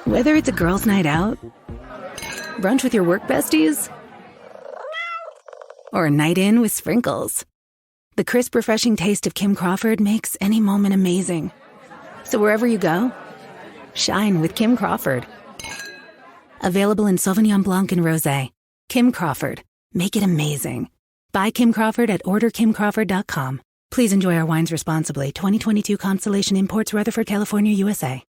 Whether it's a girls' night out, brunch with your work besties, or a night in with Sprinkles, the crisp, refreshing taste of Kim Crawford makes any moment amazing. So wherever you go, shine with Kim Crawford. Available in Sauvignon Blanc and Rosé. Kim Crawford. Make it amazing. Buy Kim Crawford at orderkimcrawford.com. Please enjoy our wines responsibly. 2022 Constellation Imports, Rutherford, California, USA.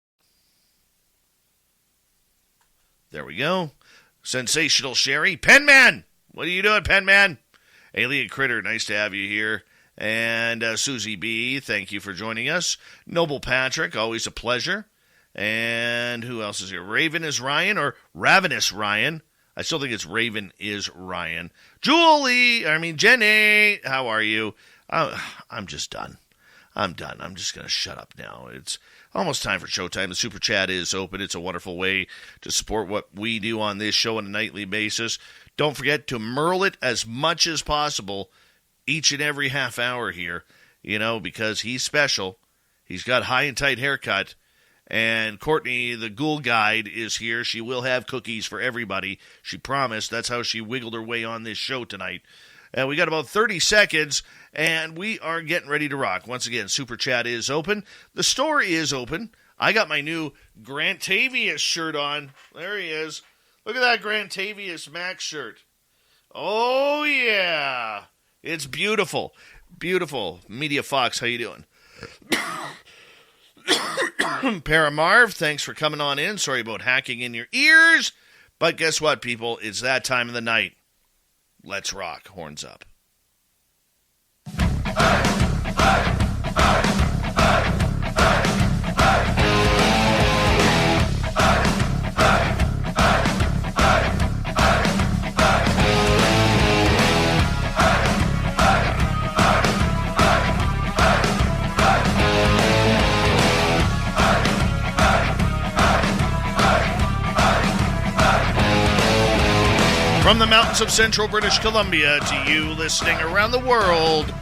There we go. Sensational Sherry. Penman! What are you doing, Penman? Alien Critter, nice to have you here. And Susie B., thank you for joining us. Noble Patrick, always a pleasure. And who else is here? Raven is Ryan, or Ravenous Ryan. I still think it's Raven is Ryan. Jenny, how are you? I'm just done. I'm done. I'm just going to shut up now. It's almost time for showtime. The Super Chat is open. It's a wonderful way to support what we do on this show on a nightly basis. Don't forget to merle it as much as possible each and every half hour here, because he's special. He's got high and tight haircut. And Courtney, the Ghoul Guide, is here. She will have cookies for everybody. She promised. That's how she wiggled her way on this show tonight. We got about 30 seconds, and we are getting ready to rock. Once again, Super Chat is open. The store is open. I got my new Grantavius shirt on. There he is. Look at that Grantavius Max shirt. Oh, yeah. It's beautiful. Beautiful. Media Fox, how you doing? Paramarv, thanks for coming on in. Sorry about hacking in your ears. But guess what, people? It's that time of the night. Let's rock. Horns up. From the mountains of central British Columbia to you listening around the world,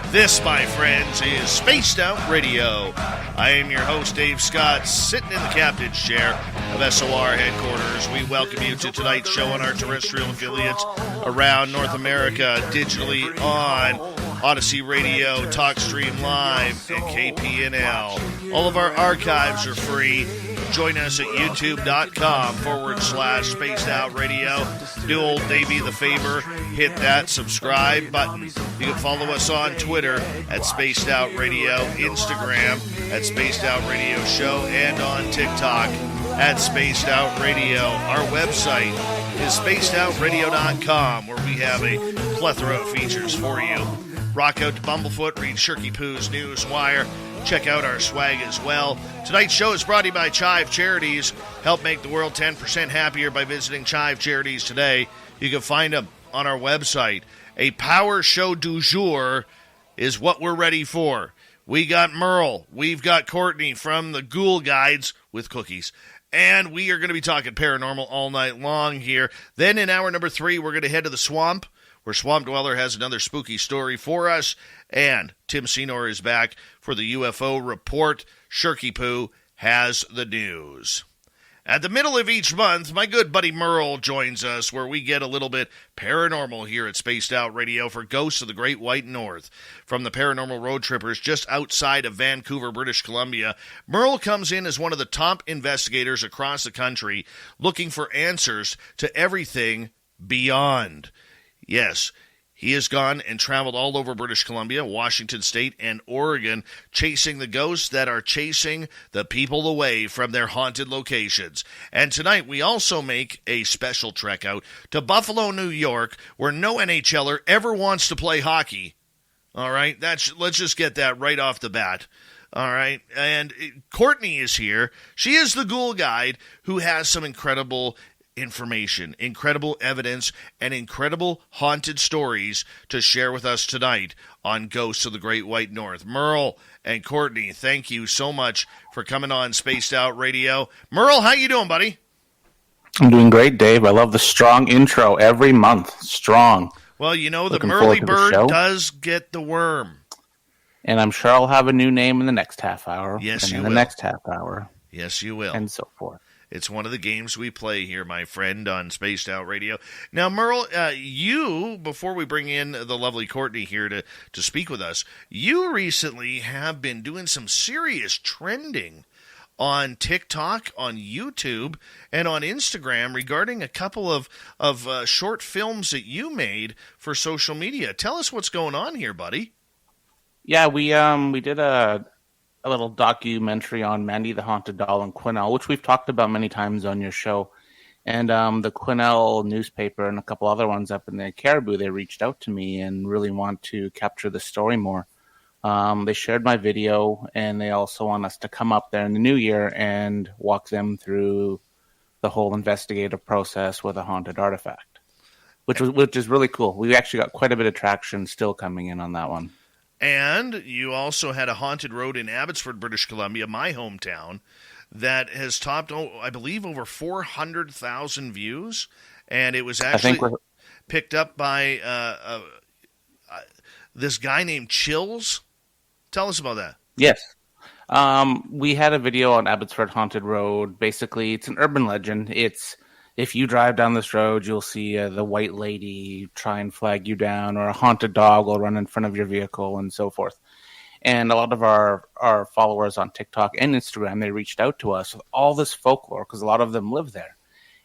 this, my friends, is Spaced Out Radio. I am your host, Dave Scott, sitting in the captain's chair of SOR headquarters. We welcome you to tonight's show on our terrestrial affiliates around North America, digitally on Odyssey Radio, TalkStream Live, and KPNL. All of our archives are free. Join us at youtube.com/Spaced Out Radio. Do old Davey the favor, hit that subscribe button. You can follow us on Twitter at Spaced Out Radio, Instagram at Spaced Out Radio Show, and on TikTok at Spaced Out Radio. Our website is spacedoutradio.com, where we have a plethora of features for you. Rock out to Bumblefoot, read Shirky Poo's News Wire. Check out our swag as well. Tonight's show is brought to you by Chive Charities. Help make the world 10% happier by visiting Chive Charities today. You can find them on our website. A power show du jour is what we're ready for. We got Merle. We've got Courtney from the Ghoul Guides with cookies. And we are going to be talking paranormal all night long here. Then in hour number 3, we're going to head to the swamp, where Swamp Dweller has another spooky story for us. And Tim Senor is back for the UFO report. Shirky Poo has the news. At the middle of each month, my good buddy Merle joins us, where we get a little bit paranormal here at Spaced Out Radio for Ghosts of the Great White North. From the Paranormal Road Trippers just outside of Vancouver, British Columbia, Merle comes in as one of the top investigators across the country, looking for answers to everything beyond. Yes, he has gone and traveled all over British Columbia, Washington State, and Oregon, chasing the ghosts that are chasing the people away from their haunted locations. And tonight, we also make a special trek out to Buffalo, New York, where no NHLer ever wants to play hockey. All right, let's just get that right off the bat. All right, and Courtney is here. She is the Ghoul Guide, who has some incredible information, incredible evidence, and incredible haunted stories to share with us tonight on Ghosts of the Great White North. Merle and Courtney, thank you so much for coming on Spaced Out Radio. Merle, how you doing, buddy? I'm doing great, Dave. I love the strong intro every month. Strong. Well, you know, the Merly Bird does get the worm. And I'm sure I'll have a new name in the next half hour. Yes, you will. In the next half hour. Yes, you will. And so forth. It's one of the games we play here, my friend, on Spaced Out Radio. Now, Merle, you, before we bring in the lovely Courtney here to speak with us, you recently have been doing some serious trending on TikTok, on YouTube, and on Instagram regarding a couple of short films that you made for social media. Tell us what's going on here, buddy. Yeah, we did a little documentary on Mandy the Haunted Doll and Quinnell, which we've talked about many times on your show. And the Quinnell newspaper and a couple other ones up in the Caribou, they reached out to me and really want to capture the story more. They shared my video, and they also want us to come up there in the new year and walk them through the whole investigative process with a haunted artifact, which is really cool. We actually got quite a bit of traction still coming in on that one. And you also had a haunted road in Abbotsford, British Columbia, my hometown, that has topped, I believe, over 400,000 views, and it was actually picked up by this guy named Chills. Tell us about that. Yes. We had a video on Abbotsford Haunted Road. Basically, it's an urban legend. It's if you drive down this road, you'll see the white lady try and flag you down, or a haunted dog will run in front of your vehicle, and so forth. And a lot of our followers on TikTok and Instagram, they reached out to us with all this folklore because a lot of them live there.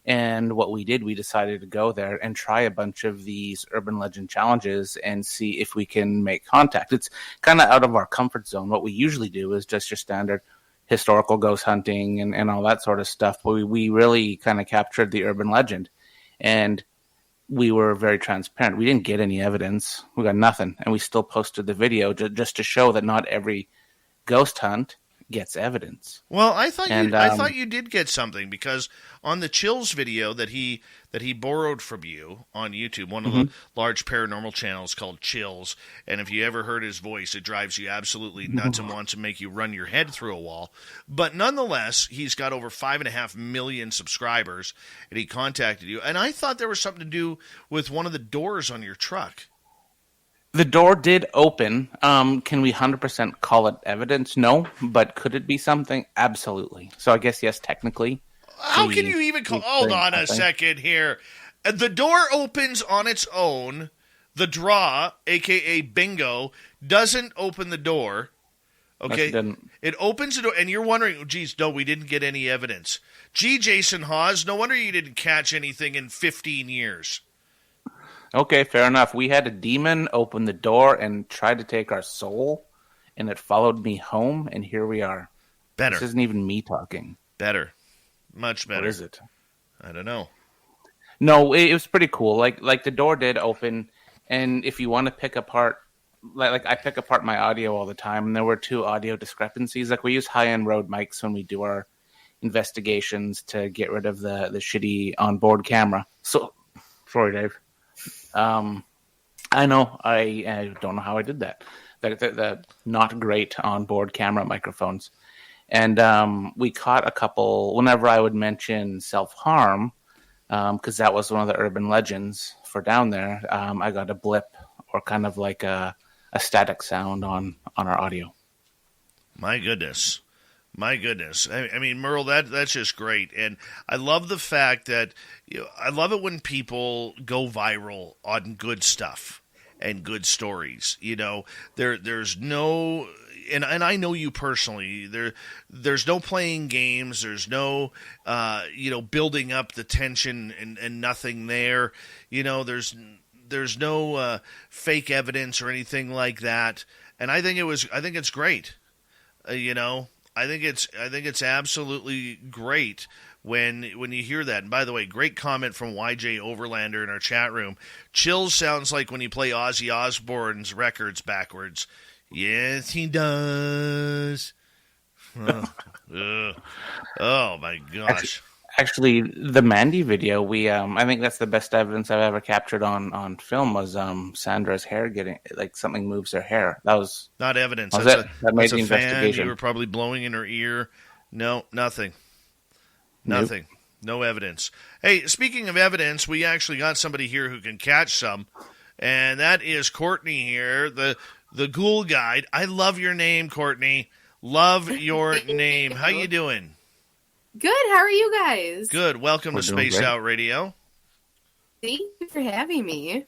And what we did, we decided to go there and try a bunch of these urban legend challenges and see if we can make contact. It's kind of out of our comfort zone. What we usually do is just your standard historical ghost hunting and all that sort of stuff. But we really kind of captured the urban legend. And we were very transparent. We didn't get any evidence. We got nothing. And we still posted the video just to show that not every ghost hunt gets evidence. Well, I thought you did get something, because on the Chills video that he borrowed from you on YouTube, one of the large paranormal channels called Chills, and if you ever heard his voice, it drives you absolutely nuts and wants to make you run your head through a wall. But nonetheless, he's got over 5.5 million subscribers, and he contacted you. And I thought there was something to do with one of the doors on your truck. The door did open. Can we 100% call it evidence? No. But could it be something? Absolutely. So I guess, yes, technically. How can you even call... Hold on a second here. The door opens on its own. The draw, a.k.a. bingo, doesn't open the door. Okay? It opens the door, and you're wondering, geez, no, we didn't get any evidence. Gee, Jason Hawes, no wonder you didn't catch anything in 15 years. Okay, fair enough. We had a demon open the door and try to take our soul, and it followed me home, and here we are. Better. This isn't even me talking. Better. Much better. What is it? I don't know. No, it was pretty cool. Like the door did open, and if you want to pick apart, like I pick apart my audio all the time, and there were 2 audio discrepancies. Like we use high-end Rode mics when we do our investigations to get rid of the shitty onboard camera. So, sorry, Dave. I know. I don't know how I did that. The not great onboard camera microphones. And we caught a couple whenever I would mention self-harm, because that was one of the urban legends for down there. I got a blip or kind of like a static sound on our audio. My goodness. My goodness. I mean, Merle, that's just great. And I love the fact that, I love it when people go viral on good stuff and good stories. There's no, and I know you personally, there's no playing games. There's no, building up the tension and nothing there. There's no fake evidence or anything like that. And I think it's great. I think it's absolutely great when you hear that. And by the way, great comment from YJ Overlander in our chat room. Chills sounds like when you play Ozzy Osbourne's records backwards. Yes, he does. Oh my gosh. Actually, the Mandy video, I think that's the best evidence I've ever captured on film was Sandra's hair getting, like something moves her hair. That was not evidence. That made the investigation. Fan. You were probably blowing in her ear. No, nothing. Nothing. Nope. No evidence. Hey, speaking of evidence, we actually got somebody here who can catch some, and that is Courtney here, the Ghoul Guide. I love your name, Courtney. Love your name. How you doing? Good. How are you guys? Good. Welcome We're to doing Spaced great. Out Radio. Thank you for having me.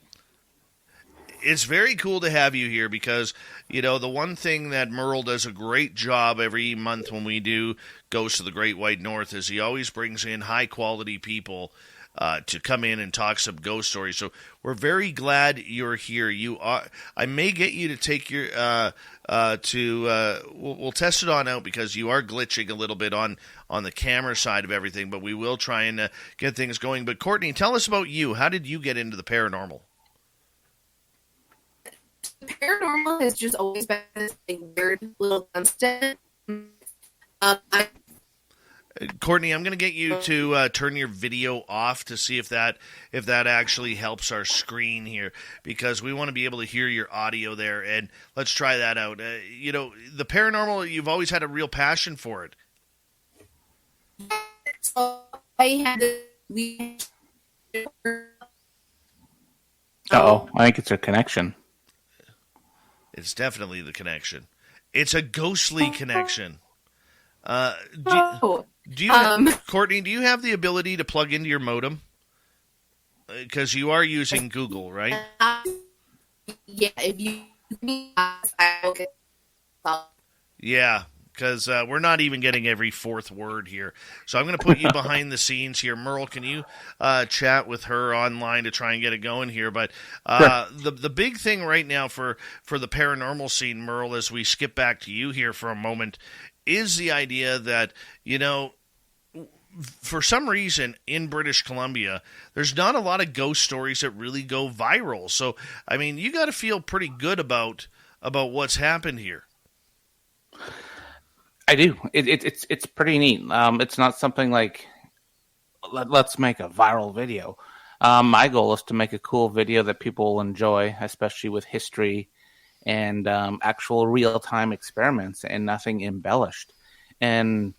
It's very cool to have you here because, the one thing that Merle does a great job every month when we do Ghosts of the Great White North is he always brings in high-quality people to come in and talk some ghost stories. So we're very glad you're here. I may get you to take your we'll test it on out because you are glitching a little bit on the camera side of everything, but we will try and get things going. But Courtney, tell us about you. How did you get into the paranormal? Paranormal has just always been this weird little constant. Courtney, I'm going to get you to turn your video off to see if that actually helps our screen here, because we want to be able to hear your audio there, and let's try that out. The paranormal, you've always had a real passion for it. So I had I think it's a connection. It's definitely the connection. It's a ghostly connection. Courtney, do you have the ability to plug into your modem? Because you are using Google, right? Yeah, if you I'll get. Yeah, because we're not even getting every fourth word here. So I'm going to put you behind the scenes here. Merle, can you chat with her online to try and get it going here? But the big thing right now for the paranormal scene, Merle, as we skip back to you here for a moment, is the idea that, for some reason in British Columbia, there's not a lot of ghost stories that really go viral. So, I mean, you got to feel pretty good about what's happened here. I do. It's pretty neat. It's not something like let's make a viral video. My goal is to make a cool video that people will enjoy, especially with history and actual real-time experiments and nothing embellished. And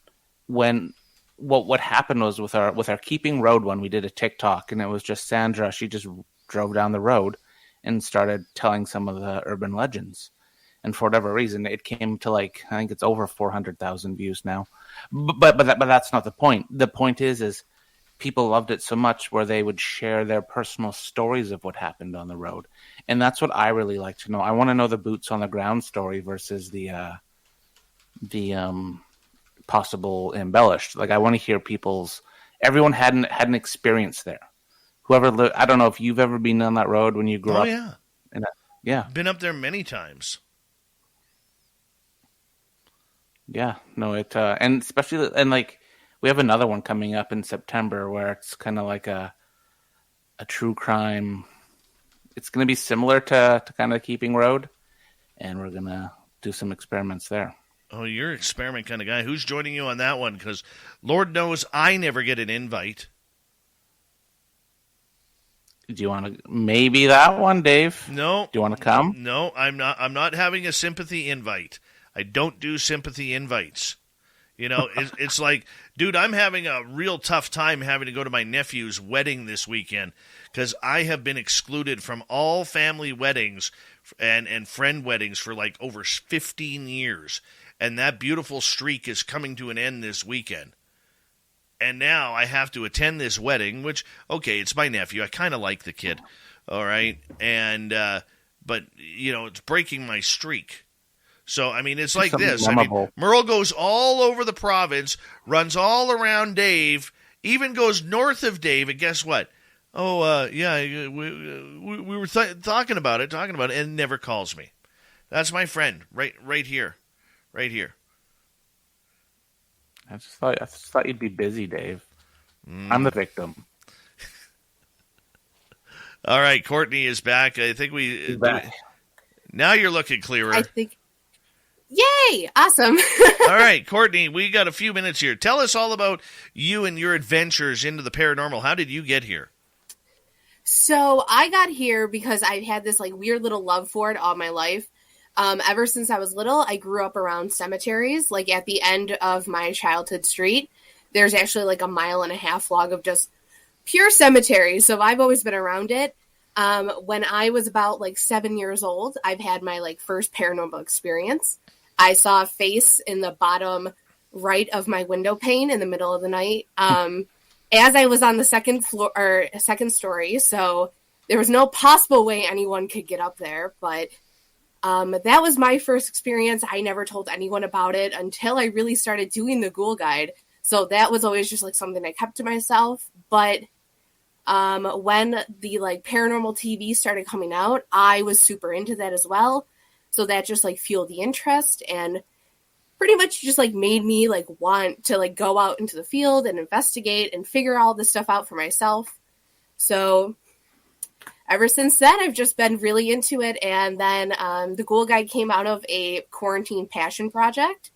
what happened was with our Keeping Road one, we did a TikTok, and it was just Sandra. She just drove down the road and started telling some of the urban legends. And for whatever reason, it came to I think it's over 400,000 views now. But that's not the point. The point is people loved it so much where they would share their personal stories of what happened on the road. And that's what I really like to know. I want to know the boots on the ground story versus the possible embellished. I want to hear everyone had an experience there. Whoever I don't know if you've ever been on that road when you grew up. Yeah. Yeah. Been up there many times. Yeah, no, and especially, we have another one coming up in September where it's kind of like a true crime. It's going to be similar to kind of Keeping Road, and we're going to do some experiments there. Oh, you're an experiment kind of guy. Who's joining you on that one? Because Lord knows I never get an invite. Do you want to maybe that one, Dave? No. Do you want to come? No, I'm not. I'm not having a sympathy invite. I don't do sympathy invites. It's like, dude, I'm having a real tough time having to go to my nephew's wedding this weekend because I have been excluded from all family weddings and friend weddings for over 15 years. And that beautiful streak is coming to an end this weekend. And now I have to attend this wedding, which, okay, it's my nephew. I kind of like the kid, all right? And but, it's breaking my streak. So, I mean, it's like this. Merle goes all over the province, runs all around Dave, even goes north of Dave, and guess what? Oh, yeah, we were talking about it, and never calls me. That's my friend, right here. Right here. I just thought you'd be busy, Dave. I'm the victim. All right, Courtney is back. I think now you're looking clearer. I think. Yay! Awesome. All right, Courtney, we got a few minutes here. Tell us all about you and your adventures into the paranormal. How did you get here? So I got here because I had this weird little love for it all my life. Ever since I was little, I grew up around cemeteries. At the end of my childhood street, there's actually a 1.5 mile log of just pure cemetery. So I've always been around it. When I was about 7 years old, I've had my first paranormal experience. I saw a face in the bottom right of my window pane in the middle of the night. As I was on the second story, so there was no possible way anyone could get up there. But that was my first experience. I never told anyone about it until I really started doing the Ghoul Guide. So that was always just like something I kept to myself. But when the like paranormal TV started coming out, I was super into that as well. So that just like fueled the interest and pretty much just like made me like want to like go out into the field and investigate and figure all this stuff out for myself. So ever since then, I've just been really into it. And then the Ghoul Guide came out of a quarantine passion project.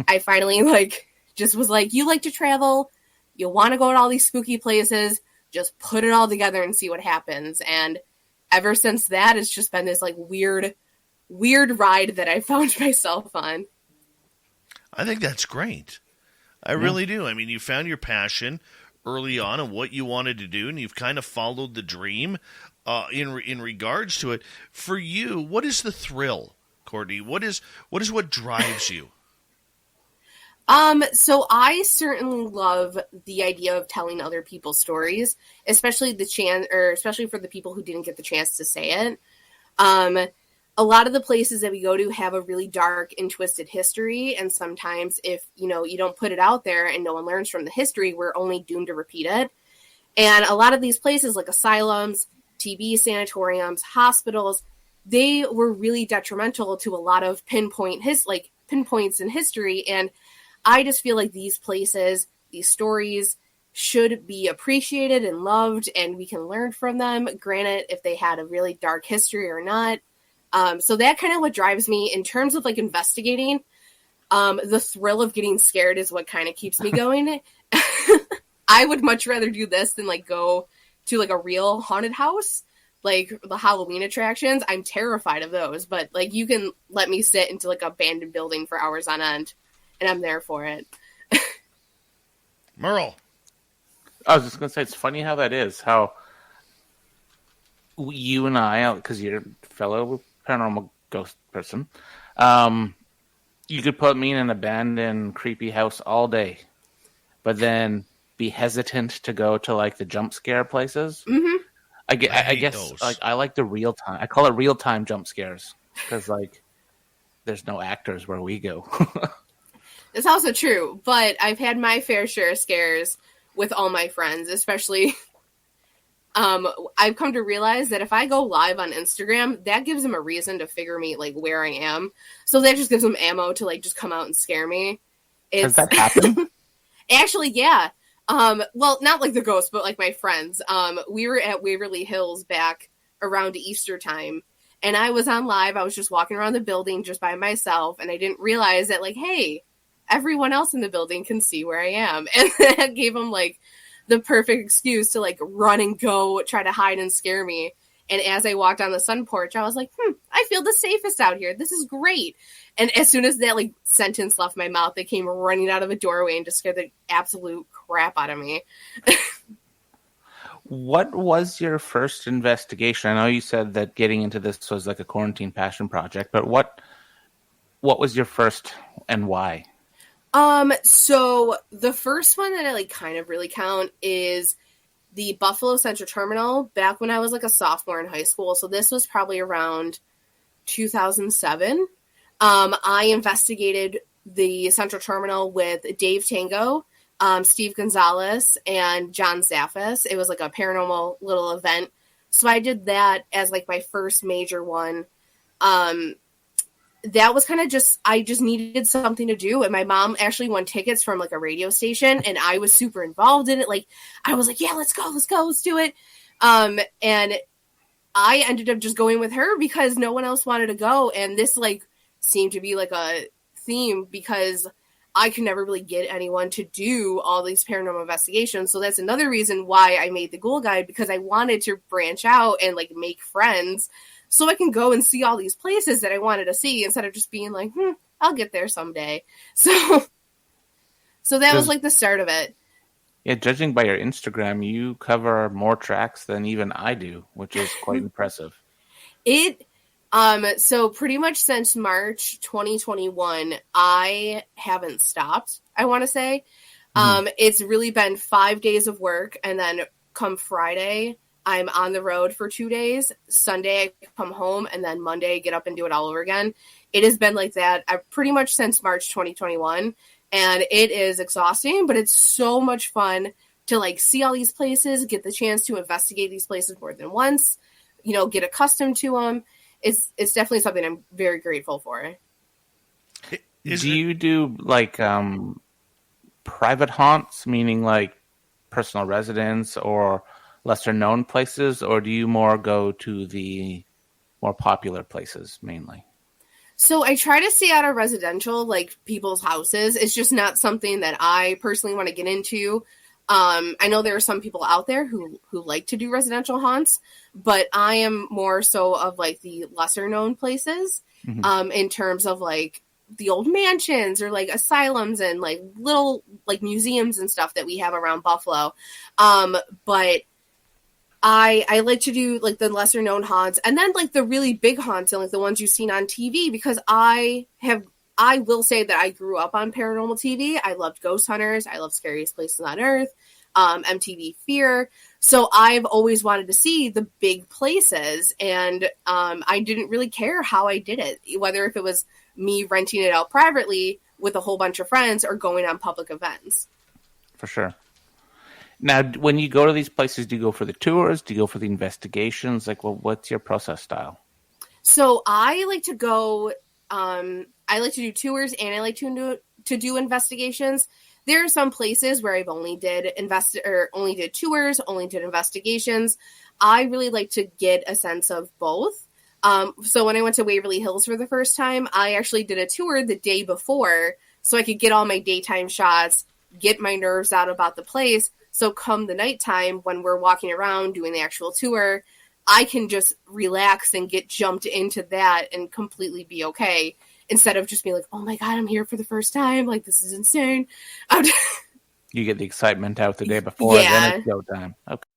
I finally like just was like, you like to travel, you want to go to all these spooky places, just put it all together and see what happens. And ever since that, it's just been this like weird ride that I found myself on. I think that's great. I really do. I mean, you found your passion early on and what you wanted to do, and you've kind of followed the dream in regards to it. For you, what is the thrill, Courtney? What what drives you? So I certainly love the idea of telling other people's stories, especially especially for the people who didn't get the chance to say it. A lot of the places that we go to have a really dark and twisted history. And sometimes if, you don't put it out there and no one learns from the history, we're only doomed to repeat it. And a lot of these places like asylums, TB sanatoriums, hospitals, they were really detrimental to a lot of pinpoints in history. And I just feel like these places, these stories should be appreciated and loved, and we can learn from them, granted, if they had a really dark history or not. So that kind of what drives me in terms of like investigating. The thrill of getting scared is what kind of keeps me going. I would much rather do this than like go to like a real haunted house, like the Halloween attractions. I'm terrified of those, but like you can let me sit into like an abandoned building for hours on end and I'm there for it. Merle. I was just going to say, it's funny how that is, how you and I, because you're a fellow paranormal ghost person, you could put me in an abandoned, creepy house all day, but then be hesitant to go to like the jump scare places. Mm-hmm. I guess those. Like I like the real time. I call it real time jump scares because like there's no actors where we go. It's also true, but I've had my fair share of scares with all my friends, especially. I've come to realize that if I go live on Instagram, that gives them a reason to figure me like where I am. So that just gives them ammo to like just come out and scare me. Does that happen? Actually, yeah. Well, not like the ghosts, but like my friends. We were at Waverly Hills back around Easter time, and I was on live. I was just walking around the building just by myself, and I didn't realize that like, hey, everyone else in the building can see where I am, and that gave them like the perfect excuse to like run and go try to hide and scare me. And as I walked on the sun porch, I was like, I feel the safest out here. This is great. And as soon as that like sentence left my mouth, they came running out of a doorway and just scared the absolute crap out of me. What was your first investigation? I know you said that getting into this was like a quarantine passion project, but what was your first and why? So the first one that I like kind of really count is the Buffalo Central Terminal back when I was like a sophomore in high school. So this was probably around 2007. I investigated the Central Terminal with Dave Tango, Steve Gonzalez, and John Zaffis. It was like a paranormal little event. So I did that as like my first major one. That was kind of I just needed something to do. And my mom actually won tickets from like a radio station and I was super involved in it. Like I was like, yeah, let's go, let's do it. And I ended up just going with her because no one else wanted to go. And this like seemed to be like a theme because I could never really get anyone to do all these paranormal investigations. So that's another reason why I made the Ghoul Guide, because I wanted to branch out and like make friends so I can go and see all these places that I wanted to see instead of just being like, I'll get there someday. So that was like the start of it. Yeah, judging by your Instagram, you cover more tracks than even I do, which is quite impressive. So pretty much since March 2021, I haven't stopped, I want to say. It's really been 5 days of work, and then come Friday, I'm on the road for 2 days. Sunday, I come home, and then Monday, get up and do it all over again. It has been like that pretty much since March 2021, and it is exhausting, but it's so much fun to like see all these places, get the chance to investigate these places more than once, get accustomed to them. It's definitely something I'm very grateful for. Do you do like private haunts, meaning like personal residence or lesser known places, or do you more go to the more popular places mainly? So I try to stay out of residential, like people's houses. It's just not something that I personally want to get into. I know there are some people out there who like to do residential haunts, but I am more so of like the lesser known places, in terms of like the old mansions or like asylums and like little like museums and stuff that we have around Buffalo. But I like to do like the lesser known haunts and then like the really big haunts and like the ones you've seen on TV, because I will say that I grew up on paranormal TV. I loved Ghost Hunters. I love Scariest Places on Earth, MTV Fear. So I've always wanted to see the big places, and I didn't really care how I did it, whether if it was me renting it out privately with a whole bunch of friends or going on public events. For sure. Now, when you go to these places, do you go for the tours? Do you go for the investigations? Like, well, what's your process style? So I like to go. I like to do tours, and I like to do investigations. There are some places where I've only did tours, only did investigations. I really like to get a sense of both. So when I went to Waverly Hills for the first time, I actually did a tour the day before so I could get all my daytime shots, get my nerves out about the place. So come the nighttime when we're walking around doing the actual tour, I can just relax and get jumped into that and completely be okay, instead of just being like, oh my God, I'm here for the first time. Like, this is insane. You get the excitement out the day before, then it's go time. Okay.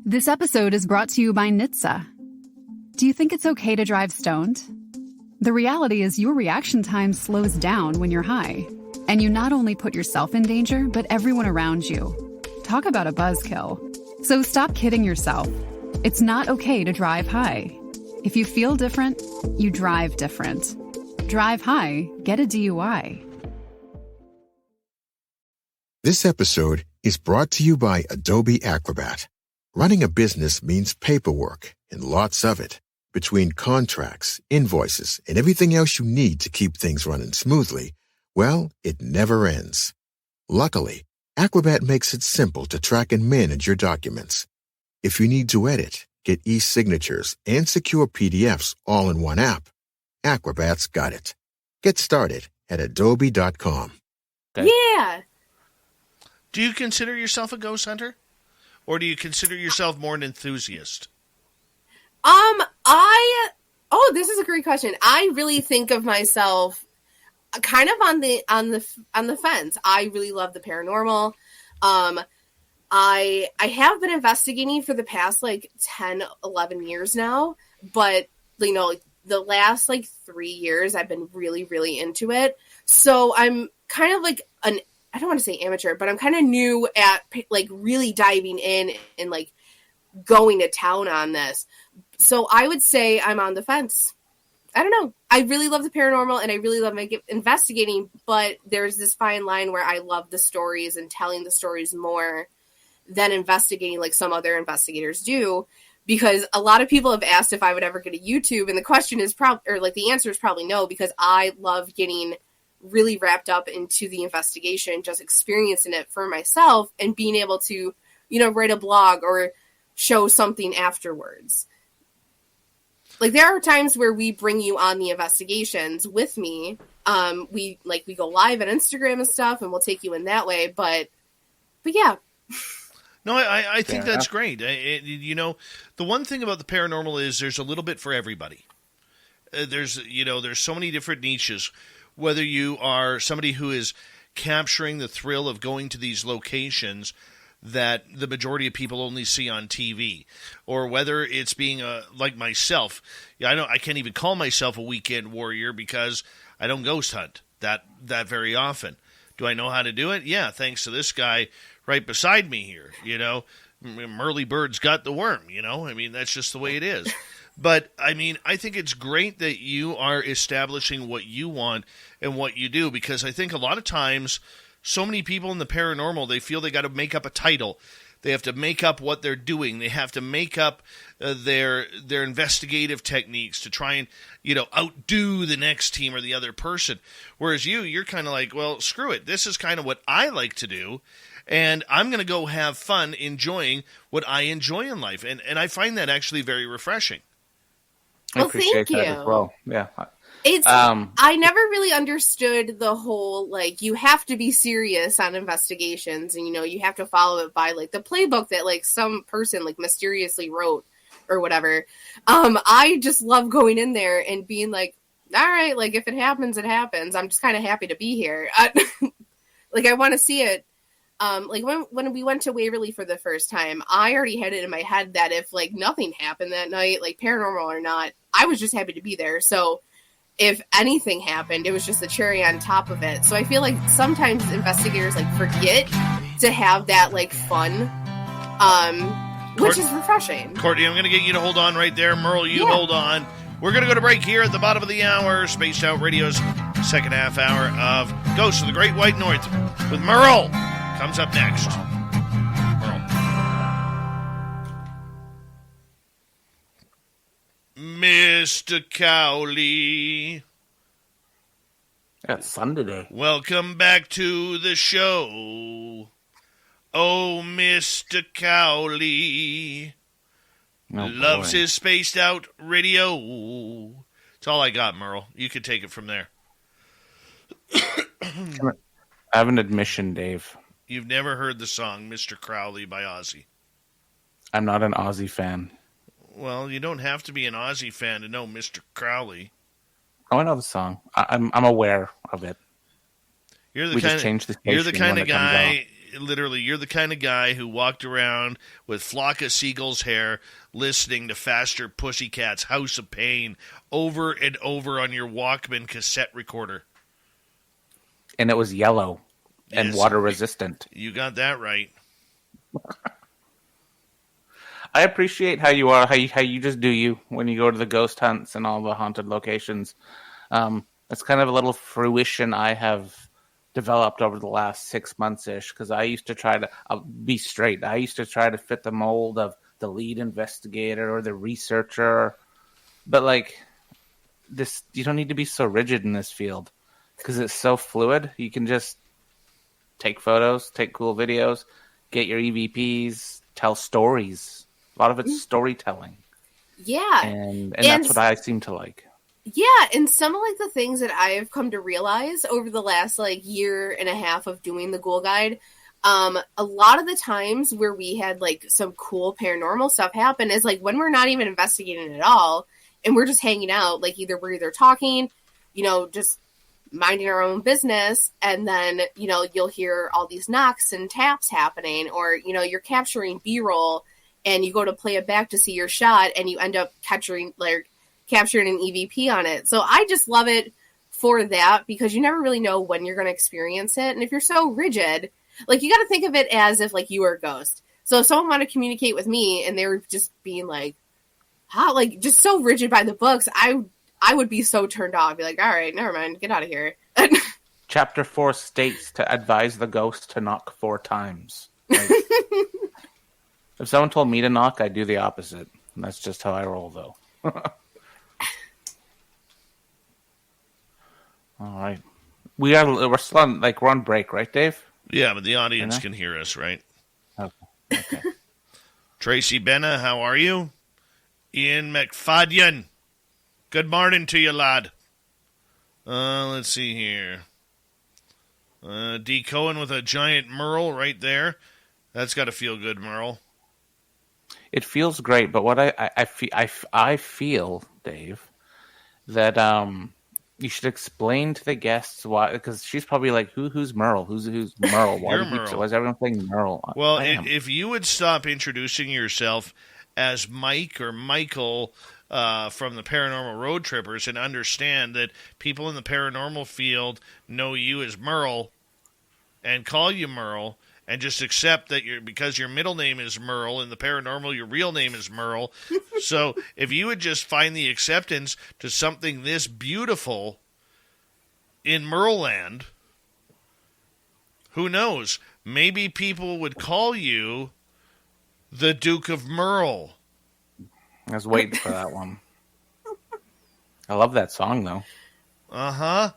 This episode is brought to you by NHTSA. Do you think it's okay to drive stoned? The reality is your reaction time slows down when you're high. And you not only put yourself in danger, but everyone around you. Talk about a buzzkill. So stop kidding yourself. It's not okay to drive high. If you feel different, you drive different. Drive high, get a DUI. This episode is brought to you by Adobe Acrobat. Running a business means paperwork, and lots of it. Between contracts, invoices, and everything else you need to keep things running smoothly, well, it never ends. Luckily, Acrobat makes it simple to track and manage your documents. If you need to edit, get e-signatures, and secure PDFs all in one app, Acrobat's got it. Get started at adobe.com. Okay. Yeah. Do you consider yourself a ghost hunter? Or do you consider yourself more an enthusiast? This is a great question. I really think of myself kind of on the fence. I really love the paranormal. I have been investigating for the past 10, 11 years now, but the last 3 years I've been really, really into it. So I'm kind of I don't want to say amateur, but I'm kind of new at really diving in and going to town on this. So I would say I'm on the fence. I don't know. I really love the paranormal and I really love investigating, but there's this fine line where I love the stories and telling the stories more than investigating like some other investigators do, because a lot of people have asked if I would ever get a YouTube, and the question is the answer is probably no, because I love getting really wrapped up into the investigation, just experiencing it for myself and being able to, write a blog or show something afterwards. There are times where we bring you on the investigations with me. We go live on Instagram and stuff, and we'll take you in that way. But yeah. No, I think that's great. The one thing about the paranormal is there's a little bit for everybody. There's so many different niches. Whether you are somebody who is capturing the thrill of going to these locations that the majority of people only see on TV, or whether it's being like myself. I can't even call myself a weekend warrior because I don't ghost hunt that very often. Do I know how to do it? Yeah, thanks to this guy right beside me here. Murley Bird's got the worm. That's just the way it is. But, I think it's great that you are establishing what you want and what you do, because I think a lot of times so many people in the paranormal, they feel they got to make up a title. They have to make up what they're doing. They have to make up their investigative techniques to try and, outdo the next team or the other person. Whereas you're kind of like, well, screw it. This is kind of what I like to do, and I'm going to go have fun enjoying what I enjoy in life. And I find that actually very refreshing. Well, thank you. As well. Yeah. I never really understood the whole, you have to be serious on investigations, and, you have to follow it by, the playbook that, some person, mysteriously wrote or whatever. I just love going in there and being like, all right, if it happens, it happens. I'm just kind of happy to be here. I want to see it. When we went to Waverly for the first time, I already had it in my head that if, nothing happened that night, paranormal or not, I was just happy to be there. So if anything happened, it was just the cherry on top of it. So I feel like sometimes investigators forget to have that fun, which is refreshing. Courtney, I'm going to get you to hold on right there. Merle, you hold on. We're going to go to break here at the bottom of the hour. Spaced Out Radio's second half hour of Ghosts of the Great White North with Merle comes up next. Mr. Cowley. It's Sunday. Welcome back to the show. Oh, Mr. Cowley. Loves his Spaced Out Radio. That's all I got, Merle. You can take it from there. I have an admission, Dave. You've never heard the song Mr. Crowley by Ozzy. I'm not an Ozzy fan. Well, you don't have to be an Ozzy fan to know Mr. Crowley. Oh, I know the song. I'm aware of it. You're the kind of guy. Literally, you're the kind of guy who walked around with Flock of Seagulls hair, listening to Faster Pussycat's House of Pain over and over on your Walkman cassette recorder. And it was yellow and water resistant. You got that right. I appreciate how you are, how you just do you when you go to the ghost hunts and all the haunted locations. It's kind of a little fruition I have developed over the last 6 months-ish, because I used to try to be straight. I used to try to fit the mold of the lead investigator or the researcher. But this, you don't need to be so rigid in this field because it's so fluid. You can just take photos, take cool videos, get your EVPs, tell stories. A lot of it's storytelling. Yeah. And that's what I seem to like. Yeah, and some of the things that I've come to realize over the last year and a half of doing the Ghoul Guide, a lot of the times where we had some cool paranormal stuff happen is when we're not even investigating at all, and we're just hanging out. We're either talking, just minding our own business, and then you'll hear all these knocks and taps happening, or you're capturing B-roll, and you go to play it back to see your shot, and you end up capturing an EVP on it. So I just love it for that, because you never really know when you're going to experience it. And if you're so rigid, you got to think of it as if you were a ghost. So if someone wanted to communicate with me and they were just being just so rigid by the books, I would be so turned off. I'd be like, all right, never mind, get out of here. Chapter 4 states to advise the ghost to knock 4 times. If someone told me to knock, I'd do the opposite. And that's just how I roll, though. All right. We're still on, we're on break, right, Dave? Yeah, but the audience can hear us, right? Okay. Tracy Benna, how are you? Ian McFadden, good morning to you, lad. Let's see here. D. Cohen with a giant Merle right there. That's got to feel good, Merle. It feels great, but what I feel, Dave, that You should explain to the guests why, because she's probably like, who's Merle? Who's Merle? Why is everyone saying Merle? Well, if you would stop introducing yourself as Mike or Michael from the Paranormal Road Trippers and understand that people in the paranormal field know you as Merle and call you Merle, and just accept that because your middle name is Merle and the paranormal, your real name is Merle. So if you would just find the acceptance to something this beautiful in Merland, who knows? Maybe people would call you the Duke of Merle. I was waiting for that one. I love that song, though. Uh-huh.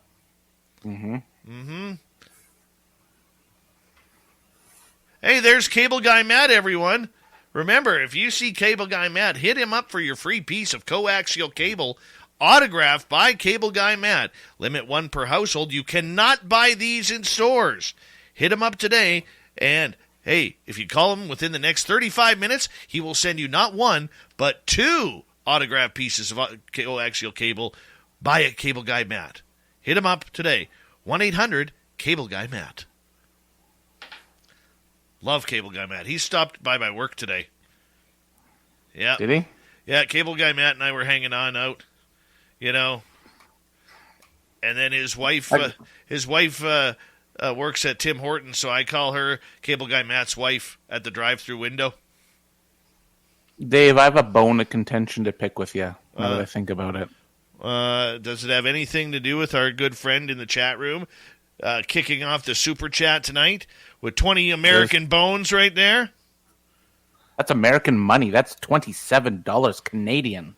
Mm-hmm. Mm-hmm. Hey, there's Cable Guy Matt, everyone. Remember, if you see Cable Guy Matt, hit him up for your free piece of coaxial cable autographed by Cable Guy Matt. Limit 1 per household. You cannot buy these in stores. Hit him up today, and hey, if you call him within the next 35 minutes, he will send you not 1, but 2 autographed pieces of coaxial cable by Cable Guy Matt. Hit him up today. 1-800-CABLE GUY MATT. Love Cable Guy Matt. He stopped by my work today. Yeah. Did he? Yeah, Cable Guy Matt and I were hanging on out, And then his wife works at Tim Hortons, so I call her Cable Guy Matt's wife at the drive-through window. Dave, I have a bone of contention to pick with you now that I think about it. Does it have anything to do with our good friend in the chat room kicking off the super chat tonight with 20 American bones right there? That's American money. That's $27 Canadian.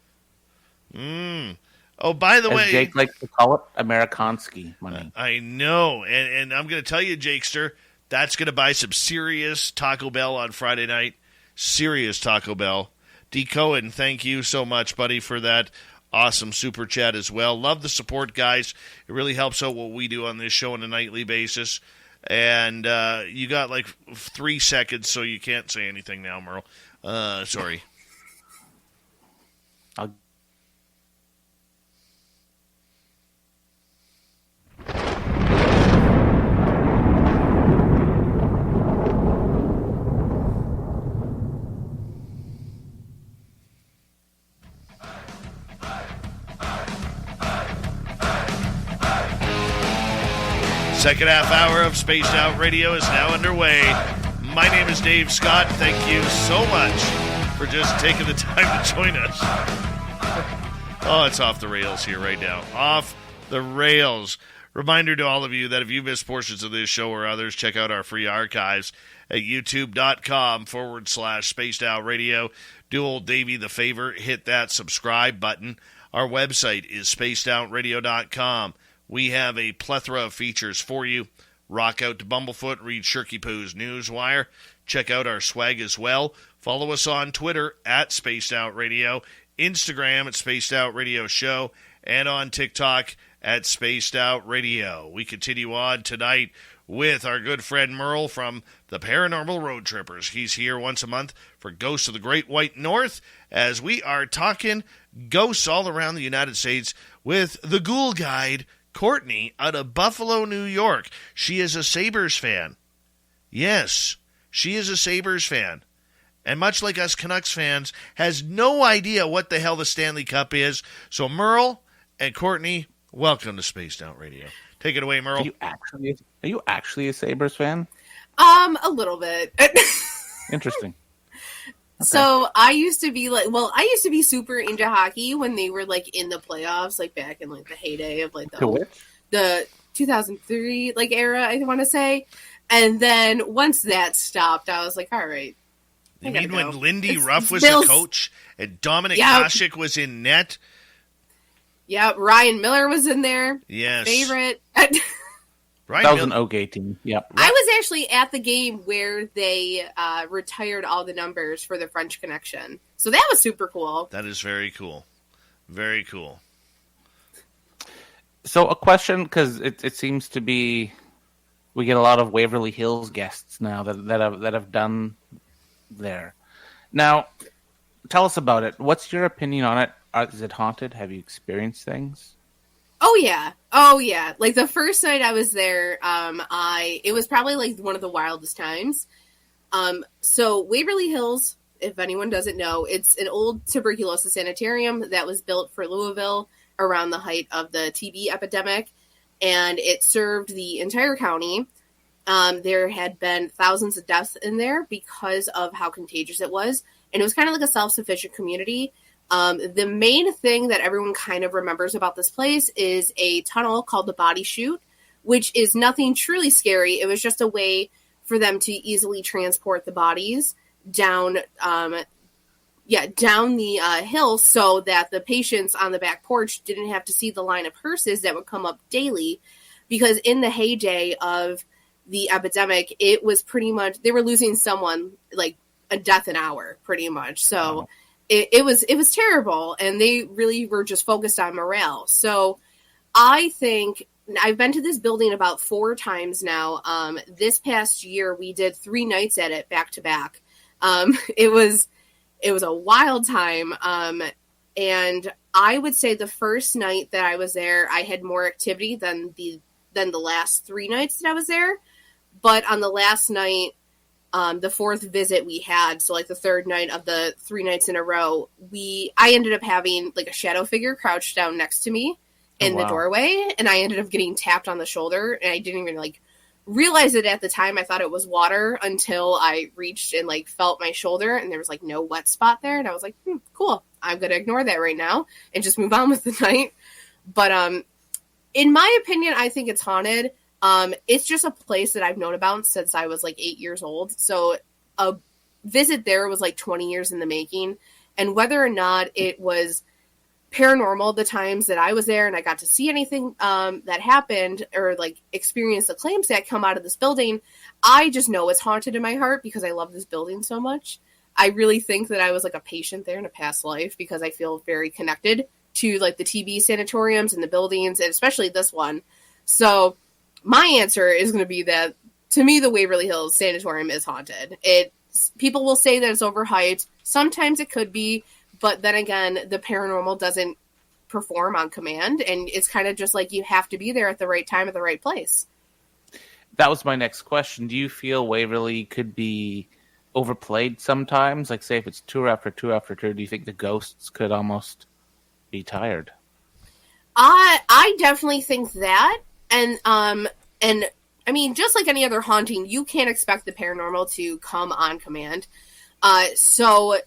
Oh, by the way, as Jake likes to call it, Amerikanski money. I know, and I'm going to tell you, Jakester, that's going to buy some serious Taco Bell on Friday night. Serious Taco Bell. D. Cohen, thank you so much, buddy, for that awesome super chat as well. Love the support, guys. It really helps out what we do on this show on a nightly basis. And you got like 3 seconds, so you can't say anything now, Merle. Sorry. Second half hour of Spaced Out Radio is now underway. My name is Dave Scott. Thank you so much for just taking the time to join us. Oh, it's off the rails here right now. Off the rails. Reminder to all of you that if you missed portions of this show or others, check out our free archives at youtube.com/Spaced Out Radio. Do old Davey the favor, hit that subscribe button. Our website is spacedoutradio.com. We have a plethora of features for you. Rock out to Bumblefoot, read Shirky Poo's Newswire. Check out our swag as well. Follow us on Twitter at Spaced Out Radio, Instagram at Spaced Out Radio Show, and on TikTok at Spaced Out Radio. We continue on tonight with our good friend Merle from the Paranormal Road Trippers. He's here once a month for Ghosts of the Great White North, as we are talking ghosts all around the United States with the Ghoul Guide, Courtney, out of Buffalo, New York. She is a Sabres fan. Yes, she is a Sabres fan. And much like us Canucks fans, has no idea what the hell the Stanley Cup is. So Merle and Courtney, welcome to Spaced Out Radio. Take it away, Merle. Are you actually a Sabres fan? A little bit. Interesting. Okay. So I used to be super into hockey when they were like in the playoffs, like back in like the heyday of like the 2003 like era, I want to say. And then once that stopped, I was like, all right. You mean when Lindy Ruff was the coach and Dominic Hasek was in net? Yeah, Ryan Miller was in there. Yes. Favorite. That was an okay team. Yep. I was actually at the game where they retired all the numbers for the French Connection. So that was super cool. That is very cool. Very cool. So a question, because it seems to be, we get a lot of Waverly Hills guests now that have done there. Now, tell us about it. What's your opinion on it? Is it haunted? Have you experienced things? Oh yeah. Oh yeah. Like the first night I was there, it was probably like one of the wildest times. So Waverly Hills, if anyone doesn't know, it's an old tuberculosis sanitarium that was built for Louisville around the height of the TB epidemic, and it served the entire county. There had been thousands of deaths in there because of how contagious it was, and it was kind of like a self-sufficient community. The main thing that everyone kind of remembers about this place is a tunnel called the Body Chute, which is nothing truly scary. It was just a way for them to easily transport the bodies down the hill so that the patients on the back porch didn't have to see the line of hearses that would come up daily. Because in the heyday of the epidemic, it was pretty much, they were losing someone like a death an hour, pretty much. So Wow. it was terrible, and they really were just focused on morale. So I think I've been to this building about 4 times now. This past year, we did 3 nights at it back to back. It was a wild time. And I would say the first night that I was there, I had more activity than the last 3 nights that I was there. But on the last night, the 4th visit we had, so like the 3rd night of the 3 nights in a row, I ended up having like a shadow figure crouched down next to me in the doorway, and I ended up getting tapped on the shoulder, and I didn't even like realize it at the time. I thought it was water until I reached and like felt my shoulder, and there was like no wet spot there, and I was like, cool, I'm gonna ignore that right now and just move on with the night. But in my opinion, I think it's haunted. It's just a place that I've known about since I was like 8 years old. So a visit there was like 20 years in the making. And whether or not it was paranormal the times that I was there and I got to see anything that happened or like experience the claims that come out of this building, I just know it's haunted in my heart because I love this building so much. I really think that I was like a patient there in a past life because I feel very connected to like the TB sanatoriums and the buildings, and especially this one. So my answer is going to be that, to me, the Waverly Hills Sanatorium is haunted. People will say that it's overhyped. Sometimes it could be, but then again, the paranormal doesn't perform on command, and it's kind of just like you have to be there at the right time at the right place. That was my next question. Do you feel Waverly could be overplayed sometimes? Like, say, if it's tour after tour after tour, do you think the ghosts could almost be tired? I definitely think that. And I mean, just like any other haunting, you can't expect the paranormal to come on command. So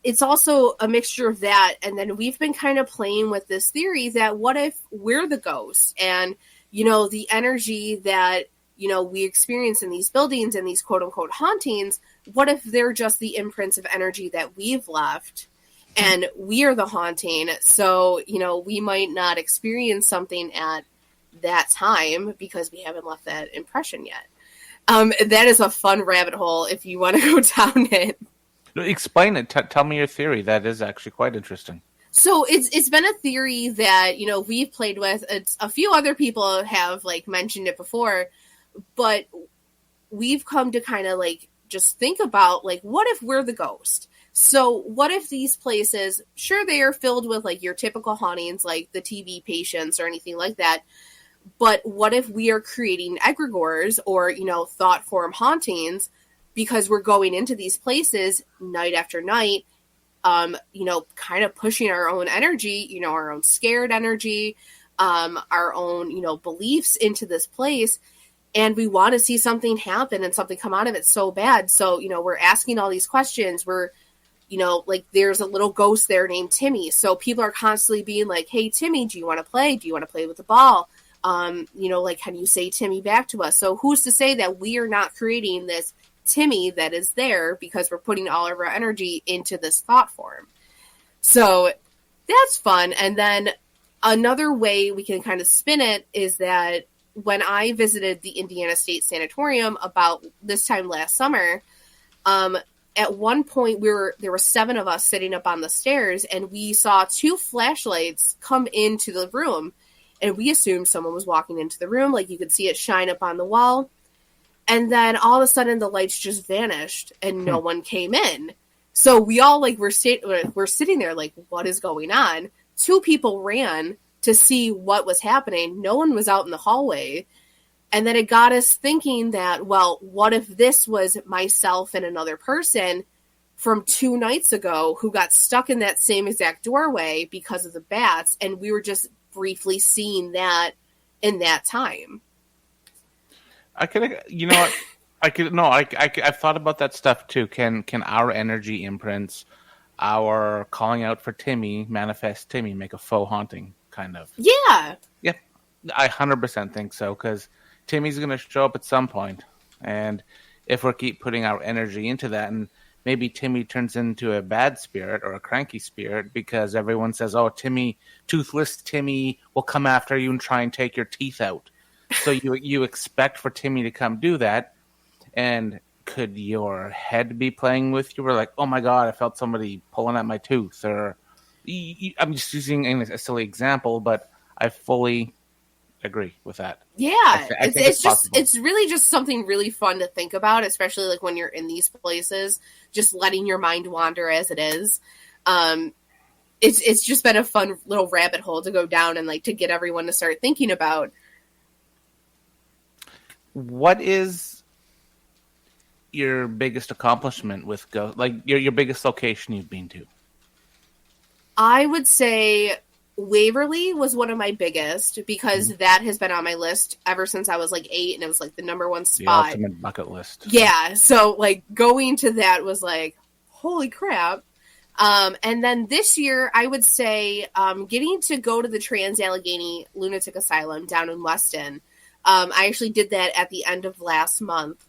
it's also a mixture of that. And then we've been kind of playing with this theory that what if we're the ghost and, the energy that, we experience in these buildings and these quote unquote hauntings, what if they're just the imprints of energy that we've left and we are the haunting? So, we might not experience something at that time because we haven't left that impression yet. That is a fun rabbit hole if you want to go down it. Explain it. Tell me your theory. That is actually quite interesting. So it's been a theory that, we've played with. It's a few other people have like mentioned it before, but we've come to kind of like just think about like, what if we're the ghost? So what if these places, sure, they are filled with like your typical hauntings, like the TB patients or anything like that. But what if we are creating egregores or, thought form hauntings because we're going into these places night after night, kind of pushing our own energy, our own scared energy, our own, beliefs into this place. And we want to see something happen and something come out of it so bad. So, we're asking all these questions. We're, like there's a little ghost there named Timmy. So people are constantly being like, hey, Timmy, do you want to play? Do you want to play with the ball? Like, can you say Timmy back to us? So who's to say that we are not creating this Timmy that is there because we're putting all of our energy into this thought form? So that's fun. And then another way we can kind of spin it is that when I visited the Indiana State Sanatorium about this time last summer, at one point there were 7 of us sitting up on the stairs, and we saw 2 flashlights come into the room. And we assumed someone was walking into the room. Like, you could see it shine up on the wall. And then all of a sudden the lights just vanished and no one came in. So we all like, we're sitting there like, what is going on? 2 people ran to see what was happening. No one was out in the hallway. And then it got us thinking that, well, what if this was myself and another person from 2 nights ago who got stuck in that same exact doorway because of the bats, and we were just briefly seeing that in that time. I've thought about that stuff too. Can our energy imprints, our calling out for Timmy, manifest Timmy, make a faux haunting kind of? Yeah. Yeah, I 100% think so, because Timmy's going to show up at some point, and if we keep putting our energy into that, and maybe Timmy turns into a bad spirit or a cranky spirit because everyone says, oh, Timmy, toothless Timmy will come after you and try and take your teeth out. So you expect for Timmy to come do that, and could your head be playing with you? We're like, oh my God, I felt somebody pulling at my tooth. Or I'm just using a silly example, but I fully agree with that. Yeah, I think it's really just something really fun to think about, especially like when you're in these places, just letting your mind wander as it is. It's just been a fun little rabbit hole to go down and like to get everyone to start thinking about. What is your biggest accomplishment with Ghost? Like your biggest location you've been to? I would say Waverly was one of my biggest, because that has been on my list ever since I was like 8, and it was like the number one spot. The ultimate bucket list. Yeah, so like going to that was like, holy crap. And then this year, I would say getting to go to the Trans-Allegheny Lunatic Asylum down in Weston. I actually did that at the end of last month.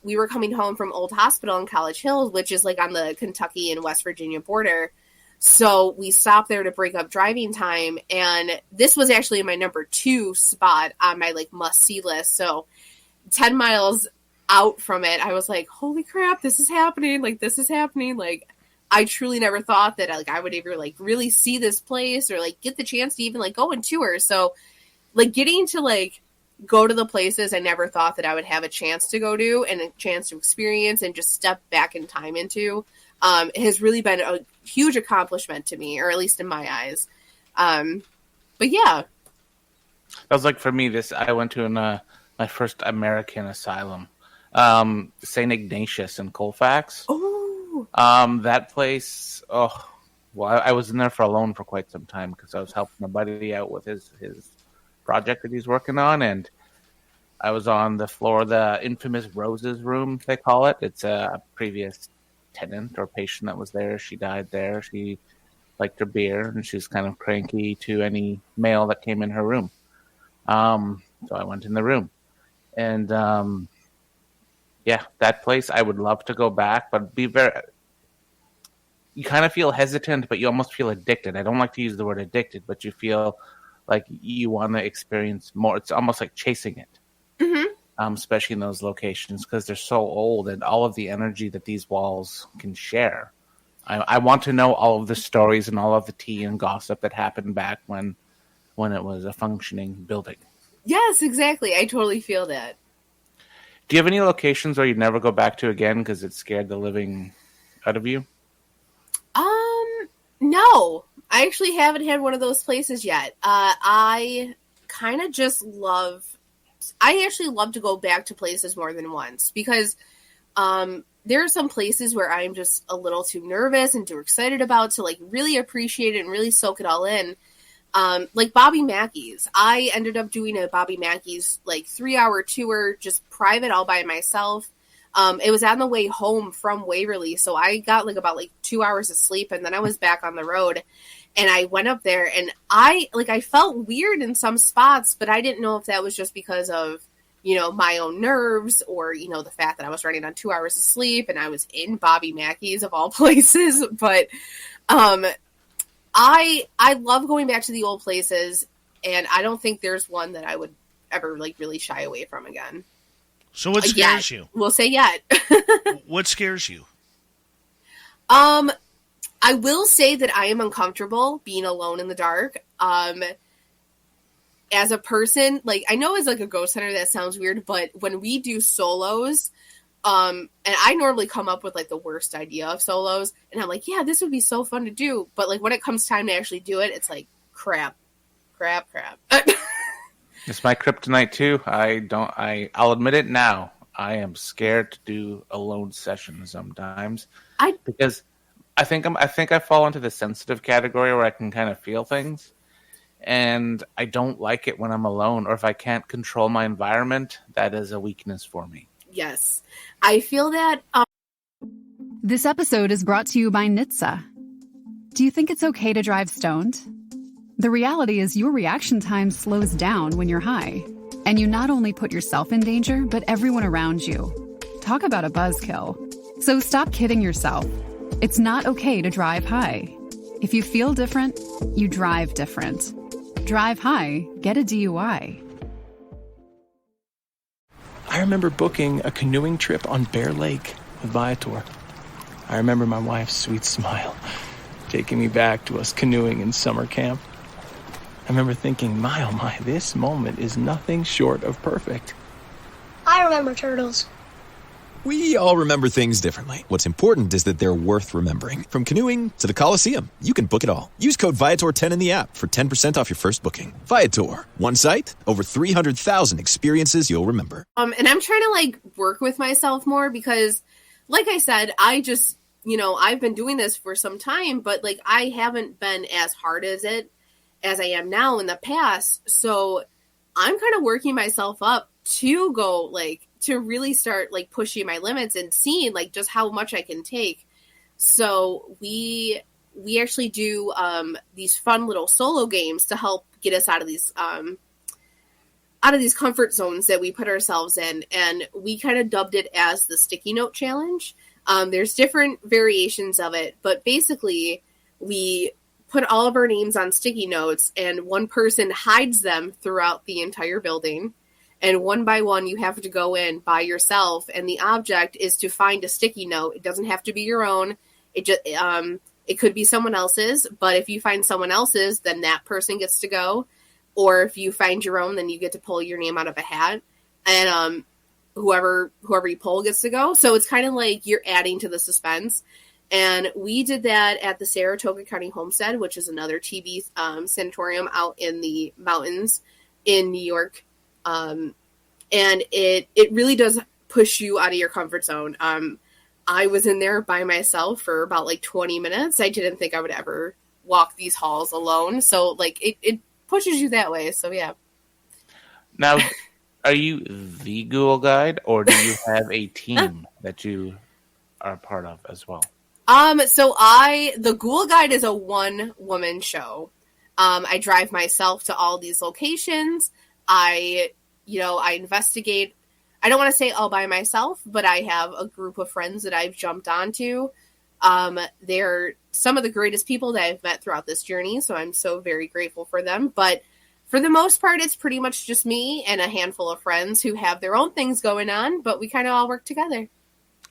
We were coming home from Old Hospital in College Hills, which is like on the Kentucky and West Virginia border. So we stopped there to break up driving time, and this was actually my number 2 spot on my like must-see list. So 10 miles out from it, I was like, holy crap, this is happening. Like, this is happening. Like, I truly never thought that like I would ever like really see this place or like get the chance to even like go and tour. So like getting to like go to the places I never thought that I would have a chance to go to and a chance to experience and just step back in time into has really been a huge accomplishment to me, or at least in my eyes. But yeah. That was like, for me, I went to my first American asylum, St. Ignatius in Colfax. Oh. That place, I was in there alone for quite some time because I was helping a buddy out with his project that he's working on, and I was on the floor of the infamous Roses room, they call it. It's a previous tenant or patient that was there. She died there. She liked her beer, and she was kind of cranky to any male that came in her room. So I went in the room, and that place I would love to go back, but you kind of feel hesitant, but you almost feel addicted. I don't like to use the word addicted, but you feel like you want to experience more. It's almost like chasing it. Mm-hmm. Especially in those locations, because they're so old, and all of the energy that these walls can share. I want to know all of the stories and all of the tea and gossip that happened back when it was a functioning building. Yes, exactly. I totally feel that. Do you have any locations where you'd never go back to again because it scared the living out of you? No. I actually haven't had one of those places yet. I kind of just I actually love to go back to places more than once, because there are some places where I'm just a little too nervous and too excited about to like really appreciate it and really soak it all in. Like Bobby Mackey's. I ended up doing a Bobby Mackey's like 3-hour tour, just private, all by myself. It was on the way home from Waverly, so I got about 2 hours of sleep, and then I was back on the road. And I went up there, and I felt weird in some spots, but I didn't know if that was just because of, my own nerves, or, the fact that I was running on 2 hours of sleep and I was in Bobby Mackey's of all places. But I love going back to the old places, and I don't think there's one that I would ever really shy away from again. So what scares you? We'll say yet. What scares you? I will say that I am uncomfortable being alone in the dark. As a person, I know as a ghost hunter that sounds weird, but when we do solos, and I normally come up with the worst idea of solos, and I'm like, yeah, this would be so fun to do. But when it comes time to actually do it, it's like, crap, Crap. It's my kryptonite too. I'll admit it now. I am scared to do alone sessions sometimes. Because I think I fall into the sensitive category where I can kind of feel things. And I don't like it when I'm alone, or if I can't control my environment, that is a weakness for me. Yes. I feel that. This episode is brought to you by NHTSA. Do you think it's okay to drive stoned? The reality is your reaction time slows down when you're high. And you not only put yourself in danger, but everyone around you. Talk about a buzzkill. So stop kidding yourself. It's not okay to drive high. If you feel different, you drive different. Drive high, get a DUI. I remember booking a canoeing trip on Bear Lake with Viator. I remember my wife's sweet smile, taking me back to us canoeing in summer camp. I remember thinking, my oh my, this moment is nothing short of perfect. I remember turtles. We all remember things differently. What's important is that they're worth remembering. From canoeing to the Coliseum, you can book it all. Use code Viator10 in the app for 10% off your first booking. Viator. One site, over 300,000 experiences you'll remember. And I'm trying to work with myself more because, like I said, I just, I've been doing this for some time, but I haven't been as hard as I am now in the past. So I'm kind of working myself up to go to really start pushing my limits and seeing just how much I can take. So we actually do these fun little solo games to help get us out of these comfort zones that we put ourselves in, and we kind of dubbed it as the sticky note challenge. There's different variations of it, but basically we put all of our names on sticky notes, and one person hides them throughout the entire building. And one by one, you have to go in by yourself, and the object is to find a sticky note. It doesn't have to be your own. It could be someone else's, but if you find someone else's, then that person gets to go. Or if you find your own, then you get to pull your name out of a hat, and whoever you pull gets to go. So it's kind of like you're adding to the suspense. And we did that at the Saratoga County Homestead, which is another TB sanatorium out in the mountains in New York. And it really does push you out of your comfort zone. I was in there by myself for about 20 minutes. I didn't think I would ever walk these halls alone. So it pushes you that way. So yeah. Now, are you the Google Guide, or do you have a team that you are a part of as well? The Google Guide is a one-woman show. I drive myself to all these locations. I investigate. I don't want to say all by myself, but I have a group of friends that I've jumped onto. They're some of the greatest people that I've met throughout this journey, so I'm so very grateful for them. But for the most part, it's pretty much just me and a handful of friends who have their own things going on, but we kind of all work together.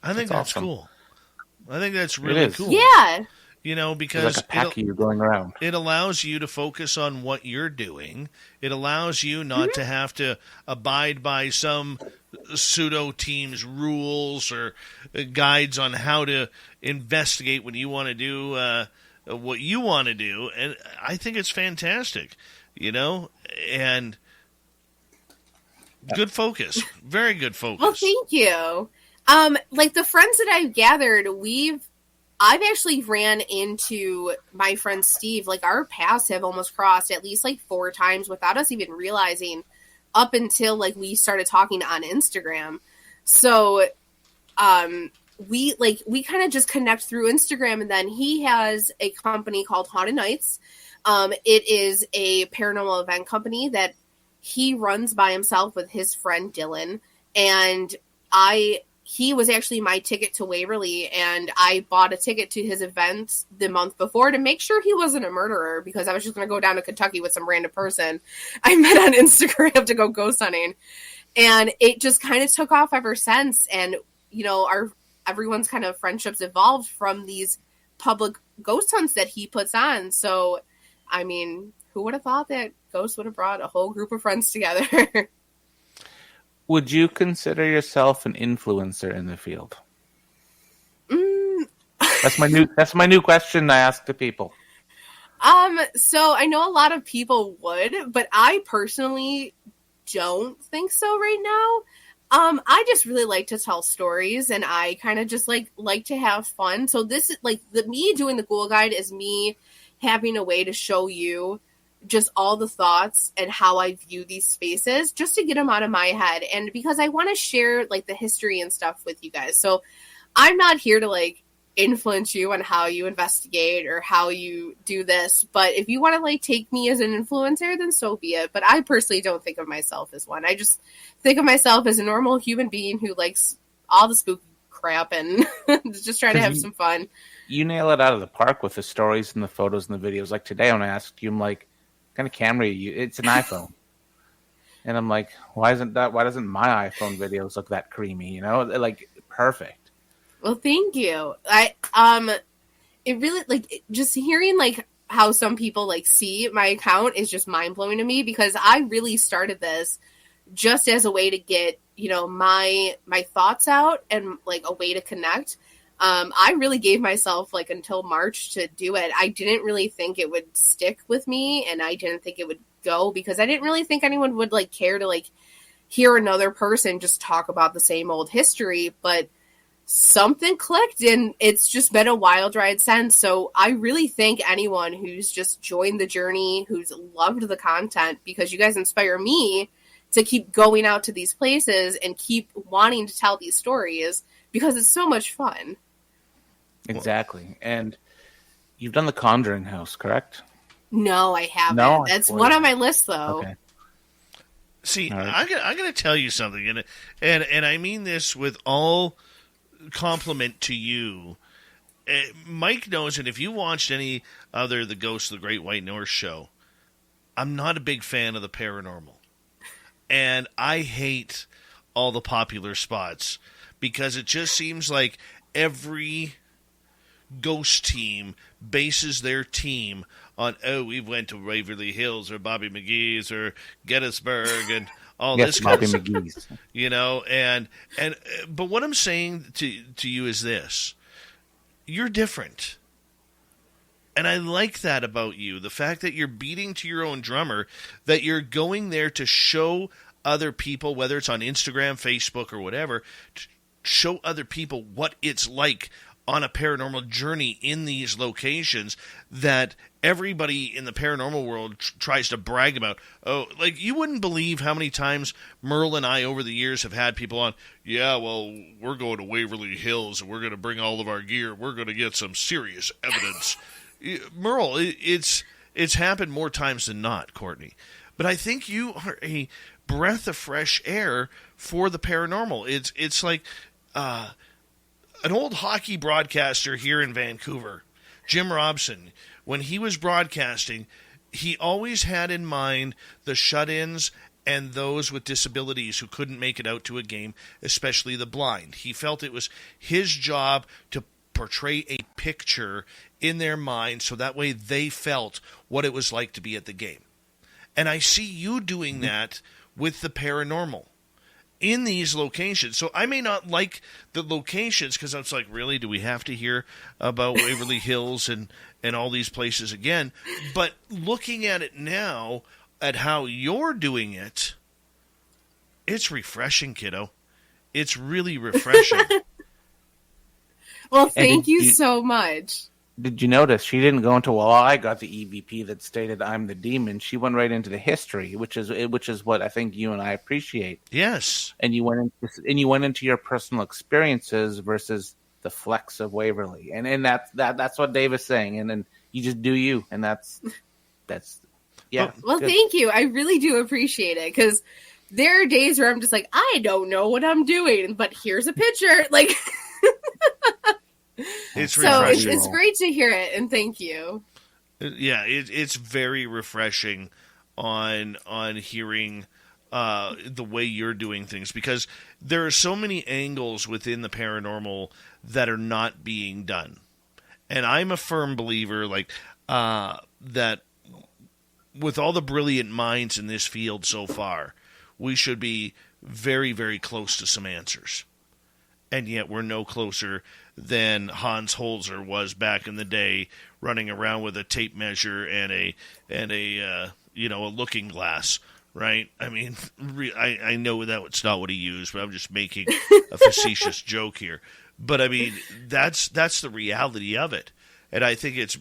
I think that's awesome. Cool. I think that's really cool. Yeah. Because like a pack of you going around. It allows you to focus on what you're doing. It allows you not to have to abide by some pseudo team's rules or guides on how to investigate when you want to do what you want to do. And I think it's fantastic, and good focus. Very good focus. Well, thank you. The friends that I've gathered, I've actually ran into my friend Steve. Our paths have almost crossed at least 4 times without us even realizing, up until we started talking on Instagram. So, we kind of just connect through Instagram, and then he has a company called Haunted Nights. It is a paranormal event company that he runs by himself with his friend Dylan, and he was actually my ticket to Waverly, and I bought a ticket to his event the month before to make sure he wasn't a murderer, because I was just going to go down to Kentucky with some random person I met on Instagram to go ghost hunting. And it just kind of took off ever since. And, everyone's kind of friendships evolved from these public ghost hunts that he puts on. So, I mean, who would have thought that ghosts would have brought a whole group of friends together? Would you consider yourself an influencer in the field? That's my new question I ask to people. So I know a lot of people would, but I personally don't think so right now. I just really like to tell stories, and I kind of just like to have fun. So this is like me doing the Ghoul Guide is me having a way to show you just all the thoughts and how I view these spaces, just to get them out of my head, and because I want to share like the history and stuff with you guys. So I'm not here to like influence you on how you investigate or how you do this, but if you want to like take me as an influencer, then so be it. But I personally don't think of myself as one. I just think of myself as a normal human being who likes all the spooky crap and just try to have some fun. You nail it out of the park with the stories and the photos and the videos. Like today when I asked you, I'm like, what kind of camera are you? It's an iPhone. And I'm like, why doesn't my iPhone videos look that creamy? You know, like perfect. Well, thank you. It really like just hearing like how some people like see my account is just mind blowing to me, because I really started this just as a way to get, you know, my thoughts out and like a way to connect. I really gave myself like until March to do it. I didn't really think it would stick with me, and I didn't think it would go, because I didn't really think anyone would like care to like hear another person just talk about the same old history, but something clicked, and it's just been a wild ride since. So I really thank anyone who's just joined the journey, who's loved the content, because you guys inspire me to keep going out to these places and keep wanting to tell these stories, because it's so much fun. Exactly. And you've done the Conjuring House, correct? No, I haven't. No, that's one on my list, though. Okay. See, right. I'm going to tell you something, and I mean this with all compliment to you. Mike knows, and if you watched any other The Ghost of the Great White North show, I'm not a big fan of the paranormal. And I hate all the popular spots, because it just seems like every ghost team bases their team on, we went to Waverly Hills or Bobby McGee's or Gettysburg and all this kind of stuff. You know, but what I'm saying to you is this: you're different. And I like that about you. The fact that you're beating to your own drummer, that you're going there to show other people, whether it's on Instagram, Facebook, or whatever, to show other people what it's like on a paranormal journey in these locations that everybody in the paranormal world tries to brag about. Oh, like, you wouldn't believe how many times Merle and I over the years have had people on, yeah, well, we're going to Waverly Hills and we're going to bring all of our gear. We're going to get some serious evidence. Merle, it's happened more times than not, Courtney. But I think you are a breath of fresh air for the paranormal. It's like an old hockey broadcaster here in Vancouver, Jim Robson. When he was broadcasting, he always had in mind the shut-ins and those with disabilities who couldn't make it out to a game, especially the blind. He felt it was his job to portray a picture in their mind so that way they felt what it was like to be at the game. And I see you doing that with the paranormal in these locations. So I may not like the locations, because it's like, really, do we have to hear about Waverly Hills and all these places again? But looking at it now, at how you're doing it, it's refreshing, kiddo. It's really refreshing. Well, thank you so much. Did you notice she didn't go into, well, I got the EVP that stated I'm the demon. She went right into the history, which is what I think you and I appreciate. Yes. And you went into your personal experiences versus the flex of Waverly. And that's what Dave is saying. And then you just do you, and that's yeah. Well, thank you. I really do appreciate it, because there are days where I'm just like, I don't know what I'm doing, but here's a picture. Like, it's refreshing. So it's great to hear it, and thank you. Yeah, it's very refreshing on hearing the way you're doing things, because there are so many angles within the paranormal that are not being done. And I'm a firm believer, like, that with all the brilliant minds in this field so far, we should be very, very close to some answers. and yet we're no closer than Hans Holzer was back in the day, running around with a tape measure and a looking glass. Right? I mean, I know that's not what he used, but I'm just making a facetious joke here. But I mean, that's the reality of it. And I think it's,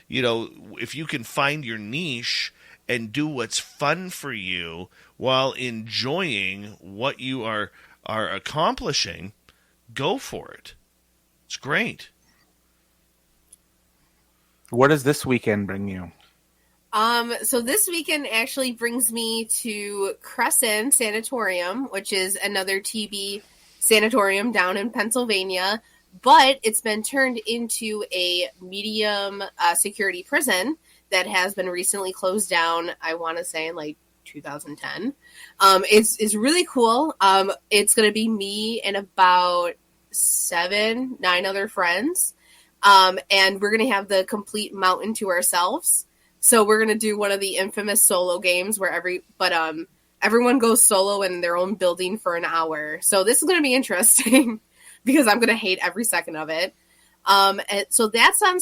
if you can find your niche and do what's fun for you while enjoying what you are accomplishing, go for it. It's great. What does this weekend bring you? So this weekend actually brings me to Crescent Sanatorium, which is another TB sanatorium down in Pennsylvania, but it's been turned into a medium security prison that has been recently closed down, I want to say in like 2010. It's really cool. It's going to be me and about 9 other friends. And we're going to have the complete mountain to ourselves. So we're going to do one of the infamous solo games where everyone goes solo in their own building for an hour. So this is going to be interesting because I'm going to hate every second of it. And so that's on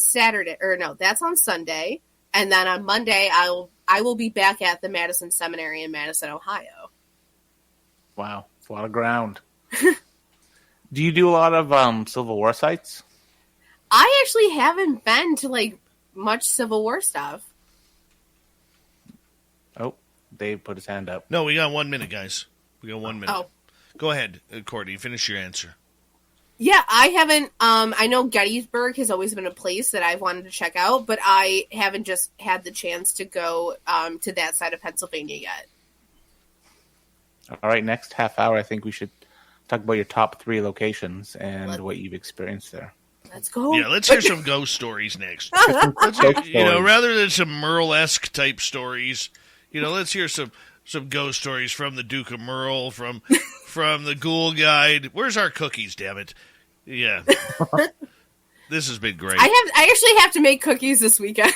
that's on Sunday. And then on Monday, I will be back at the Madison Seminary in Madison, Ohio. Wow. It's a lot of ground. Do you do a lot of Civil War sites? I actually haven't been to like much Civil War stuff. Oh, Dave put his hand up. No, we got 1 minute, guys. We got 1 minute. Oh. Go ahead, Courtney. Finish your answer. Yeah, I haven't. I know Gettysburg has always been a place that I've wanted to check out, but I haven't just had the chance to go to that side of Pennsylvania yet. All right, next half hour, I think we should talk about your top 3 locations and what you've experienced there. Let's go. Yeah, let's hear some ghost stories next. Rather than some Merle-esque type stories, let's hear some ghost stories from the Duke of Merle, from the Ghoul Guide. Where's our cookies, damn it? Yeah. This has been great. I actually have to make cookies this weekend.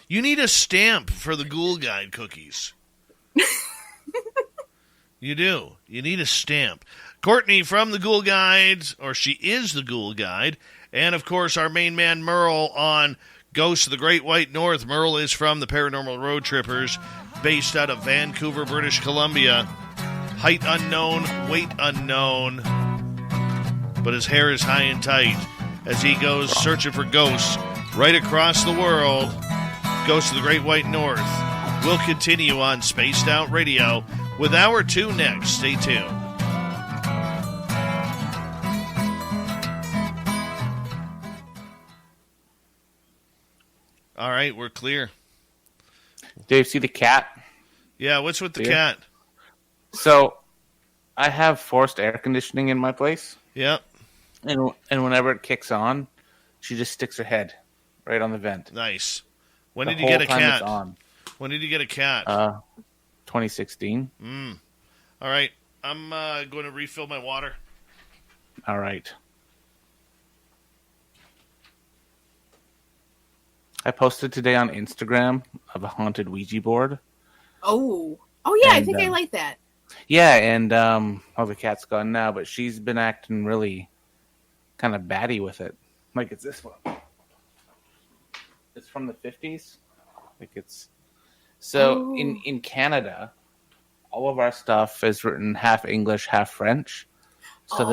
You need a stamp for the Ghoul Guide cookies. You do. You need a stamp. Courtney from the Ghoul Guide, or she is the Ghoul Guide, and of course our main man Merle on Ghosts of the Great White North. Merle is from the Paranormal Road Trippers, based out of Vancouver, British Columbia. Height unknown, weight unknown, but his hair is high and tight as he goes searching for ghosts right across the world. Ghosts of the Great White North will continue on Spaced Out Radio with Hour 2 next. Stay tuned. All right, we're clear. Dave, see the cat? Yeah, what's with the cat? So, I have forced air conditioning in my place. Yep. And whenever it kicks on, she just sticks her head right on the vent. Nice. When did you get a cat? When did you get a cat? 2016. All right. I'm going to refill my water. All right. I posted today on Instagram of a haunted Ouija board. Oh yeah, I think I like that. Yeah, and the cat's gone now, but she's been acting really kind of batty with it. Like it's this one. It's from the 50s. Like it's so in Canada, all of our stuff is written half English, half French. So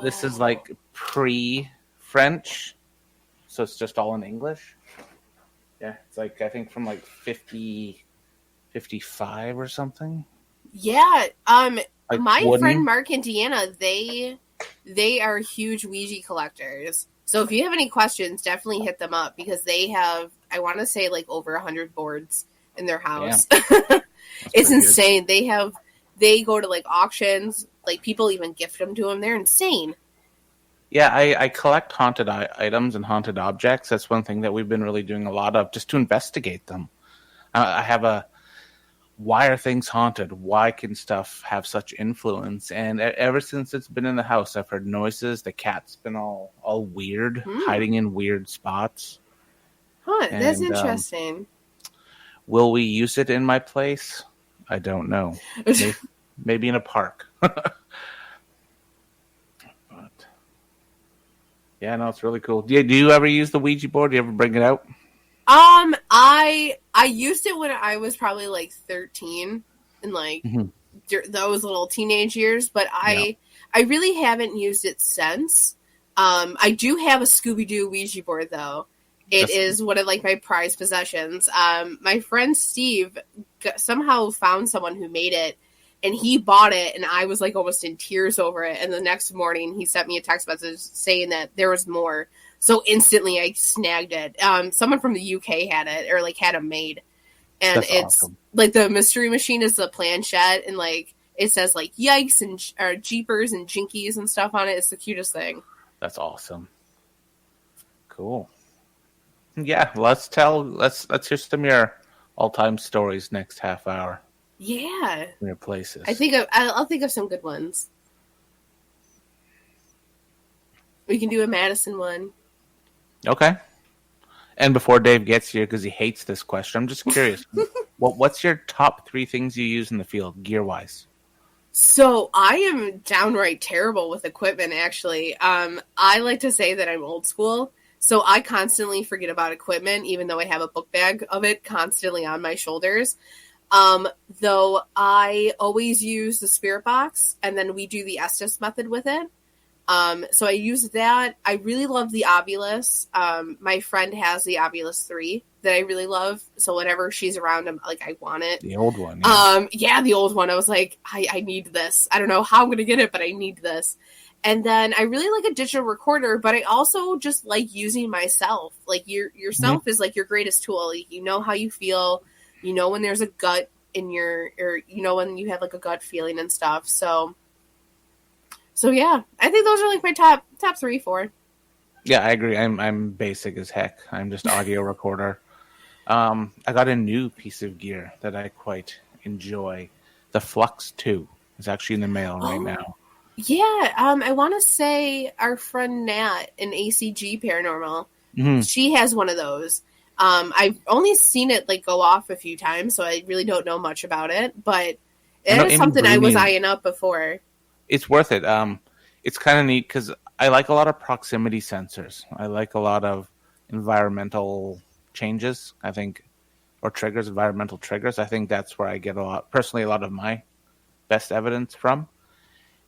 this is like pre-French. So it's just all in English. Yeah, it's like I think from like 50, 55 or something. Yeah, Like my wooden. friend Mark and Deanna, they are huge Ouija collectors. So if you have any questions, definitely hit them up because they have, I want to say, like over 100 boards in their house. It's insane. Good. They go to like auctions, like people even gift them to them. They're insane. Yeah, I collect haunted items and haunted objects. That's one thing that we've been really doing a lot of, just to investigate them. I have a, why are things haunted? Why can stuff have such influence? And ever since it's been in the house, I've heard noises. The cat's been all weird, hiding in weird spots. Huh, that's interesting. Will we use it in my place? I don't know. Maybe in a park. Yeah, no, it's really cool. Do you ever use the Ouija board? Do you ever bring it out? I used it when I was probably like 13 and like those little teenage years, but I really haven't used it since. I do have a Scooby-Doo Ouija board though. It is one of like my prized possessions. My friend Steve somehow found someone who made it, and he bought it, and I was like almost in tears over it. And the next morning, he sent me a text message saying that there was more. So instantly, I snagged it. Someone from the UK had it, or like had it made, and it's awesome. Like the mystery machine is the planchette, and like it says like yikes and or jeepers and jinkies and stuff on it. It's the cutest thing. That's awesome. Cool. Yeah, let's hear some of your all-time stories next half hour. Yeah. From your places. I'll think of some good ones. We can do a Madison one. Okay. And before Dave gets here, because he hates this question, I'm just curious. What's your top 3 things you use in the field, gear-wise? So I am downright terrible with equipment, actually. I like to say that I'm old school. So I constantly forget about equipment, even though I have a book bag of it constantly on my shoulders. Though I always use the spirit box, and then we do the Estes method with it. So I use that. I really love the Ovilus. My friend has the Ovilus 3 that I really love. So whenever she's around, I want it. The old one. Yeah. The old one. I was like, I need this. I don't know how I'm going to get it, but I need this. And then I really like a digital recorder, but I also just like using myself. Like yourself is like your greatest tool. Like, you know how you feel, you know, when there's a gut in your, or, you know, when you have like a gut feeling and stuff. So yeah, I think those are like my top 3, 4. Yeah, I agree. I'm basic as heck. I'm just audio recorder. I got a new piece of gear that I quite enjoy. The Flux 2 is actually in the mail right now. Yeah, I want to say our friend Nat in ACG Paranormal, she has one of those. I've only seen it like go off a few times, so I really don't know much about it. But it is something I was eyeing up before. It's worth it. It's kind of neat because I like a lot of proximity sensors. I like a lot of environmental changes, I think, or triggers, environmental triggers. I think that's where I get a lot of my best evidence from.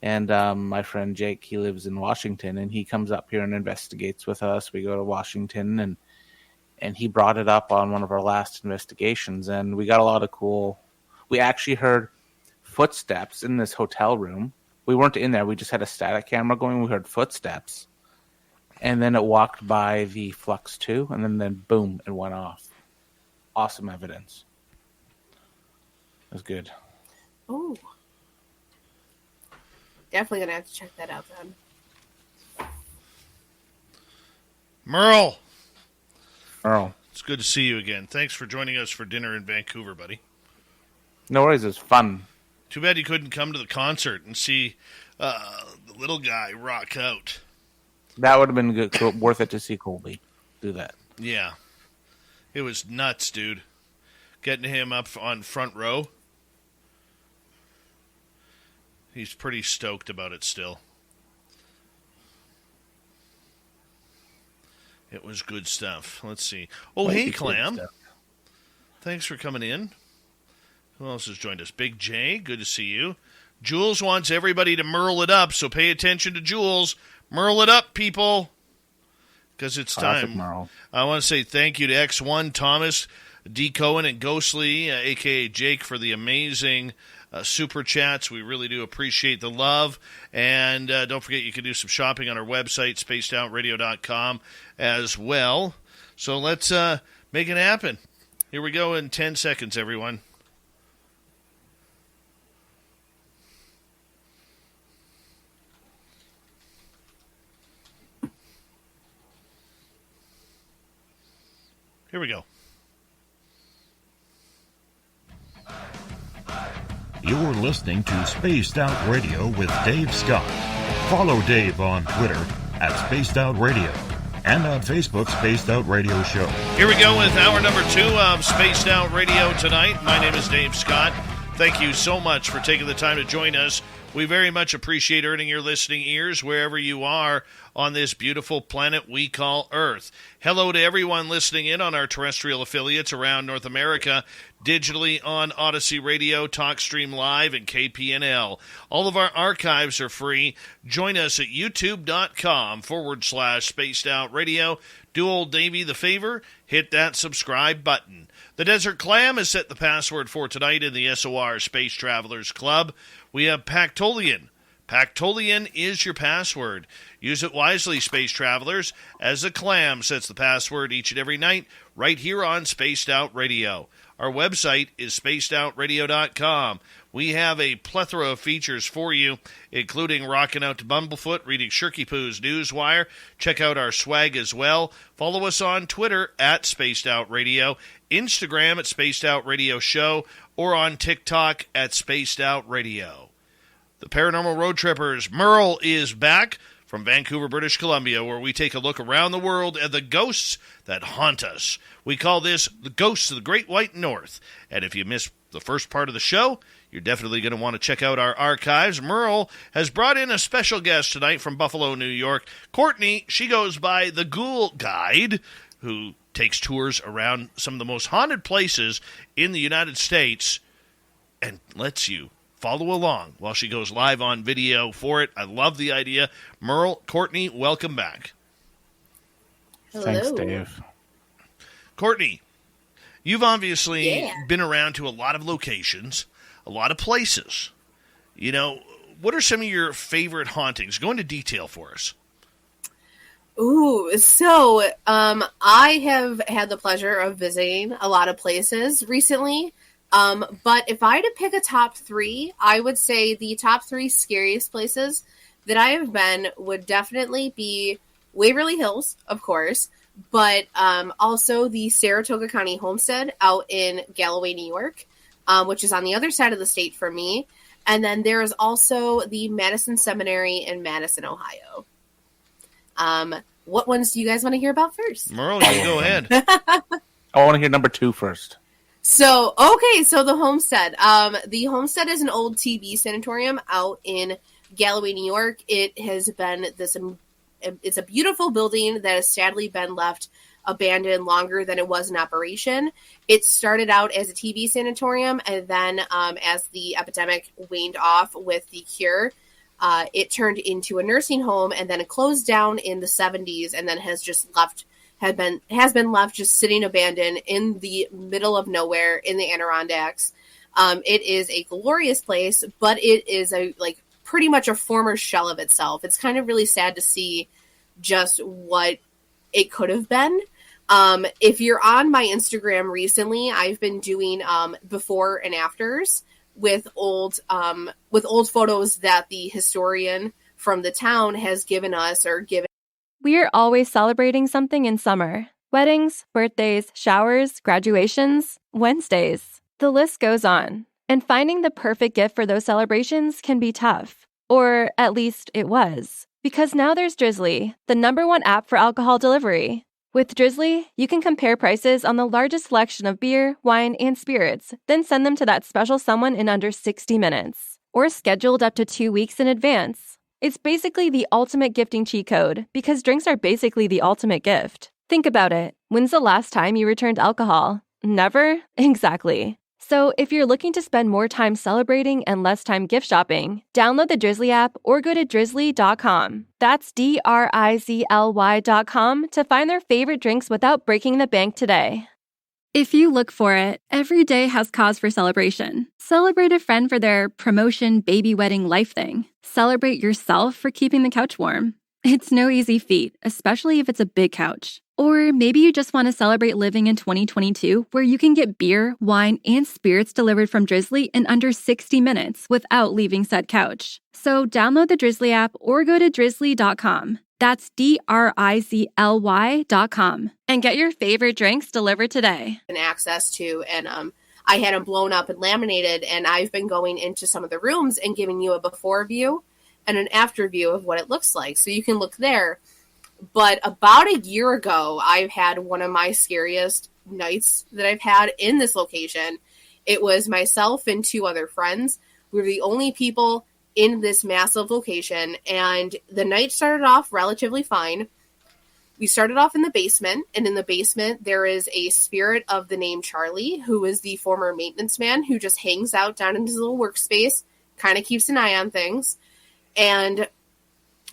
And my friend Jake, he lives in Washington, and he comes up here and investigates with us. We go to Washington, and he brought it up on one of our last investigations, and we got a lot of cool. We actually heard footsteps in this hotel room. We weren't in there. We just had a static camera going. We heard footsteps, and then it walked by the Flux 2, and then boom, it went off. Awesome evidence. It was good. Oh. Definitely gonna have to check that out then. Merle, it's good to see you again. Thanks for joining us for dinner in Vancouver, buddy. No worries, it's fun. Too bad you couldn't come to the concert and see the little guy rock out. That would have been good, worth it to see Colby do that. Yeah, it was nuts, dude. Getting him up on front row. He's pretty stoked about it still. It was good stuff. Let's see. Oh, hey, Clam. Thanks for coming in. Who else has joined us? Big J, good to see you. Jules wants everybody to Merle it up, so pay attention to Jules. Merle it up, people. Because it's time. Merle. I want to say thank you to X1, Thomas, D. Cohen, and Ghostly, a.k.a. Jake, for the amazing super chats. We really do appreciate the love. And don't forget, you can do some shopping on our website, spacedoutradio.com, as well. So let's make it happen. Here we go in 10 seconds, everyone. Here we go. You're listening to Spaced Out Radio with Dave Scott. Follow Dave on Twitter at Spaced Out Radio and on Facebook, Spaced Out Radio Show. Here we go with hour number 2 of Spaced Out Radio tonight. My name is Dave Scott. Thank you so much for taking the time to join us We very much appreciate earning your listening ears wherever you are on this beautiful planet we call Earth. Hello to everyone listening in on our terrestrial affiliates around North America, digitally on Odyssey Radio, TalkStream Live, and KPNL. All of our archives are free. Join us at youtube.com/Spaced Out Radio. Do old Davey the favor, hit that subscribe button. The Desert Clam has set the password for tonight in the SOR Space Travelers Club. We have Pactolian. Pactolian is your password. Use it wisely, Space Travelers, as the Clam sets the password each and every night right here on Spaced Out Radio. Our website is spacedoutradio.com. We have a plethora of features for you, including rocking out to Bumblefoot, reading Shirky Poo's Newswire. Check out our swag as well. Follow us on Twitter at Spaced Out Radio, Instagram at Spaced Out Radio Show, or on TikTok at Spaced Out Radio. The Paranormal Road Trippers, Merle is back from Vancouver, British Columbia, where we take a look around the world at the ghosts that haunt us. We call this the Ghosts of the Great White North. And if you missed the first part of the show, you're definitely going to want to check out our archives. Merle has brought in a special guest tonight from Buffalo, New York. Courtney, she goes by the Ghoul Guide, who takes tours around some of the most haunted places in the United States and lets you follow along while she goes live on video for it. I love the idea. Merle, Courtney, welcome back. Hello. Thanks, Dave. Courtney, you've obviously been around to a lot of locations, a lot of places. You know, what are some of your favorite hauntings? Go into detail for us. Ooh, so I have had the pleasure of visiting a lot of places recently. But if I had to pick a top three, I would say the top three scariest places that I have been would definitely be Waverly Hills, of course, but also the Saratoga County Homestead out in Galloway, New York, which is on the other side of the state from me. And then there is also the Madison Seminary in Madison, Ohio. What ones do you guys want to hear about first? Merle, you go ahead. I want to hear number 2 first. So the Homestead. The Homestead is an old TB sanatorium out in Galloway, New York. It has been it's a beautiful building that has sadly been left abandoned longer than it was in operation. It started out as a TB sanatorium, and then as the epidemic waned off with the cure, it turned into a nursing home, and then it closed down in the 70s, and then has been left just sitting abandoned in the middle of nowhere in the Adirondacks. It is a glorious place, but it is pretty much a former shell of itself. It's kind of really sad to see just what it could have been. If you're on my Instagram recently, I've been doing before and afters with old photos that the historian from the town has given us or given. We're always celebrating something in summer. Weddings, birthdays, showers, graduations, Wednesdays. The list goes on. And finding the perfect gift for those celebrations can be tough. Or at least it was. Because now there's Drizzly, the #1 app for alcohol delivery. With Drizzly, you can compare prices on the largest selection of beer, wine, and spirits, then send them to that special someone in under 60 minutes. Or scheduled up to 2 weeks in advance. It's basically the ultimate gifting cheat code, because drinks are basically the ultimate gift. Think about it. When's the last time you returned alcohol? Never? Exactly. So if you're looking to spend more time celebrating and less time gift shopping, download the Drizzly app or go to drizzly.com. That's DRIZLY.com to find their favorite drinks without breaking the bank today. If you look for it, every day has cause for celebration. Celebrate a friend for their promotion, baby wedding, life thing. Celebrate yourself for keeping the couch warm. It's no easy feat, especially if it's a big couch. Or maybe you just want to celebrate living in 2022, where you can get beer, wine, and spirits delivered from Drizzly in under 60 minutes without leaving said couch. So download the Drizzly app or go to drizzly.com. That's DRIZLY.com. And get your favorite drinks delivered today. And access to, and I had them blown up and laminated, and I've been going into some of the rooms and giving you a before view and an after view of what it looks like. So you can look there. But about a year ago, I've had one of my scariest nights that I've had in this location. It was myself and 2 other friends. We were the only people in this massive location, and the night started off relatively fine. We started off in the basement, and in the basement there is a spirit of the name Charlie, who is the former maintenance man who just hangs out down in his little workspace, kind of keeps an eye on things. And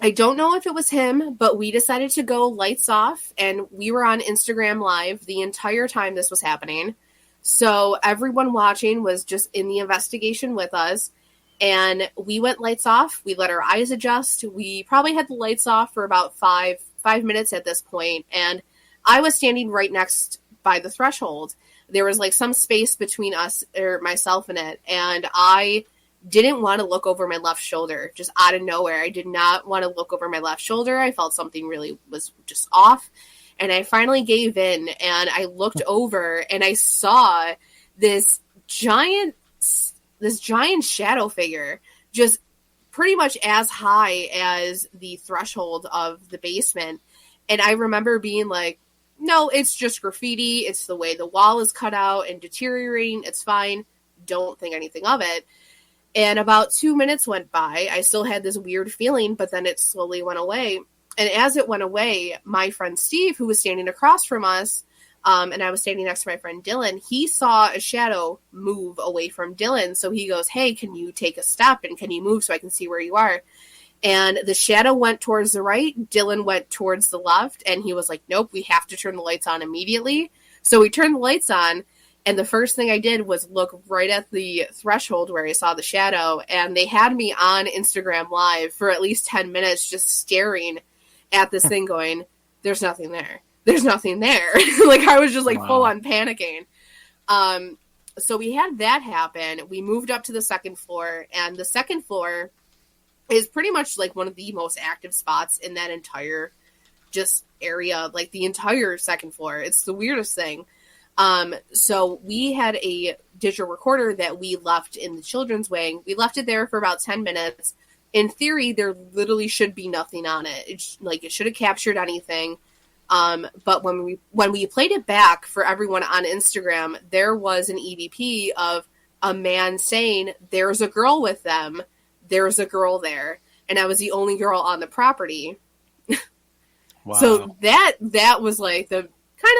I don't know if it was him, but we decided to go lights off, and we were on Instagram Live the entire time this was happening. So everyone watching was just in the investigation with us, and we went lights off. We let our eyes adjust. We probably had the lights off for about five minutes at this point, and I was standing right next by the threshold. There was like some space between us, or myself and it, and I didn't want to look over my left shoulder, just out of nowhere. I did not want to look over my left shoulder. I felt something really was just off, and I finally gave in, and I looked over, and I saw this giant shadow figure, just pretty much as high as the threshold of the basement. And I remember being like, no, it's just graffiti. It's the way the wall is cut out and deteriorating. It's fine. Don't think anything of it. And about 2 minutes went by. I still had this weird feeling, but then it slowly went away. And as it went away, my friend Steve, who was standing across from us, and I was standing next to my friend Dylan, he saw a shadow move away from Dylan. So he goes, hey, can you take a step and can you move so I can see where you are? And the shadow went towards the right. Dylan went towards the left. And he was like, nope, we have to turn the lights on immediately. So we turned the lights on. And the first thing I did was look right at the threshold where I saw the shadow. And they had me on Instagram Live for at least 10 minutes just staring at this thing going, there's nothing there. There's nothing there. Like, I was just like full on panicking. So we had that happen. We moved up to the second floor, and the second floor is pretty much like one of the most active spots in that entire just area, like the entire second floor. It's the weirdest thing. So we had a digital recorder that we left in the children's wing. We left it there for about 10 minutes. In theory, there literally should be nothing on it. It should have captured anything. But when we played it back for everyone on Instagram, there was an EVP of a man saying, there's a girl with them. There's a girl there. And I was the only girl on the property. Wow. So that was like the kind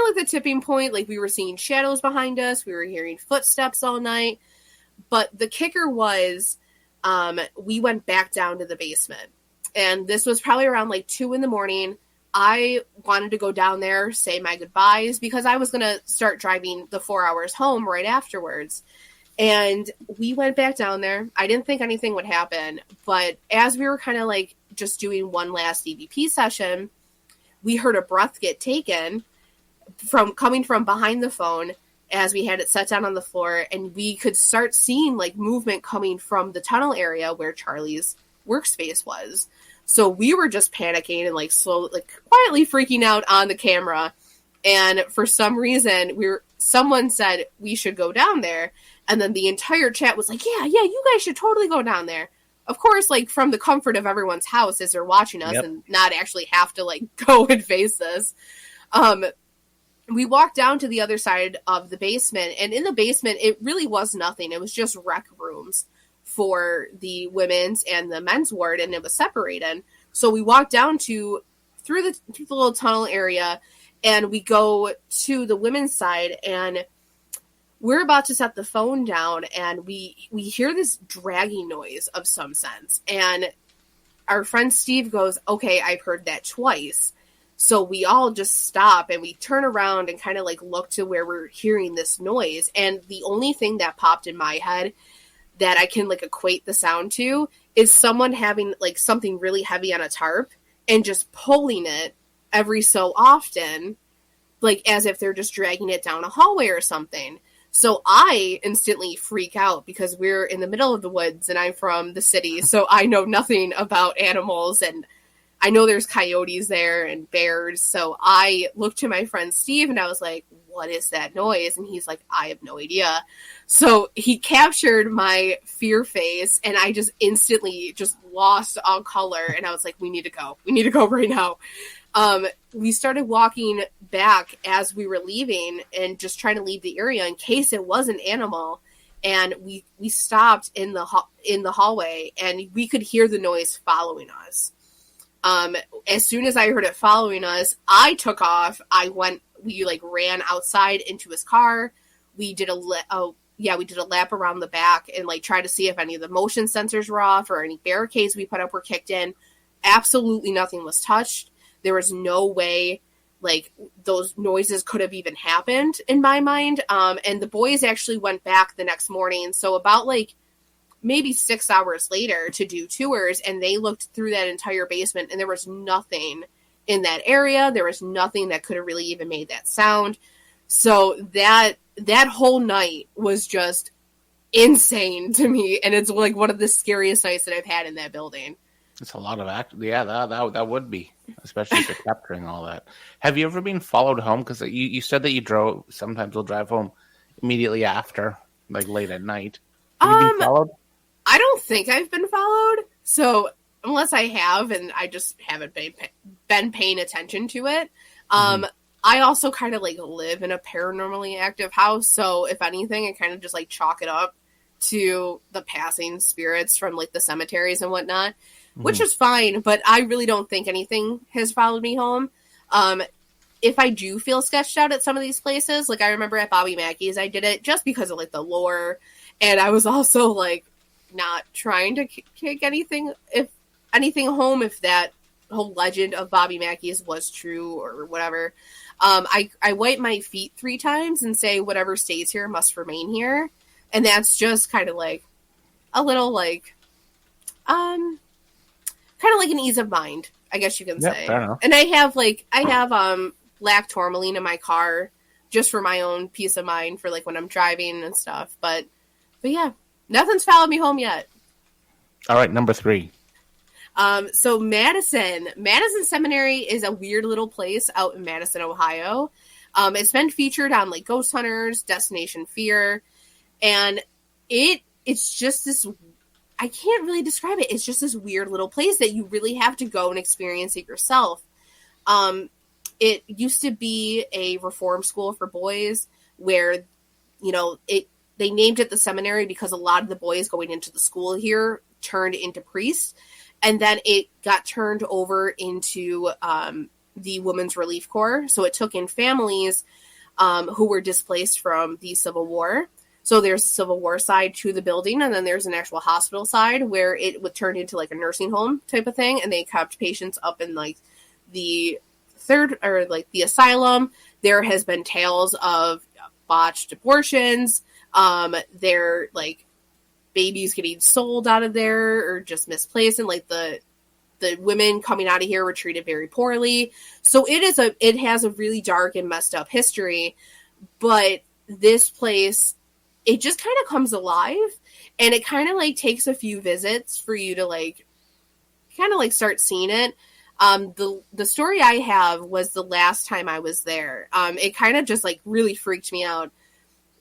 of like the tipping point. Like, we were seeing shadows behind us. We were hearing footsteps all night. But the kicker was, we went back down to the basement. And this was probably around like 2 a.m. I wanted to go down there, say my goodbyes, because I was going to start driving the 4 hours home right afterwards. And we went back down there. I didn't think anything would happen. But as we were kind of like just doing one last EVP session, we heard a breath get taken coming from behind the phone as we had it set down on the floor. And we could start seeing like movement coming from the tunnel area where Charlie's workspace was. So we were just panicking and like slowly, like quietly freaking out on the camera. And for some reason, someone said we should go down there. And then the entire chat was like, yeah, you guys should totally go down there. Of course, like from the comfort of everyone's house as they're watching us and not actually have to like go and face this. We walked down to the other side of the basement, and in the basement, it really was nothing. It was just rec rooms for the women's and the men's ward, and it was separated. So we walked down through the little tunnel area, and we go to the women's side, and we're about to set the phone down, and we hear this dragging noise of some sense. And our friend Steve goes, okay, I've heard that twice. So we all just stop, and we turn around and kind of like look to where we're hearing this noise. And the only thing that popped in my head that I can like equate the sound to is someone having like something really heavy on a tarp and just pulling it every so often, like as if they're just dragging it down a hallway or something. So I instantly freak out because we're in the middle of the woods and I'm from the city. So I know nothing about animals, and I know there's coyotes there and bears. So I looked to my friend Steve and I was like, what is that noise? And he's like, I have no idea. So he captured my fear face, and I just instantly just lost all color. And I was like, we need to go. We need to go right now. We started walking back as we were leaving and just trying to leave the area in case it was an animal. and we stopped in the hallway, and we could hear the noise following us. As soon as I heard it following us, I took off. We like ran outside into his car. We did a lap around the back and like try to see if any of the motion sensors were off or any barricades we put up were kicked in. Absolutely nothing was touched. There was no way like those noises could have even happened in my mind. And the boys actually went back the next morning. So about like maybe 6 hours later to do tours, and they looked through that entire basement and there was nothing in that area. There was nothing that could have really even made that sound. So that whole night was just insane to me. And it's like one of the scariest nights that I've had in that building. It's a lot of act. Yeah, that would be, especially if you're capturing all that. Have you ever been followed home? Because you said that you drove. Sometimes you'll drive home immediately after, like late at night. Have you been followed? I don't think I've been followed. So unless I have, and I just haven't been paying attention to it. I also kind of like live in a paranormally active house. So if anything, I kind of just like chalk it up to the passing spirits from like the cemeteries and whatnot. Which is fine, but I really don't think anything has followed me home. If I do feel sketched out at some of these places, like I remember at Bobby Mackey's, I did it just because of like the lore, and I was also like not trying to kick anything home if that whole legend of Bobby Mackey's was true or whatever. I wipe my feet 3 times and say whatever stays here must remain here, and that's just kind of like a little like kind of like an ease of mind, I guess you can say. And I have black tourmaline in my car just for my own peace of mind for like when I'm driving and stuff. But yeah, nothing's followed me home yet. All right, number 3. So Madison Seminary is a weird little place out in Madison, Ohio. It's been featured on like Ghost Hunters, Destination Fear, and it's just this, I can't really describe it. It's just this weird little place that you really have to go and experience it yourself. It used to be a reform school for boys where, you know, they named it the seminary because a lot of the boys going into the school here turned into priests. And then it got turned over into the Women's Relief Corps. So it took in families who were displaced from the Civil War. So there's a Civil War side to the building, and then there's an actual hospital side where it would turn into like a nursing home type of thing, and they kept patients up in like the third or like the asylum. There has been tales of botched abortions. They're like babies getting sold out of there or just misplaced, and like the women coming out of here were treated very poorly. So it has a really dark and messed up history, but this place, it just kind of comes alive, and it kind of like takes a few visits for you to like kind of like start seeing it. The story I have was the last time I was there. It kind of just like really freaked me out.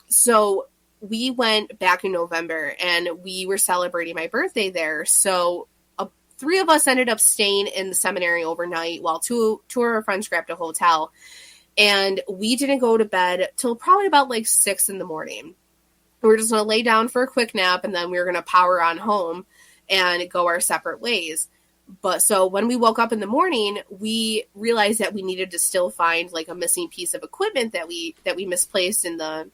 So we went back in November and we were celebrating my birthday there. So 3 of us ended up staying in the seminary overnight while two of our friends grabbed a hotel, and we didn't go to bed till probably about like 6 in the morning. We were just going to lay down for a quick nap, and then we were going to power on home and go our separate ways. But so when we woke up in the morning, we realized that we needed to still find like a missing piece of equipment that we misplaced in the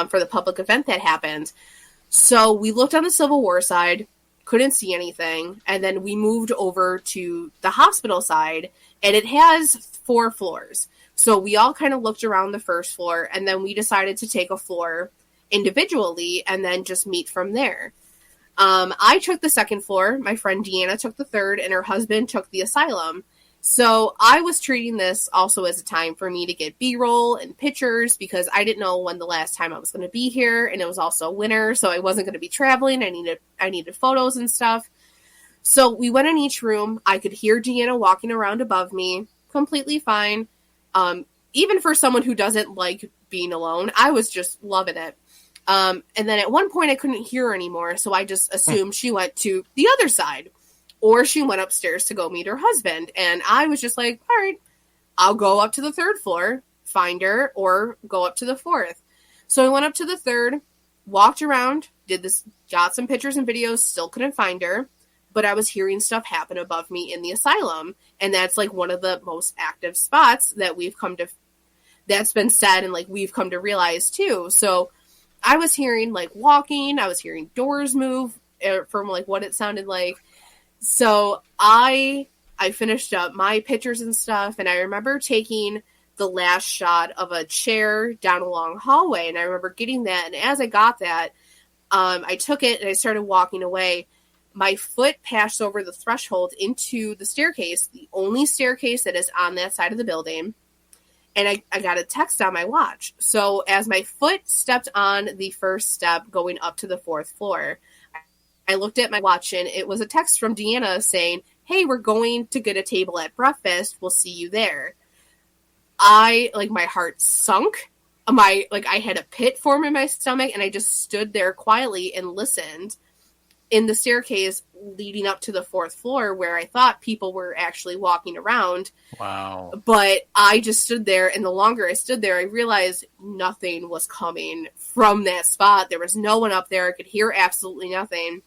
for the public event that happened. So we looked on the Civil War side, couldn't see anything, and then we moved over to the hospital side, and it has 4 floors. So we all kind of looked around the first floor, and then we decided to take a floor individually and then just meet from there. I took the second floor, my friend Deanna took the third, and her husband took the asylum. So I was treating this also as a time for me to get B-roll and pictures because I didn't know when the last time I was going to be here, and it was also winter, so I wasn't going to be traveling. I needed photos and stuff. So we went in each room. I could hear Deanna walking around above me, completely fine. Even for someone who doesn't like being alone, I was just loving it. And then at one point I couldn't hear her anymore, so I just assumed she went to the other side, or she went upstairs to go meet her husband. And I was just like, all right, I'll go up to the 3rd floor, find her, or go up to the 4th. So I went up to the 3rd. walked around, did this, got some pictures and videos, still couldn't find her, but I was hearing stuff happen above me in the asylum. And that's like one of the most active spots that that's been said and like we've come to realize too. So I was hearing like walking, I was hearing doors move from like what it sounded like. So I finished up my pictures and stuff, and I remember taking the last shot of a chair down a long hallway, and I remember getting that, and as I got that, I took it and I started walking away. My foot passed over the threshold into the staircase, the only staircase that is on that side of the building, and I got a text on my watch. So as my foot stepped on the first step going up to the 4th floor, I looked at my watch, and it was a text from Deanna saying, "Hey, we're going to get a table at breakfast. We'll see you there." My heart sunk. I had a pit form in my stomach, and I just stood there quietly and listened in the staircase leading up to the 4th floor where I thought people were actually walking around. Wow. But I just stood there, and the longer I stood there, I realized nothing was coming from that spot. There was no one up there. I could hear absolutely nothing.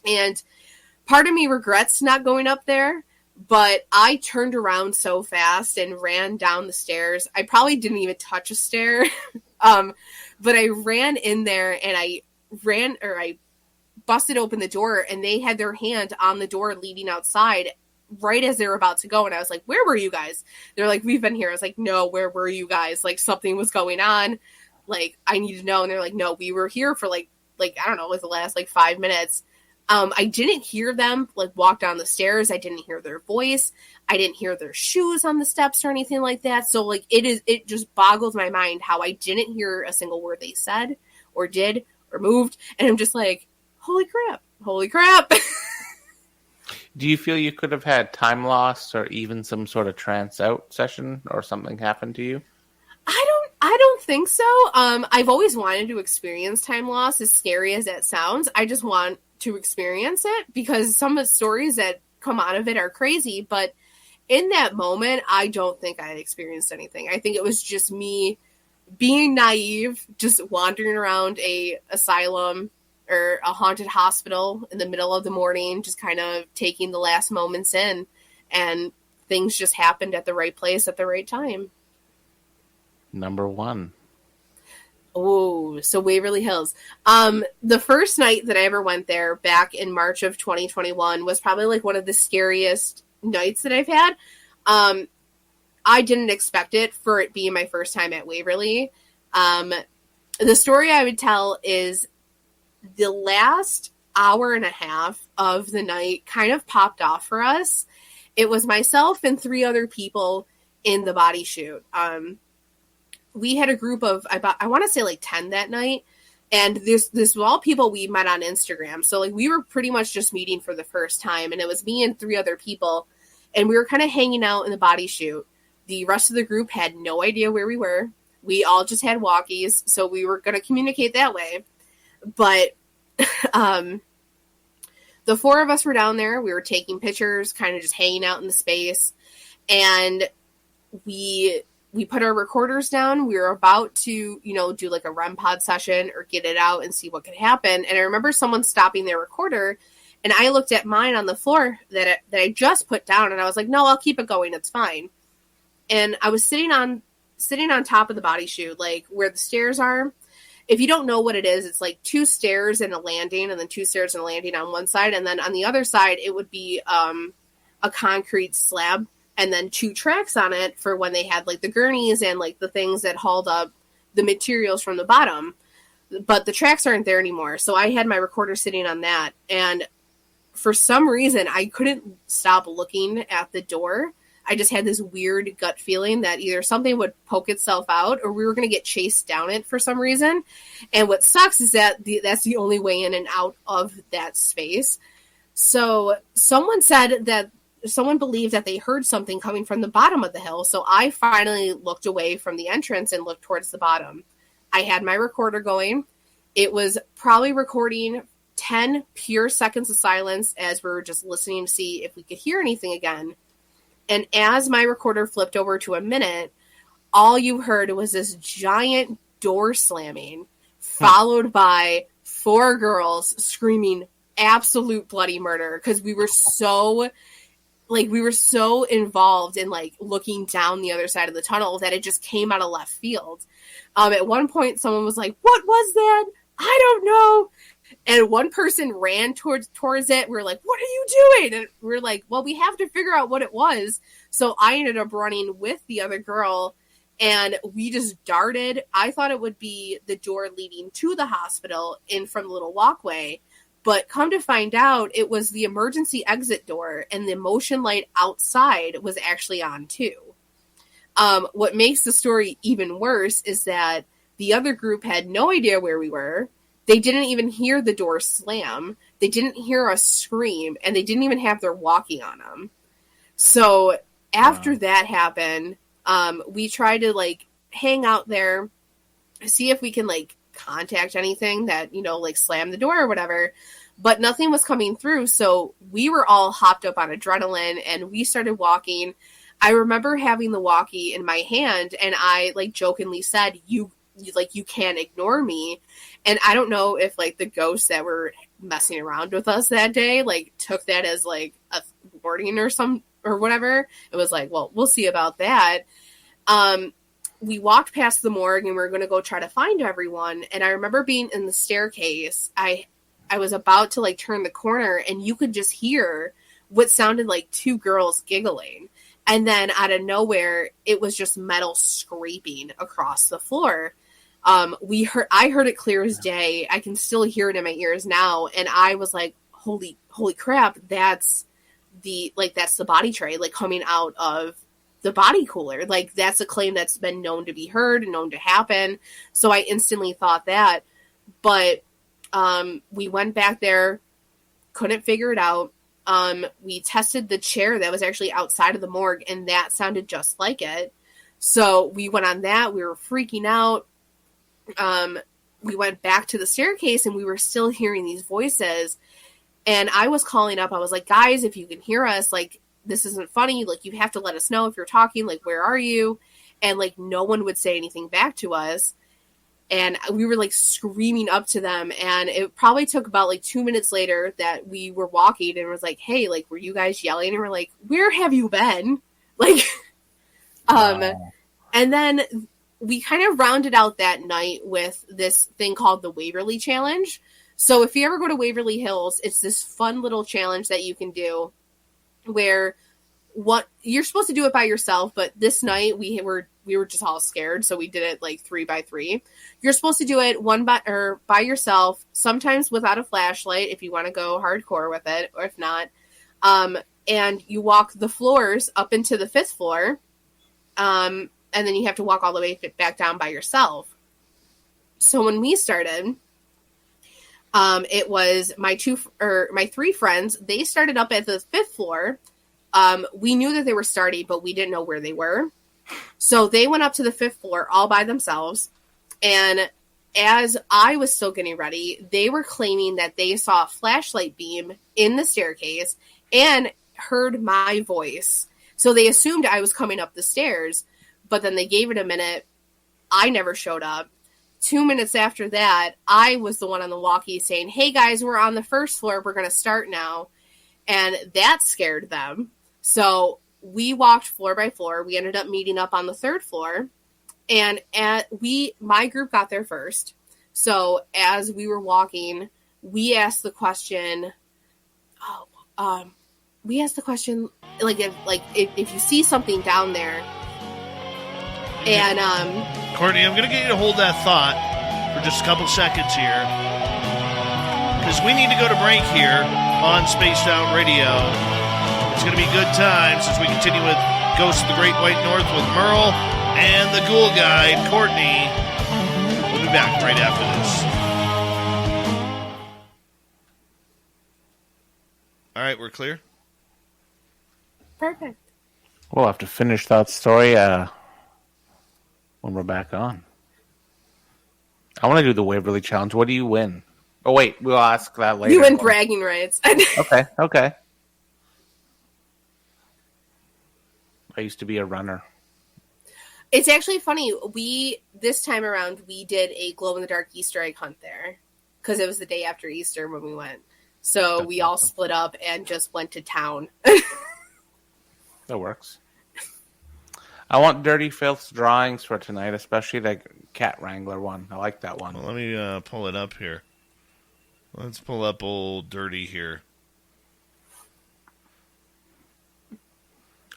And part of me regrets not going up there, but I turned around so fast and ran down the stairs. I probably didn't even touch a stair. But I ran in there, and I busted open the door, and they had their hand on the door leading outside right as they were about to go. And I was like, "Where were you guys?" They're like, "We've been here." I was like, "No, where were you guys?" Like, something was going on. Like, I need to know. And they're like, "No, we were here for like I don't know, like the last 5 minutes." I didn't hear them walk down the stairs. I didn't hear their voice. I didn't hear their shoes on the steps or anything like that. So it just boggles my mind how I didn't hear a single word they said or did or moved. And I'm just like, holy crap. Do you feel you could have had time loss or even some sort of trance out session or something happened to you? I don't think so. I've always wanted to experience time loss, as scary as that sounds. I just want to experience it because some of the stories that come out of it are crazy. But in that moment, I don't think I had experienced anything. I think it was just me being naive, just wandering around a asylum or a haunted hospital in the middle of the morning, just kind of taking the last moments in, and things just happened at the right place at the right time. Number 1. Oh, so Waverly Hills. The first night that I ever went there back in March of 2021 was probably one of the scariest nights that I've had. I didn't expect it for it being my first time at Waverly. The story I would tell is the last hour and a half of the night kind of popped off for us. It was myself and 3 other people in the body shoot. We had a group of about, I want to say 10 that night. And this was all people we met on Instagram. So we were pretty much just meeting for the first time. And it was me and 3 other people. And we were kind of hanging out in the body shoot. The rest of the group had no idea where we were. We all just had walkies. So we were going to communicate that way. But the 4 of us were down there. We were taking pictures, kind of just hanging out in the space. And we put our recorders down. We were about to, do a REM pod session or get it out and see what could happen. And I remember someone stopping their recorder, and I looked at mine on the floor that I just put down, and I was like, "No, I'll keep it going. It's fine." And I was sitting on top of the body chute, where the stairs are. If you don't know what it is, it's 2 stairs and a landing, and then 2 stairs and a landing on one side, and then on the other side it would be a concrete slab, and then 2 tracks on it for when they had the gurneys and the things that hauled up the materials from the bottom. But the tracks aren't there anymore. So I had my recorder sitting on that. And for some reason, I couldn't stop looking at the door. I just had this weird gut feeling that either something would poke itself out or we were going to get chased down it for some reason. And what sucks is that that's the only way in and out of that space. So someone believed that they heard something coming from the bottom of the hill. So I finally looked away from the entrance and looked towards the bottom. I had my recorder going. It was probably recording 10 pure seconds of silence as we were just listening to see if we could hear anything again. And as my recorder flipped over to a minute, all you heard was this giant door slamming followed by 4 girls screaming absolute bloody murder because we were so involved in like looking down the other side of the tunnel that it just came out of left field. At one point someone was like, "What was that? I don't know." And one person ran towards it. We were like, "What are you doing?" And we were like, "Well, we have to figure out what it was." So I ended up running with the other girl, and we just darted. I thought it would be the door leading to the hospital in from the little walkway. But come to find out, it was the emergency exit door, and the motion light outside was actually on too. What makes the story even worse is that the other group had no idea where we were. They didn't even hear the door slam. They didn't hear us scream, and they didn't even have their walkie on them. So after that happened, we tried to like hang out there, see if we can like contact anything that, you know, like slam the door or whatever, but nothing was coming through. So we were all hopped up on adrenaline and we started walking. I remember having the walkie in my hand and I like jokingly said, you can't ignore me. And I don't know if like the ghosts that were messing around with us that day, like took that as like a warning or whatever. It was like, well, we'll see about that. We walked past the morgue and we were going to go try to find everyone. And I remember being in the staircase. I was about to like turn the corner and you could just hear what sounded like 2 girls giggling. And then out of nowhere, it was just metal scraping across the floor. I heard it clear as day. I can still hear it in my ears now. And I was like, holy crap. That's the body tray, like coming out of the body cooler. Like that's a claim that's been known to be heard and known to happen. So I instantly thought that, but we went back there, couldn't figure it out. We tested the chair that was actually outside of the morgue and that sounded just like it. So we went on that. We were freaking out. We went back to the staircase and we were still hearing these voices. And I was calling up. I was like, guys, if you can hear us, like, this isn't funny. Like, you have to let us know if you're talking. Like, where are you? And, like, no one would say anything back to us. And we were, like, screaming up to them. And it probably took about, like, 2 minutes later that we were walking and was like, hey, like, were you guys yelling? And we're like, where have you been? Like, and then we kind of rounded out that night with this thing called the Waverly Challenge. So if you ever go to Waverly Hills, it's this fun little challenge that you can do where you're supposed to do it by yourself, but this night we were just all scared, so we did it like 3 by 3. You're supposed to do it by yourself, sometimes without a flashlight if you want to go hardcore with it, or if not. And you walk the floors up into the 5th floor, and then you have to walk all the way back down by yourself. So when we started, it was my 3 friends. They started up at the 5th floor. We knew that they were starting, but we didn't know where they were. So they went up to the 5th floor all by themselves. And as I was still getting ready, they were claiming that they saw a flashlight beam in the staircase and heard my voice. So they assumed I was coming up the stairs, but then they gave it a minute. I never showed up. 2 minutes after that, I was the one on the walkie saying, hey guys, we're on the 1st floor. We're going to start now. And that scared them. So we walked floor by floor. We ended up meeting up on the 3rd floor. And my group got there first. So as we were walking, we asked the question, like if you see something down there. And Courtney, I'm going to get you to hold that thought for just a couple seconds here, because we need to go to break here on Spaced Out Radio. It's going to be good times as we continue with Ghosts of the Great White North with Merle and the Ghoul Guide, Courtney. We'll be back right after this. All right, we're clear? Perfect. We'll have to finish that story when we're back on. I want to do the Waverly Challenge. What do you win? Oh, wait. We'll ask that later. You win bragging rights. Okay. I used to be a runner. It's actually funny. This time around, we did a glow-in-the-dark Easter egg hunt there because it was the day after Easter when we went. So we all split up and just went to town. That works. I want Dirty Filth's drawings for tonight, especially the cat wrangler one. I like that one. Well, let me pull it up here. Let's pull up old Dirty here.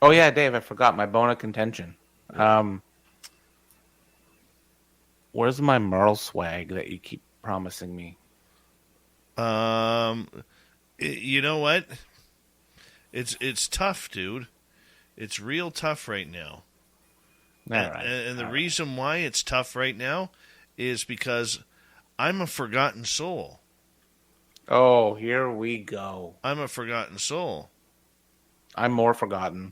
Oh, yeah, Dave, I forgot my bone of contention. Where's my Merle swag that you keep promising me? You know what? It's tough, dude. It's real tough right now. And the reason why it's tough right now is because I'm a forgotten soul. Oh, here we go. I'm a forgotten soul. I'm more forgotten.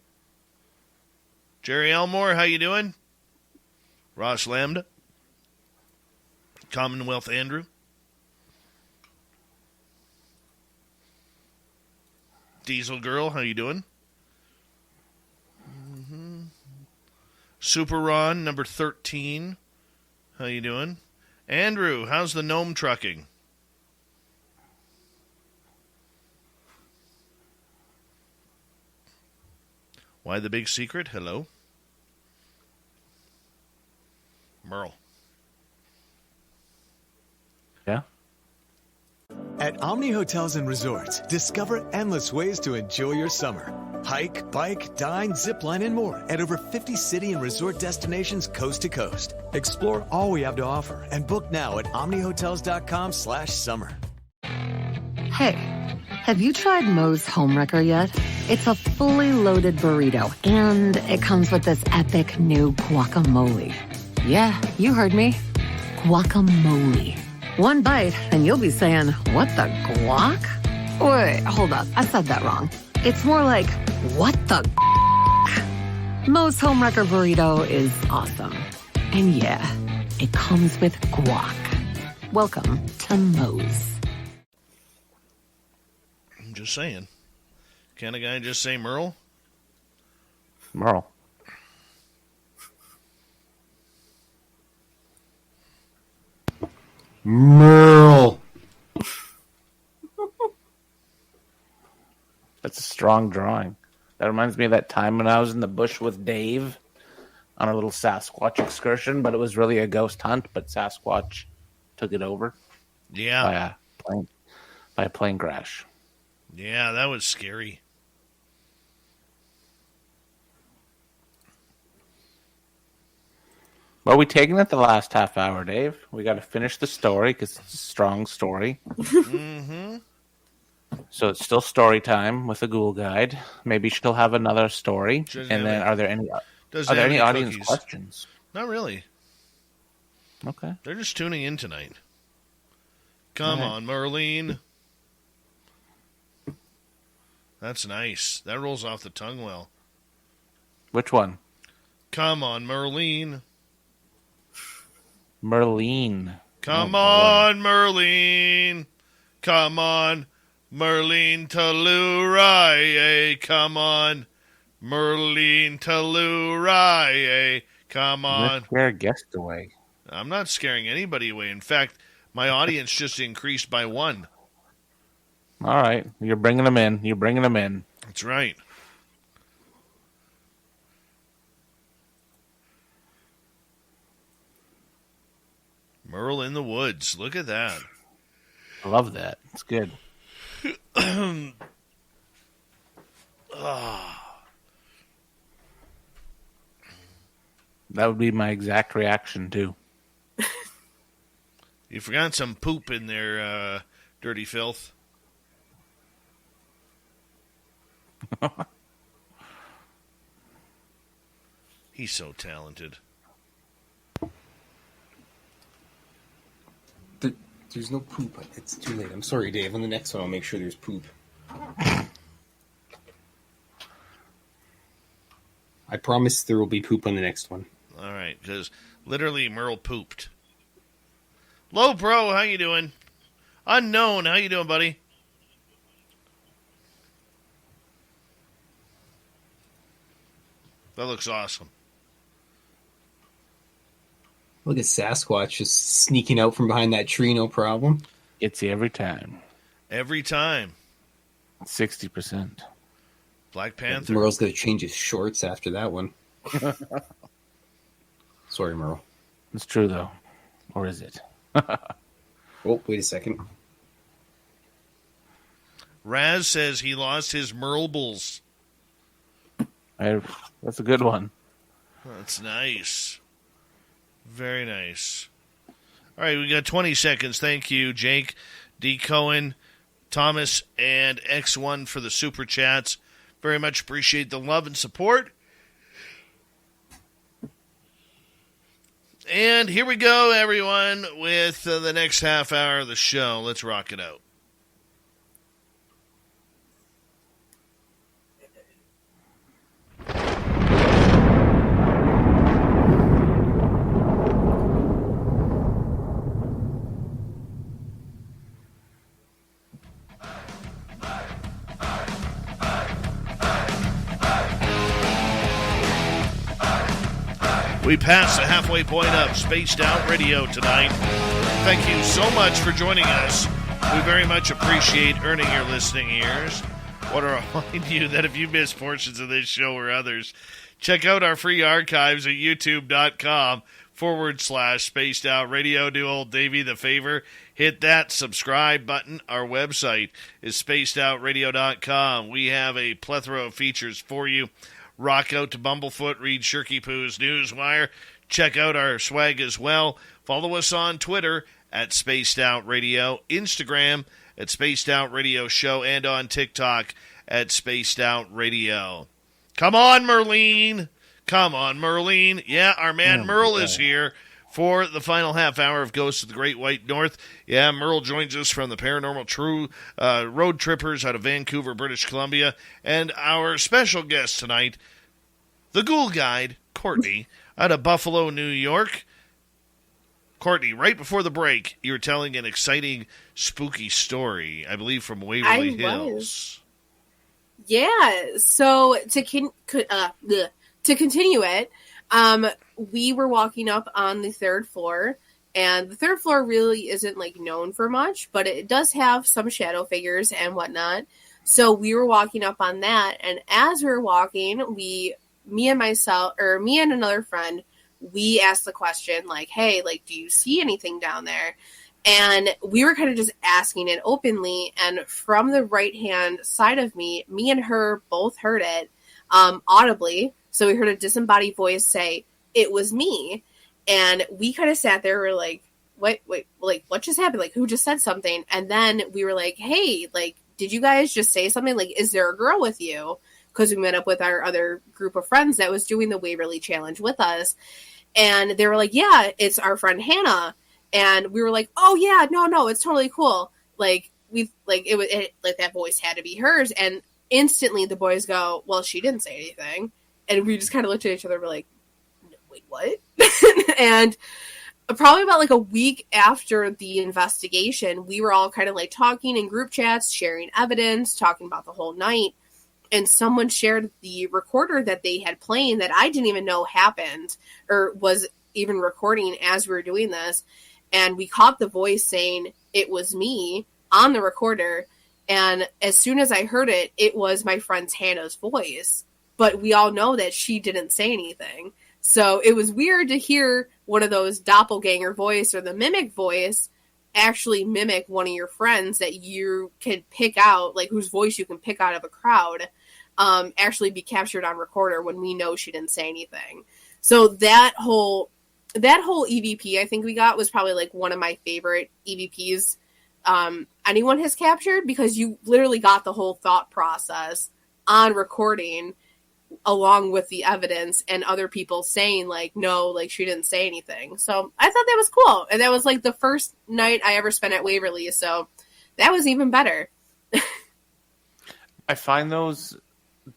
Jerry Elmore, how you doing? Ross Lambda. Commonwealth Andrew. Diesel Girl, how you doing? Super Ron, number 13. How you doing? Andrew, how's the gnome trucking? Why the big secret? Hello? Merle. Yeah? At Omni Hotels and Resorts, discover endless ways to enjoy your summer. Hike, bike, dine, zipline, and more at over 50 city and resort destinations coast to coast. Explore all we have to offer and book now at omnihotels.com/summer. Hey, have you tried Moe's Homewrecker yet? It's a fully loaded burrito, and it comes with this epic new guacamole. Yeah, you heard me. Guacamole. One bite, and you'll be saying, what the guac? Wait, hold up. I said that wrong. It's more like, what the Moe's Homewrecker Burrito is awesome. And yeah, it comes with guac. Welcome to Moe's. I'm just saying. Can a guy just say Merle? Merle. Merle. That's a strong drawing. That reminds me of that time when I was in the bush with Dave on a little Sasquatch excursion, but it was really a ghost hunt, but Sasquatch took it over. Yeah. By a plane crash. Yeah, that was scary. Well, we taking it the last half hour, Dave. We got to finish the story because it's a strong story. Mm-hmm. So it's still story time with the Ghoul Guide. Maybe she'll have another story. And then, are there any audience questions? Not really. Okay. They're just tuning in tonight. Come on, Merlene. That's nice. That rolls off the tongue well. Which one? Come on, Merlene. Merlene. Come on, Merlene. Come on, Merlene Telluride. Come on, Merlene Telluride. Come on. Scare a guest away. I'm not scaring anybody away. In fact, my audience just increased by 1. All right. You're bringing them in. That's right. Merle in the woods. Look at that. I love that. It's good. That would be my exact reaction, too. You forgot some poop in there, Dirty Filth. He's so talented. There's no poop. It's too late. I'm sorry, Dave. On the next one, I'll make sure there's poop. I promise there will be poop on the next one. All right, because literally Merle pooped. Low Pro, how you doing? Unknown, how you doing, buddy? That looks awesome. Look at Sasquatch just sneaking out from behind that tree, no problem. It's every time. Every time. 60%. Black Panther. Merle's going to change his shorts after that one. Sorry, Merle. It's true, though. Or is it? Oh, wait a second. Raz says he lost his Merlebles. That's a good one. That's nice. Very nice. All right, we got 20 seconds. Thank you, Jake, D. Cohen, Thomas, and X1 for the super chats. Very much appreciate the love and support. And here we go, everyone, with the next half hour of the show. Let's rock it out. We passed the halfway point of Spaced Out Radio tonight. Thank you so much for joining us. We very much appreciate earning your listening ears. Want to remind you that if you missed portions of this show or others, check out our free archives at youtube.com/Spaced Out Radio. Do old Davey the favor. Hit that subscribe button. Our website is spacedoutradio.com. We have a plethora of features for you. Rock out to Bumblefoot, read Shirky Poo's Newswire. Check out our swag as well. Follow us on Twitter at Spaced Out Radio, Instagram at Spaced Out Radio Show, and on TikTok at Spaced Out Radio. Come on, Merlene. Come on, Merlene. Yeah, our man Merle is here for the final half hour of Ghosts of the Great White North. Yeah, Merle joins us from the Paranormal True Road Trippers out of Vancouver, British Columbia. And our special guest tonight, the Ghoul Guide, Courtney, out of Buffalo, New York. Courtney, right before the break, you were telling an exciting, spooky story, I believe from Waverly Hills. Yeah, so to continue it, we were walking up on the third floor, and the third floor really isn't known for much, but it does have some shadow figures and whatnot. So we were walking up on that, and as we were walking, me and another friend, we asked the question, hey, do you see anything down there? And we were kind of just asking it openly, and from the right-hand side of me and her both heard it audibly. So we heard a disembodied voice say, "It was me." And we kind of sat there, we're like, wait, what just happened? Who just said something? And then we were like, hey, did you guys just say something? Is there a girl with you? Because we met up with our other group of friends that was doing the Waverly Challenge with us. And they were like, yeah, it's our friend Hannah. And we were like, oh yeah, no, it's totally cool. That voice had to be hers. And instantly the boys go, well, she didn't say anything. And we just kind of looked at each other and were like, no, wait, what? And probably about a week after the investigation, we were all kind of talking in group chats, sharing evidence, talking about the whole night. And someone shared the recorder that they had playing that I didn't even know happened or was even recording as we were doing this. And we caught the voice saying it was me on the recorder. And as soon as I heard it, it was my friend's Hannah's voice. But we all know that she didn't say anything. So it was weird to hear one of those doppelganger voice or the mimic voice actually mimic one of your friends that you can pick out, whose voice you can pick out of a crowd, actually be captured on recorder when we know she didn't say anything. So that whole EVP I think we got was probably one of my favorite EVPs anyone has captured, because you literally got the whole thought process on recording along with the evidence and other people saying no, she didn't say anything. So I thought that was cool. And that was the first night I ever spent at Waverly. So that was even better. I find those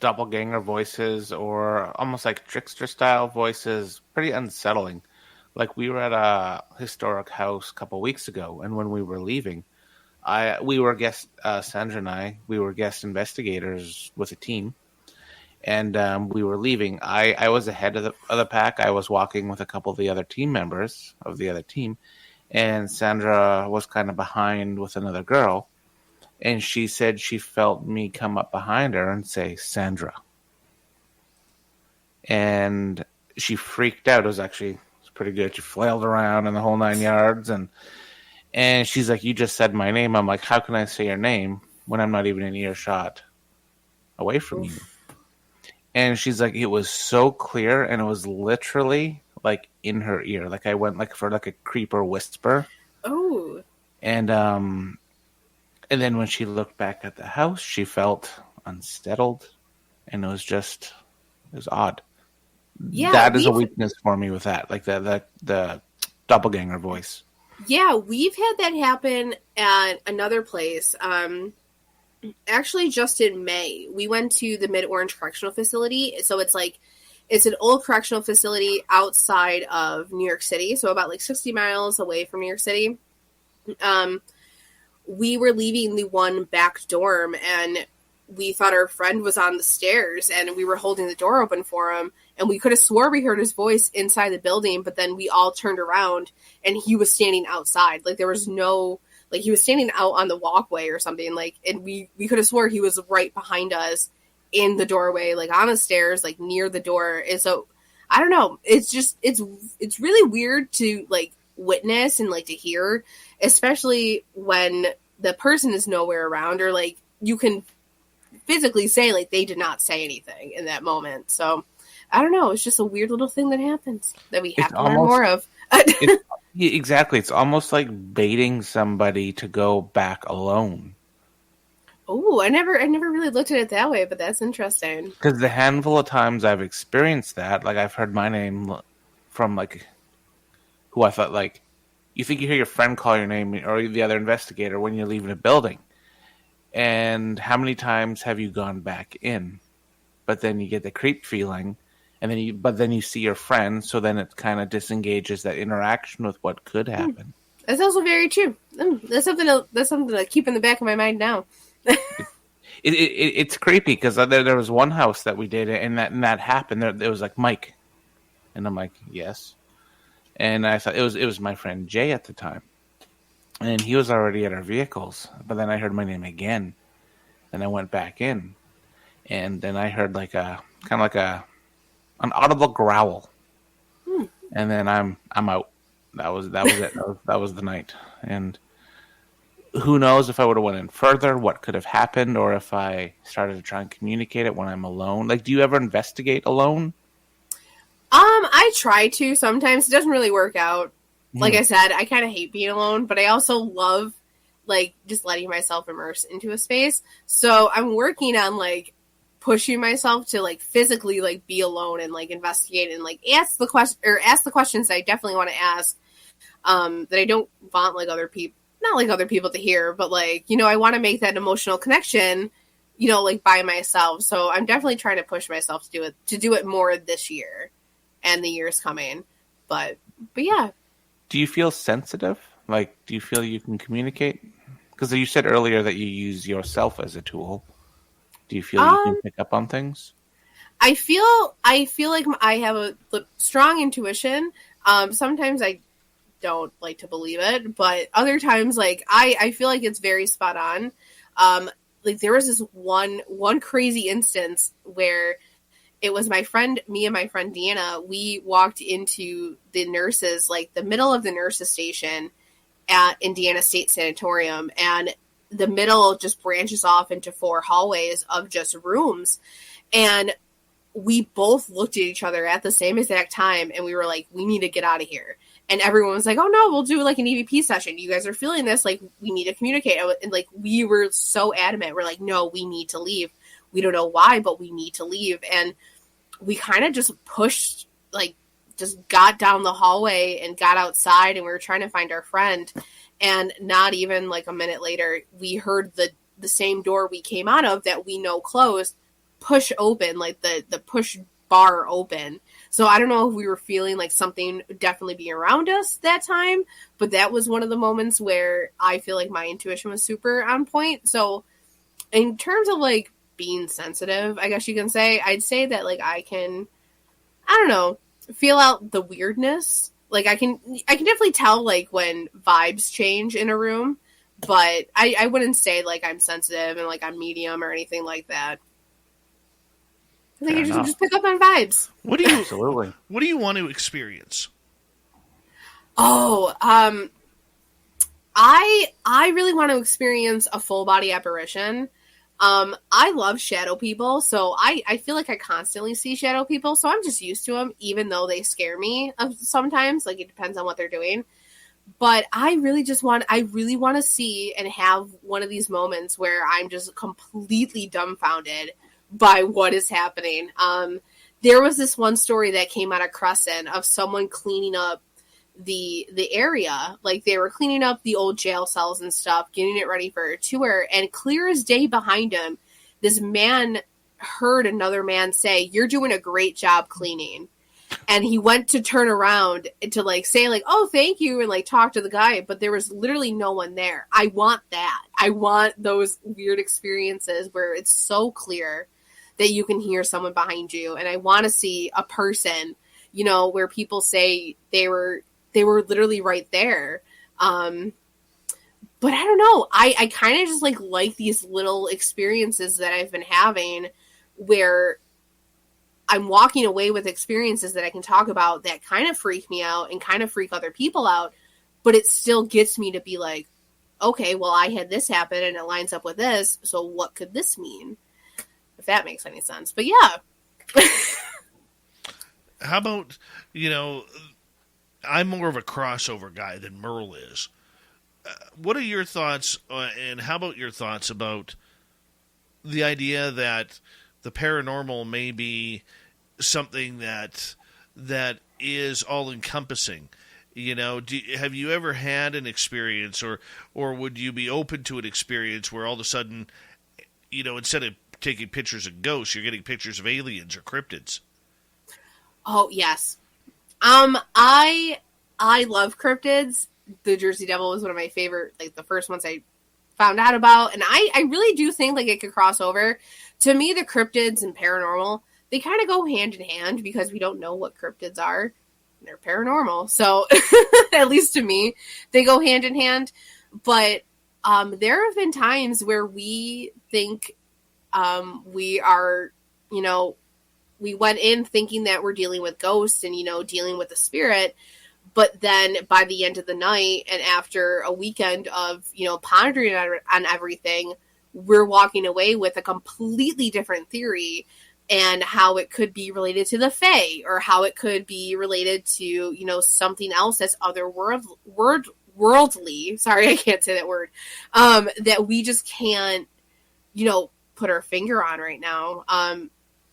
doppelganger voices or almost trickster style voices pretty unsettling. We were at a historic house a couple weeks ago, and when we were leaving, Sandra and I, we were guest investigators with a team. and we were leaving. I was ahead of the pack. I was walking with a couple of the other team members of the other team, and Sandra was kind of behind with another girl, and she said she felt me come up behind her and say, Sandra. And she freaked out. It was pretty good. She flailed around in the whole 9 yards, and she's like, you just said my name. I'm like, how can I say your name when I'm not even in earshot away from you? And she's like, it was so clear, and it was literally like in her ear. Like I went like for like a creeper whisper. Oh. And then when she looked back at the house, she felt unsettled, and it was odd. Yeah, that is a weakness for me with that, like the doppelganger voice. Yeah, we've had that happen at another place. Actually, just in May, we went to the Mid-Orange Correctional Facility. So it's an old correctional facility outside of New York City, so about like 60 miles away from New York City. We were leaving the one back dorm, and we thought our friend was on the stairs, and we were holding the door open for him, and we could have swore we heard his voice inside the building, but then we all turned around, and he was standing outside. Like, there was no... Like, he was standing out on the walkway or something, like, and we could have swore he was right behind us in the doorway, like, on the stairs, like, near the door. And so, I don't know. It's just, it's really weird to, like, witness and, like, to hear, especially when the person is nowhere around, or, like, you can physically say, like, they did not say anything in that moment. So, I don't know. It's just a weird little thing that happens that we have to learn more of. Exactly. It's almost like baiting somebody to go back alone. Oh, I never really looked at it that way, but that's interesting. Because the handful of times I've experienced that, like I've heard my name from like who I thought, like, you think you hear your friend call your name or the other investigator when you're leaving a building. And how many times have you gone back in? But then you get the creep feeling. And then you see your friend, so then it kind of disengages that interaction with what could happen. That's also very true. That's something to keep in the back of my mind now. It's creepy because there was one house that we did, and that happened. There was like Mike, and I'm like, yes, and I thought it was my friend Jay at the time, and he was already at our vehicles. But then I heard my name again, and I went back in, and then I heard like a kind of like an audible growl, and then I'm out. That was it. That was the night. And who knows if I would have went in further, what could have happened, or if I started to try and communicate it when I'm alone. Like, do you ever investigate alone? I try to sometimes. It doesn't really work out. Like I said, I kind of hate being alone, but I also love like just letting myself immerse into a space. So I'm working on like pushing myself to like physically like be alone and like investigate and like ask the questions that I definitely want to ask, that I don't want like other people, not like other people to hear, but like, you know, I want to make that emotional connection, you know, like by myself. So I'm definitely trying to push myself to do it more this year and the years coming. But yeah. Do you feel sensitive? Like, do you feel you can communicate? Because you said earlier that you use yourself as a tool. Do you feel you can pick up on things? I feel like I have a strong intuition. Sometimes I don't like to believe it, but other times, like I feel like it's very spot on. Like there was this one crazy instance where it was me and my friend Deanna. We walked into the nurses, like the middle of the nurses station at Indiana State Sanatorium, and the middle just branches off into 4 hallways of just rooms. And we both looked at each other at the same exact time, and we were like, we need to get out of here. And everyone was like, oh no, we'll do like an EVP session. You guys are feeling this, like we need to communicate. And like we were so adamant. We're like, no, we need to leave. We don't know why, but we need to leave. And we kind of just pushed, like just got down the hallway and got outside, and we were trying to find our friend. And not even like a minute later, we heard the same door we came out of that we know closed push open, like the push bar open. So I don't know if we were feeling like something definitely be around us that time, but that was one of the moments where I feel like my intuition was super on point. So in terms of like being sensitive, I guess you can say. I'd say that, like, I can, I don't know, feel out the weirdness. Like, I can definitely tell, like, when vibes change in a room, but I wouldn't say, like, I'm sensitive and, like, I'm medium or anything like that. I think you just pick up on vibes. What do you Absolutely. What do you want to experience? Oh, I really want to experience a full body apparition. I love shadow people, so I feel like I constantly see shadow people, so I'm just used to them, even though they scare me sometimes. Like, it depends on what they're doing. But I really want to see and have one of these moments where I'm just completely dumbfounded by what is happening. There was this one story that came out of Crescent of someone cleaning up the area. Like, they were cleaning up the old jail cells and stuff, getting it ready for a tour, and clear as day behind him, this man heard another man say, "You're doing a great job cleaning." And he went to turn around to, like, say, like, "Oh, thank you," and, like, talk to the guy, but there was literally no one there. I want that. I want those weird experiences where it's so clear that you can hear someone behind you, and I want to see a person, you know, where people say they were literally right there. But I don't know. I kind of just like these little experiences that I've been having where I'm walking away with experiences that I can talk about that kind of freak me out and kind of freak other people out, but it still gets me to be like, okay, well, I had this happen and it lines up with this, so what could this mean? If that makes any sense. But yeah. How about, you know, I'm more of a crossover guy than Merle is. What are your thoughts, and how about your thoughts about the idea that the paranormal may be something that is all-encompassing? You know, have you ever had an experience, or would you be open to an experience where all of a sudden, you know, instead of taking pictures of ghosts, you're getting pictures of aliens or cryptids? Oh, yes. I love cryptids. The Jersey Devil was one of my favorite, like, the first ones I found out about. And I really do think, like, it could cross over. To me, the cryptids and paranormal, they kind of go hand in hand because we don't know what cryptids are. They're paranormal. So, at least to me, they go hand in hand. But there have been times where we think we are, you know, we went in thinking that we're dealing with ghosts and, you know, dealing with the spirit. But then by the end of the night and after a weekend of, you know, pondering on everything, we're walking away with a completely different theory and how it could be related to the Fae or how it could be related to, you know, something else that's worldly. Sorry, I can't say that word. That we just can't, you know, put our finger on right now.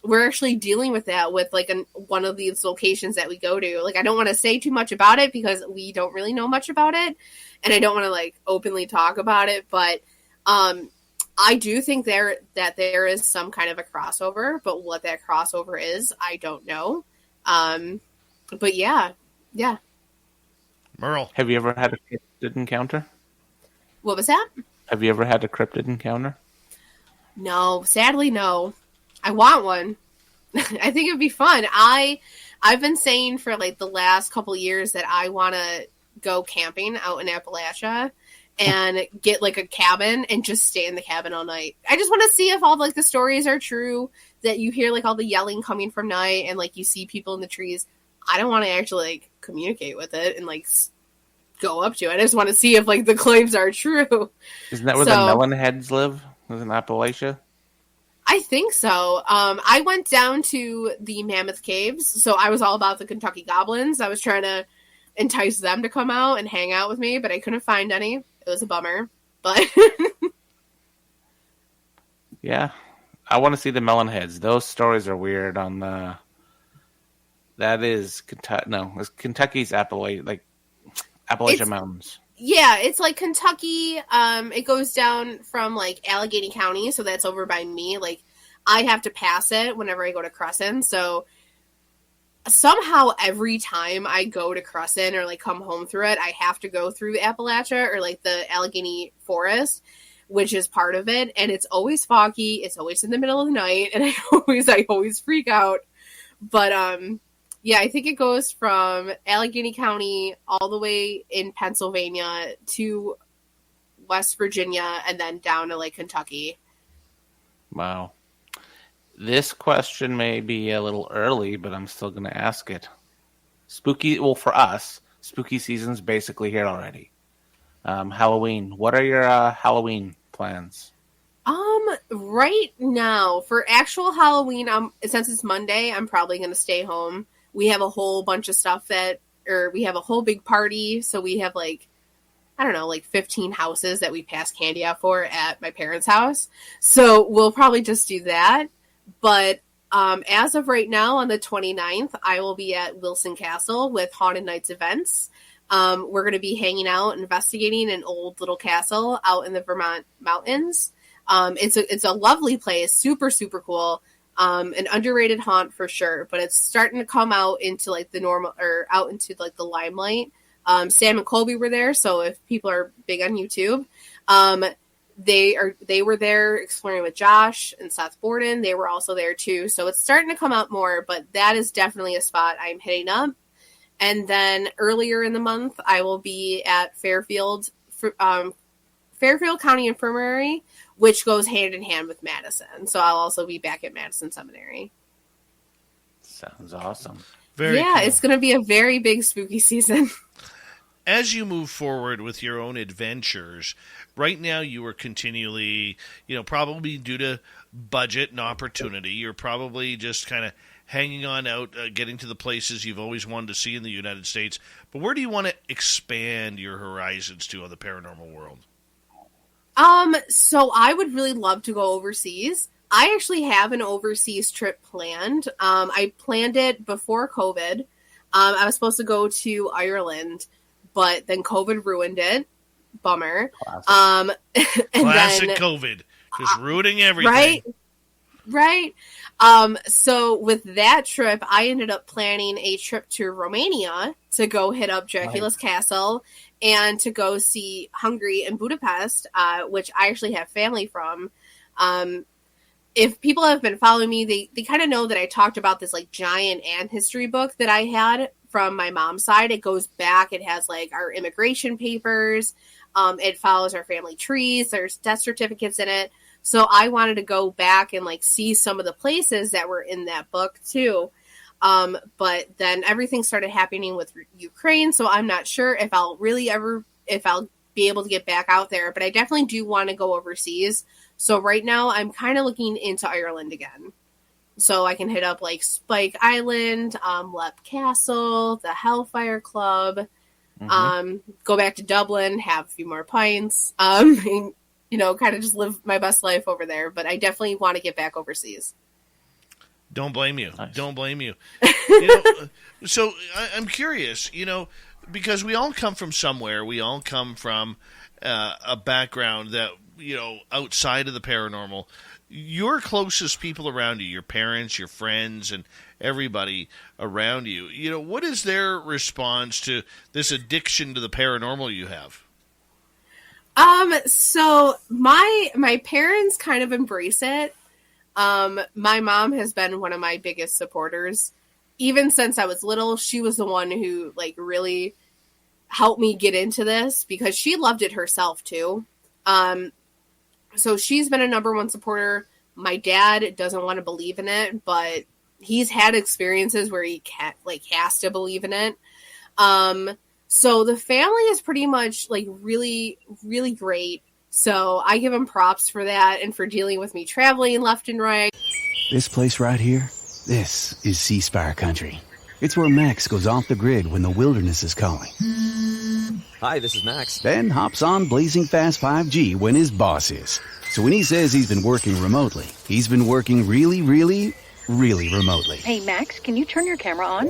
We're actually dealing with that with, like, one of these locations that we go to. Like, I don't want to say too much about it because we don't really know much about it, and I don't want to, like, openly talk about it, but I do think there is some kind of a crossover, but what that crossover is, I don't know. But yeah. Merle, have you ever had a cryptid encounter? What was that? Have you ever had a cryptid encounter? No, sadly, no. I want one. I think it'd be fun. I've been saying for, like, the last couple of years that I want to go camping out in Appalachia and get, like, a cabin and just stay in the cabin all night. I just want to see if all, like, the stories are true, that you hear, like, all the yelling coming from night and, like, you see people in the trees. I don't want to actually, like, communicate with it and, like, go up to it. I just want to see if, like, the claims are true. Isn't that where the melonheads live? Was in Appalachia? I think so. I went down to the Mammoth Caves, so I was all about the Kentucky Goblins. I was trying to entice them to come out and hang out with me, but I couldn't find any. It was a bummer, but yeah, I want to see the Melonheads. Those stories are weird. On the that is Kentucky. No, it's Kentucky's Appalachia Mountains. Yeah, it's like Kentucky. It goes down from, like, Allegheny County, so that's over by me. Like, I have to pass it whenever I go to Crescent. So somehow every time I go to Crescent or, like, come home through it, I have to go through Appalachia or, like, the Allegheny Forest. which is part of it. And it's always foggy. It's always in the middle of the night. And I always freak out. But yeah, I think it goes from Allegheny County all the way in Pennsylvania to West Virginia and then down to like Kentucky. Wow. This question may be a little early, but I'm still going to ask it. For us, spooky season's basically here already. Halloween. What are your Halloween plans? Right now, for actual Halloween, since it's Monday, I'm probably going to stay home. We have a whole bunch of stuff we have a whole big party, so we have like 15 houses that we pass candy out for at my parents' house. So we'll probably just do that. But as of right now, on the 29th, I will be at Wilson Castle with Haunted Nights events. We're going to be hanging out, investigating an old little castle out in the Vermont mountains. It's a lovely place, super, super cool. An underrated haunt for sure, but it's starting to come out into like the limelight. Sam and Colby were there, so if people are big on YouTube, they were there exploring with Josh and Seth Borden. They were also there too, so it's starting to come out more. But that is definitely a spot I'm hitting up. And then earlier in the month, I will be at Fairfield County Infirmary, which goes hand in hand with Madison. So I'll also be back at Madison Seminary. Sounds awesome. Very cool. It's going to be a very big spooky season. As you move forward with your own adventures, right now you are continually, probably due to budget and opportunity, you're probably just kind of hanging on out, getting to the places you've always wanted to see in the United States. But where do you want to expand your horizons to on the paranormal world? So I would really love to go overseas. I actually have an overseas trip planned. I planned it before COVID. I was supposed to go to Ireland, but then COVID ruined it. Bummer. Classic COVID. Just ruining everything. Right. So with that trip, I ended up planning a trip to Romania to go hit up Dracula's Castle and to go see Hungary and Budapest, which I actually have family from. If people have been following me, they kind of know that I talked about this like giant Anne history book that I had from my mom's side. It goes back. It has like our immigration papers. It follows our family trees. There's death certificates in it. So I wanted to go back and like see some of the places that were in that book too. But then everything started happening with Ukraine. So I'm not sure if I'll be able to get back out there, but I definitely do want to go overseas. So right now I'm kind of looking into Ireland again. So I can hit up like Spike Island, Leap Castle, the Hellfire Club, go back to Dublin, have a few more pints, and, kind of just live my best life over there. But I definitely want to get back overseas. Don't blame you. Nice. Don't blame you. So I'm curious, because we all come from somewhere. We all come from a background that, outside of the paranormal. Your closest people around you, your parents, your friends, and everybody around you, what is their response to this addiction to the paranormal you have? So my parents kind of embrace it. My mom has been one of my biggest supporters. Even since I was little, she was the one who like really helped me get into this because she loved it herself too. So she's been a number one supporter. My dad doesn't want to believe in it, but he's had experiences where he has to believe in it. So the family is pretty much like really, really great. So I give them props for that and for dealing with me traveling left and right. This place right here, this is C Spire Country. It's where Max goes off the grid when the wilderness is calling. Hi, this is Max. Then hops on blazing fast 5G when his boss is. So when he says he's been working remotely, he's been working really, really, really remotely. Hey, Max, can you turn your camera on?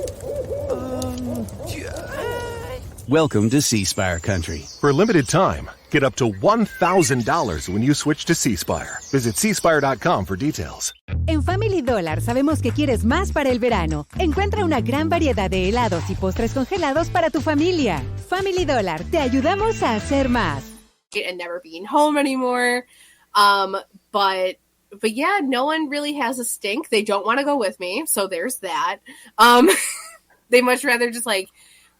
Welcome to C Spire Country. For a limited time, get up to $1,000 when you switch to C Spire. Visit cspire.com for details. En Family Dollar sabemos que quieres más para el verano. Encuentra una gran variedad de helados y postres congelados para tu familia. Family Dollar, te ayudamos a hacer más. and never being home anymore. But yeah, no one really has a stink. They don't want to go with me, so there's that. They much rather just like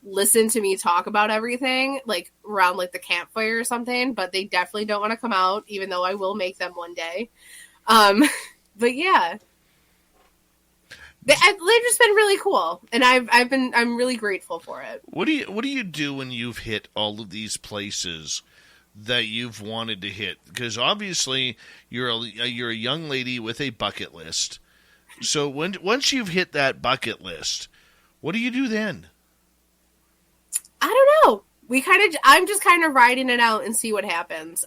listen to me talk about everything, like around like the campfire or something, but they definitely don't want to come out, even though I will make them one day. But yeah. They've just been really cool, and I'm really grateful for it. What do you do when you've hit all of these places that you've wanted to hit? Because obviously you're a young lady with a bucket list. So once you've hit that bucket list, what do you do then? I don't know. I'm just kind of riding it out and see what happens.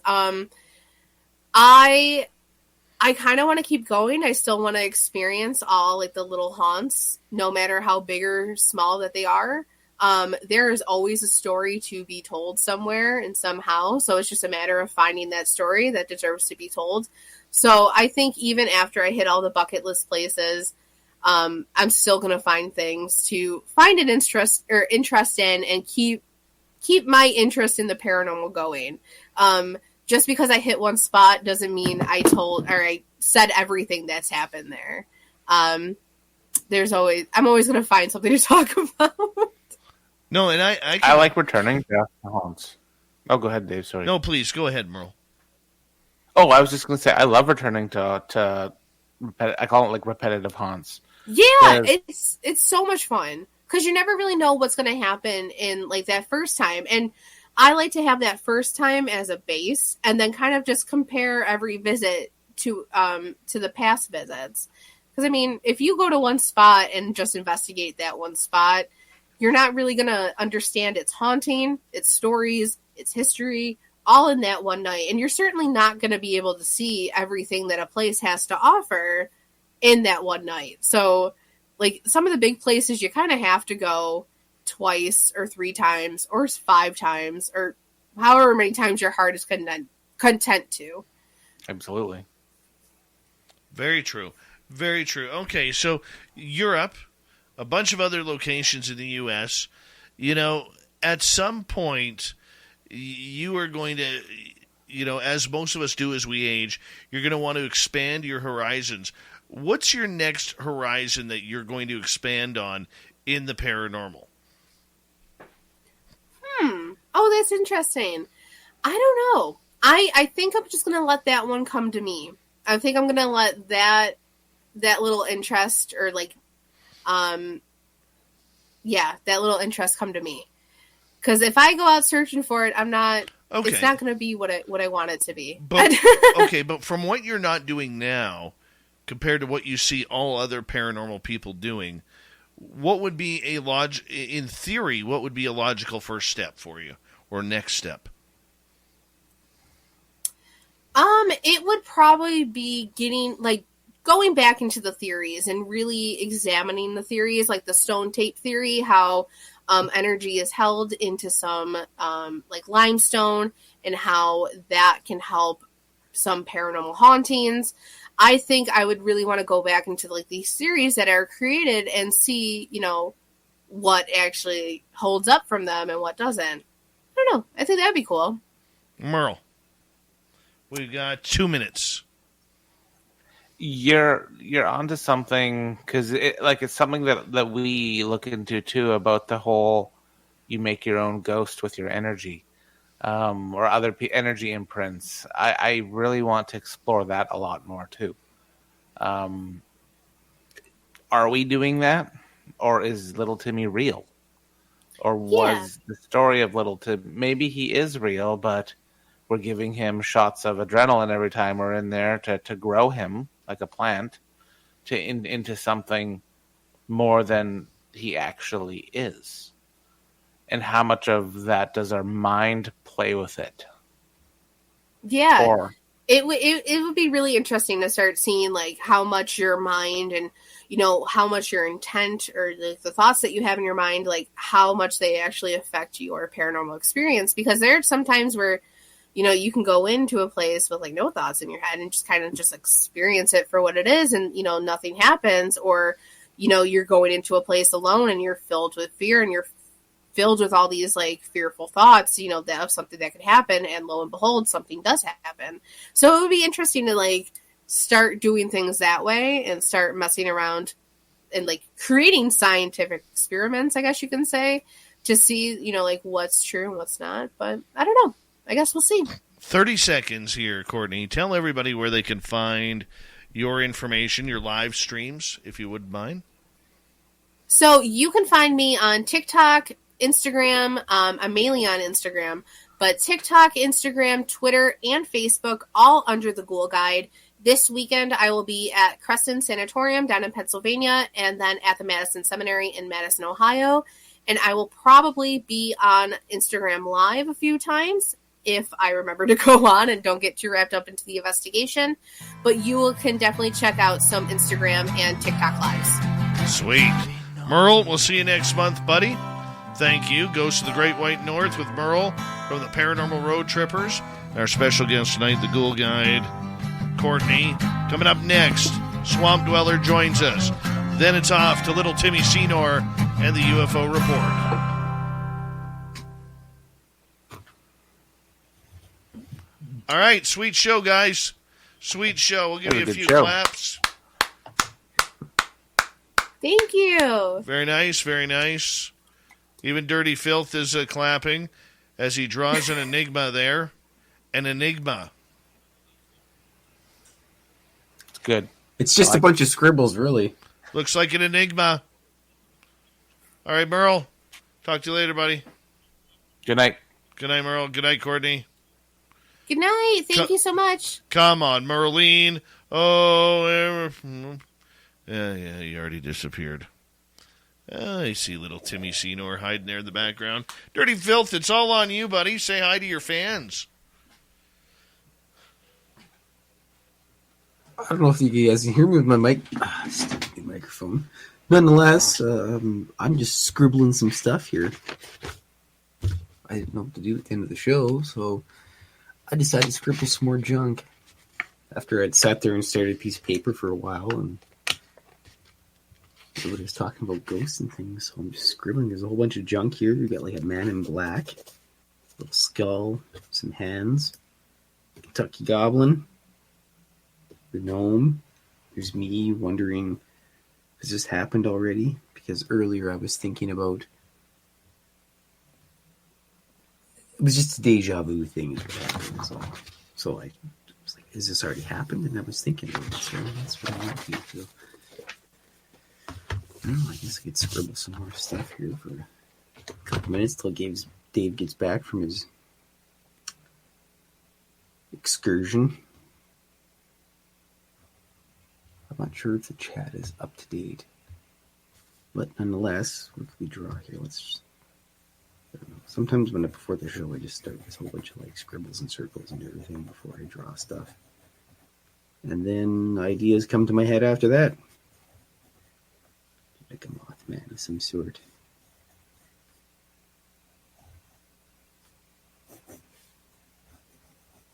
I kind of want to keep going. I still want to experience all like the little haunts, no matter how big or small that they are. There is always a story to be told somewhere and somehow. So it's just a matter of finding that story that deserves to be told. So I think even after I hit all the bucket list places, I'm still going to find things to find an interest in and keep my interest in the paranormal going. Just because I hit one spot doesn't mean I said everything that's happened there. I'm always going to find something to talk about. No, and I like returning to haunts. Oh, go ahead, Dave. Sorry. No, please go ahead, Merle. Oh, I was just going to say I love returning to I call it like repetitive haunts. Yeah, it's so much fun because you never really know what's going to happen in like that first time, and I like to have that first time as a base, and then kind of just compare every visit to the past visits. Because I mean, if you go to one spot and just investigate that one spot, you're not really going to understand its haunting, its stories, its history, all in that one night. And you're certainly not going to be able to see everything that a place has to offer in that one night. So, like, some of the big places you kind of have to go twice or 3 times or 5 times or however many times your heart is content to. Absolutely. Very true. Very true. Okay, so Europe, a bunch of other locations in the U.S., at some point you are going to, as most of us do as we age, you're going to want to expand your horizons. What's your next horizon that you're going to expand on in the paranormal? Oh, that's interesting. I don't know. I think I'm just going to let that one come to me. I think I'm going to let that little interest or like, that little interest come to me. Because if I go out searching for it, it's not going to be what I want it to be. But, but from what you're not doing now, compared to what you see all other paranormal people doing, what would be in theory, what would be a logical first step for you or next step? It would probably be going back into the theories and really examining the theories, like the stone tape theory, how energy is held into some like limestone and how that can help some paranormal hauntings. I think I would really want to go back into like these theories that are created and see, what actually holds up from them and what doesn't. I don't know. I think that'd be cool. Merle, we've got 2 minutes. You're onto something because it's something that we look into too about the whole you make your own ghost with your energy. Or other energy imprints. I really want to explore that a lot more too. Are we doing that? Or is Little Timmy real? Or was the story of Little Tim, maybe he is real, but we're giving him shots of adrenaline every time we're in there to grow him like a plant into something more than he actually is. And how much of that does our mind play with it? Yeah. It would be really interesting to start seeing like how much your mind and, how much your intent or the thoughts that you have in your mind, like how much they actually affect your paranormal experience. Because there are some times where, you can go into a place with like no thoughts in your head and just kind of just experience it for what it is. And, nothing happens, or, you're going into a place alone and you're filled with fear and you're filled with all these like fearful thoughts, you know, that of something that could happen, and lo and behold, something does happen. So it would be interesting to like start doing things that way and start messing around and like creating scientific experiments, I guess you can say, to see, you know, like what's true and what's not. But I don't know. I guess we'll see. 30 seconds here, Courtney. Tell everybody where they can find your information, your live streams, if you wouldn't mind. So you can find me on TikTok, Instagram. I'm mainly on Instagram, but TikTok, Instagram, Twitter, and Facebook, all under the Ghoul Guide. This weekend, I will be at Creston Sanatorium down in Pennsylvania, and then at the Madison Seminary in Madison, Ohio. And I will probably be on Instagram Live a few times if I remember to go on and don't get too wrapped up into the investigation. But you can definitely check out some Instagram and TikTok Lives. Sweet. Merle, we'll see you next month, buddy. Thank you. Goes to the Great White North with Merle from the Paranormal Road Trippers. Our special guest tonight, the Ghoul Guide, Courtney. Coming up next, Swamp Dweller joins us. Then it's off to Little Timmy Senor and the UFO Report. All right, sweet show, guys. Sweet show. We'll give you a few claps. Thank you. Very nice, very nice. Even Dirty Filth is clapping as he draws an enigma there. An enigma. It's good. It's just a bunch of scribbles, really. Looks like an enigma. All right, Merle. Talk to you later, buddy. Good night. Good night, Merle. Good night, Courtney. Good night. Thank you so much. Come on, Merlene. Oh, yeah, you already disappeared. I see little Timmy Senor hiding there in the background. Dirty Filth, it's all on you, buddy. Say hi to your fans. I don't know if you guys can hear me with my mic. Stupid microphone. Nonetheless, I'm just scribbling some stuff here. I didn't know what to do at the end of the show, so I decided to scribble some more junk. After I'd sat there and stared at a piece of paper for a while, and everybody was talking about ghosts and things, so I'm just scribbling. There's a whole bunch of junk here. You got like a man in black, a little skull, some hands, Kentucky Goblin, the gnome. There's me wondering, has this happened already? Because earlier I was thinking about, it was just a deja vu thing. So I was like, has this already happened? And I was thinking about it, so that's what I want to do. I guess I could scribble some more stuff here for a couple minutes till Dave gets back from his excursion. I'm not sure if the chat is up to date, but nonetheless, what can we draw here? Let's just, I don't know. Sometimes before the show, I just start this whole bunch of like scribbles and circles and everything before I draw stuff, and then ideas come to my head after that. Like a Mothman of some sort.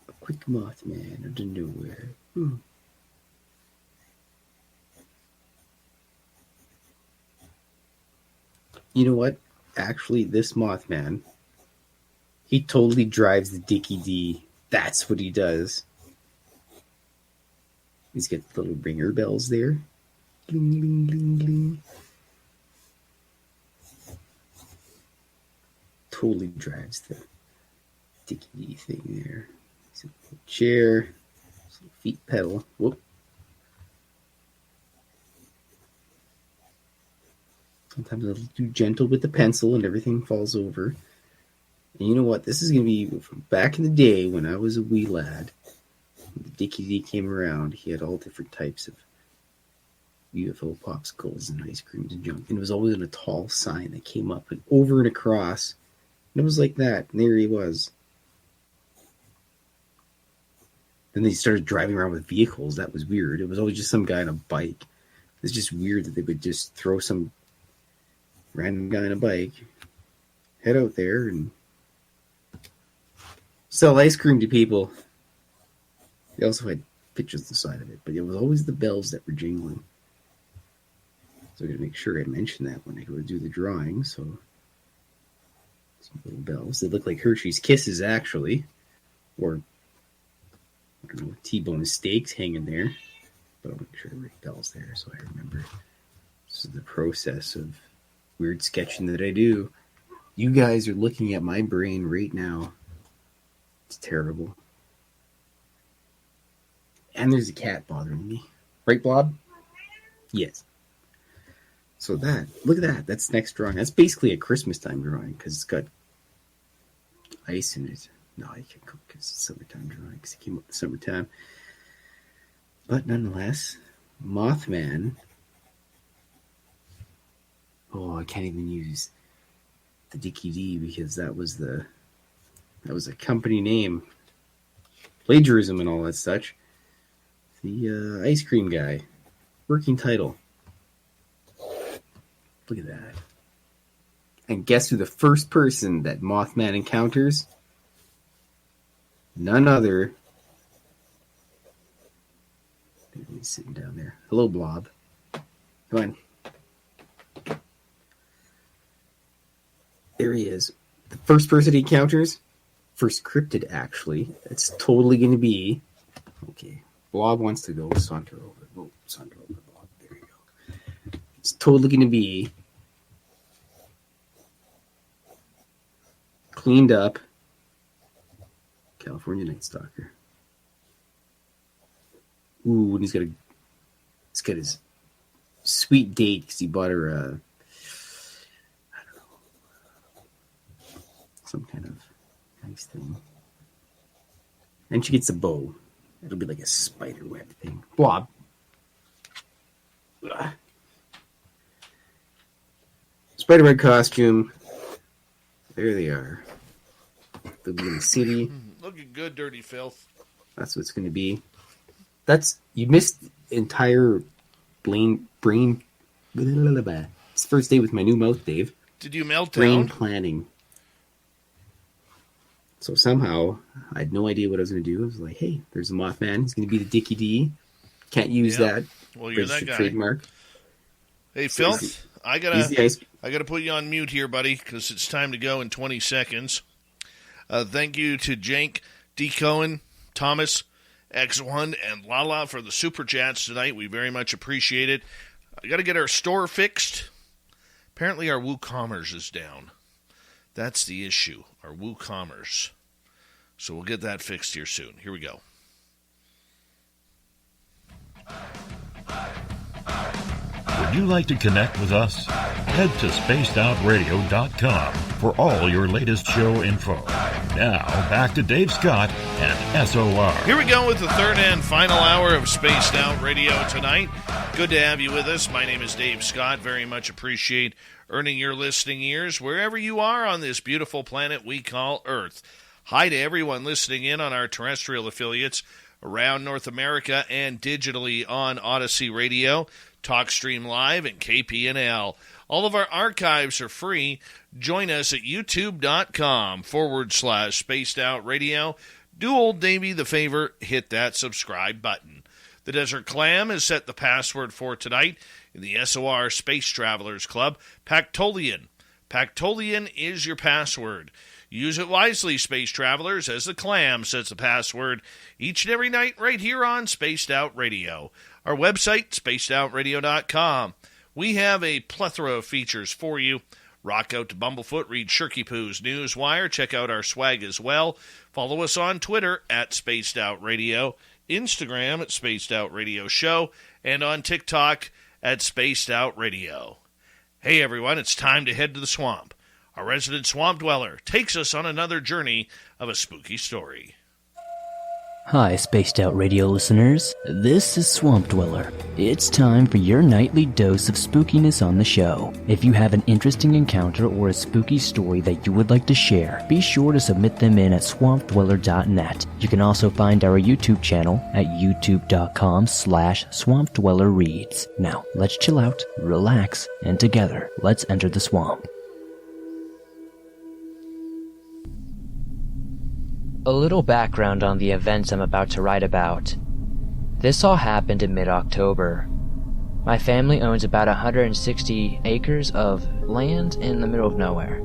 A quick Mothman out of nowhere. You know what? Actually, this Mothman, he totally drives the Dickie D. That's what he does. He's got little ringer bells there. Gling, gling, gling, gling. Totally drives the Dickie D thing there. It's a little chair, little feet pedal. Whoop. Sometimes a little too gentle with the pencil and everything falls over. And you know what? This is going to be from back in the day when I was a wee lad. When the Dickie D came around, he had all different types of UFO popsicles and ice creams and junk. And it was always on a tall sign that came up and over and across. And it was like that. And there he was. Then they started driving around with vehicles. That was weird. It was always just some guy on a bike. It's just weird that they would just throw some random guy on a bike, head out there, and sell ice cream to people. They also had pictures on the side of it, but it was always the bells that were jingling. So I got to make sure I mention that when I go to do the drawing. So Some little bells. They look like Hershey's Kisses, actually. Or, I don't know, T-bone steaks hanging there. But I'll make sure the right bell's there so I remember. This is the process of weird sketching that I do. You guys are looking at my brain right now. It's terrible. And there's a cat bothering me. Right, Blob? Yes. So look at that. That's next drawing. That's basically a Christmas time drawing because it's got ice in it. No, I can't cook because it's summertime drawing because it came up in the summertime. But nonetheless, Mothman. Oh, I can't even use the Dickie D because that was a company name. Plagiarism and all that such. The ice cream guy. Working title. Look at that. And guess who the first person that Mothman encounters? None other. He's sitting down there. Hello, Blob. Come on. There he is. The first person he encounters, first cryptid, actually. It's totally going to be... Okay. Blob wants to go. Saunter over. Oh, saunter over, Blob. There you go. It's totally going to be cleaned up California Night Stalker. Ooh, and he's got his sweet date because he bought her I don't know, some kind of nice thing. And she gets a bow. It'll be like a spider web thing. Blob. Ugh. Spider-Man costume. There they are. They'll be in the city. Looking good, dirty filth. That's what it's going to be. You missed entire brain. It's the first day with my new mouth, Dave. Did you melt brain down? Planning. So somehow, I had no idea what I was going to do. I was like, hey, there's a Mothman. He's going to be the Dickie D. Can't use that. Well, you're that guy. Trademark. Hey, Filth, I gotta put you on mute here, buddy, because it's time to go in 20 seconds. Thank you to Jank, D. Cohen, Thomas, X1, and Lala for the super chats tonight. We very much appreciate it. I got to get our store fixed. Apparently our WooCommerce is down. That's the issue, our WooCommerce. So we'll get that fixed here soon. Here we go. Would you like to connect with us? Head to spacedoutradio.com for all your latest show info. Now, back to Dave Scott and SOR. Here we go with the third and final hour of Spaced Out Radio tonight. Good to have you with us. My name is Dave Scott. Very much appreciate earning your listening ears wherever you are on this beautiful planet we call Earth. Hi to everyone listening in on our terrestrial affiliates around North America and digitally on Odyssey Radio, TalkStream Live, and KPNL. All of our archives are free. Join us at youtube.com/Spaced Out Radio. Do old Davey the favor, hit that subscribe button. The Desert Clam has set the password for tonight in the SOR Space Travelers Club, Pactolian. Pactolian is your password. Use it wisely, Space Travelers, as the Clam sets the password each and every night right here on Spaced Out Radio. Our website, spacedoutradio.com. We have a plethora of features for you. Rock out to Bumblefoot, read Shirky Poo's Newswire, check out our swag as well. Follow us on Twitter at Spaced Out Radio, Instagram at Spaced Out Radio Show, and on TikTok at Spaced Out Radio. Hey everyone, it's time to head to the swamp. Our resident swamp dweller takes us on another journey of a spooky story. Hi, Spaced Out Radio listeners. This is Swamp Dweller. It's time for your nightly dose of spookiness on the show. If you have an interesting encounter or a spooky story that you would like to share, be sure to submit them in at swampdweller.net. You can also find our YouTube channel at youtube.com/swampdwellerreads. Now, let's chill out, relax, and together, let's enter the swamp. A little background on the events I'm about to write about. This all happened in mid-October. My family owns about 160 acres of land in the middle of nowhere.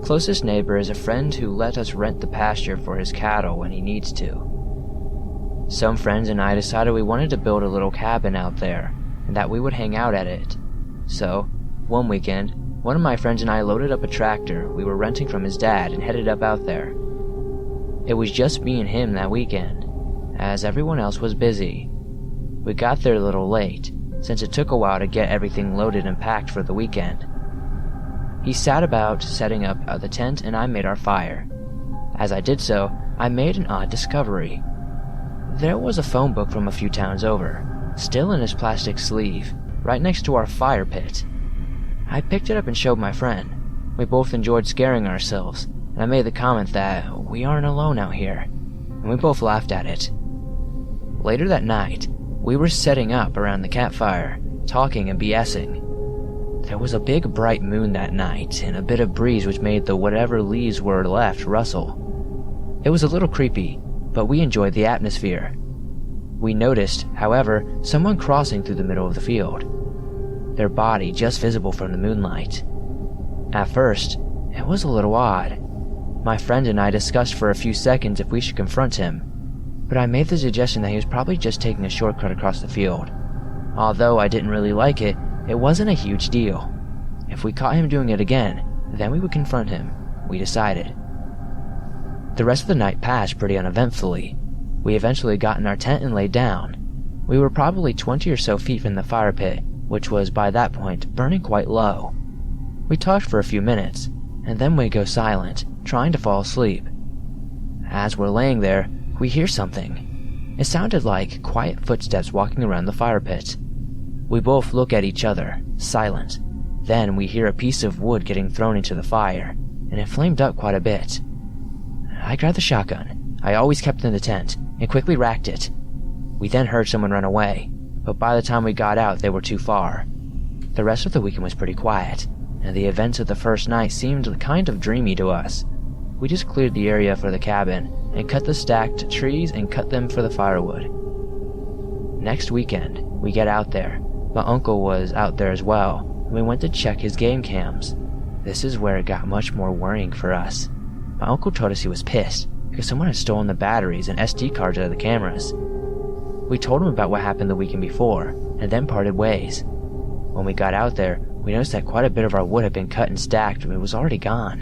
Closest neighbor is a friend who let us rent the pasture for his cattle when he needs to. Some friends and I decided we wanted to build a little cabin out there, and that we would hang out at it. So, one weekend, one of my friends and I loaded up a tractor we were renting from his dad and headed up out there. It was just me and him that weekend, as everyone else was busy. We got there a little late, since it took a while to get everything loaded and packed for the weekend. He sat about setting up the tent and I made our fire. As I did so, I made an odd discovery. There was a phone book from a few towns over, still in his plastic sleeve, right next to our fire pit. I picked it up and showed my friend. We both enjoyed scaring ourselves, and I made the comment that we aren't alone out here, and we both laughed at it. Later that night, we were setting up around the campfire, talking and BSing. There was a big bright moon that night, and a bit of breeze which made the whatever leaves were left rustle. It was a little creepy, but we enjoyed the atmosphere. We noticed, however, someone crossing through the middle of the field, their body just visible from the moonlight. At first, it was a little odd. My friend and I discussed for a few seconds if we should confront him, but I made the suggestion that he was probably just taking a shortcut across the field. Although I didn't really like it, it wasn't a huge deal. If we caught him doing it again, then we would confront him, we decided. The rest of the night passed pretty uneventfully. We eventually got in our tent and laid down. We were probably 20 or so feet from the fire pit, which was by that point burning quite low. We talked for a few minutes, and then we go silent, trying to fall asleep. As we're laying there, we hear something. It sounded like quiet footsteps walking around the fire pit. We both look at each other, silent. Then we hear a piece of wood getting thrown into the fire, and it flamed up quite a bit. I grabbed the shotgun I always kept in the tent and quickly racked it. We then heard someone run away, but by the time we got out they were too far. The rest of the weekend was pretty quiet, and the events of the first night seemed kind of dreamy to us. We just cleared the area for the cabin and cut the stacked trees and cut them for the firewood. Next weekend, we get out there. My uncle was out there as well, and we went to check his game cams. This is where it got much more worrying for us. My uncle told us he was pissed because someone had stolen the batteries and SD cards out of the cameras. We told him about what happened the weekend before, and then parted ways. When we got out there, we noticed that quite a bit of our wood had been cut and stacked and it was already gone.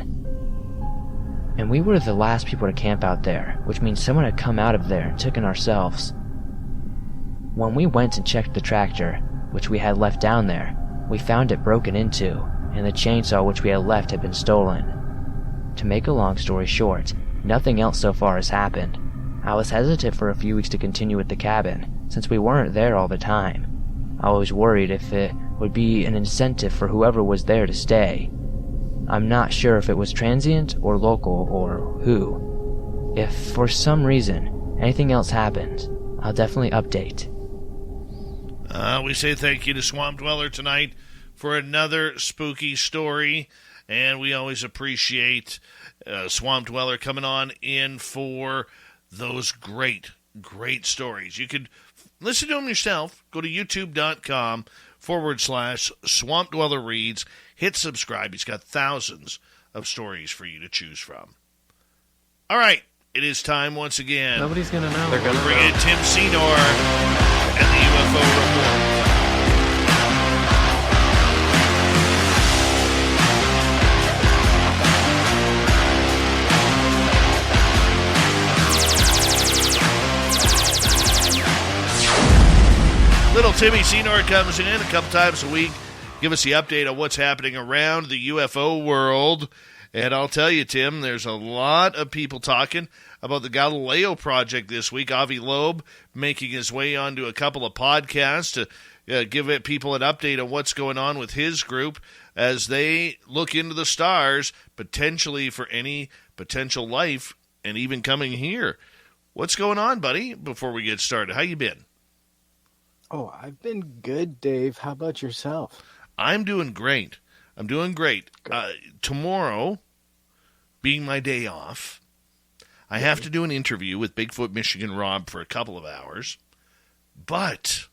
And we were the last people to camp out there, which means someone had come out of there and taken ourselves. When we went and checked the tractor, which we had left down there, we found it broken into, and the chainsaw which we had left had been stolen. To make a long story short, nothing else so far has happened. I was hesitant for a few weeks to continue with the cabin, since we weren't there all the time. I was worried if it would be an incentive for whoever was there to stay. I'm not sure if it was transient or local or who. If for some reason anything else happens, I'll definitely update. We say thank you to Swamp Dweller tonight for another spooky story, and we always appreciate Swamp Dweller coming on in for those great stories. You could listen to them yourself. Go to youtube.com/Swamp Dweller Reads. Hit subscribe. He's got thousands of stories for you to choose from. All right, it is time once again. Nobody's going to know. They're going to bring in Tim Senor and the UFO Report. Little Timmy Senor comes in a couple times a week, give us the update on what's happening around the UFO world. And I'll tell you, Tim, there's a lot of people talking about the Galileo project this week. Avi Loeb making his way onto a couple of podcasts to give people an update on what's going on with his group as they look into the stars, potentially for any potential life and even coming here. What's going on, buddy, before we get started? How you been? Oh, I've been good, Dave. How about yourself? I'm doing great. Tomorrow, being my day off, I have to do an interview with Bigfoot Michigan Rob for a couple of hours, but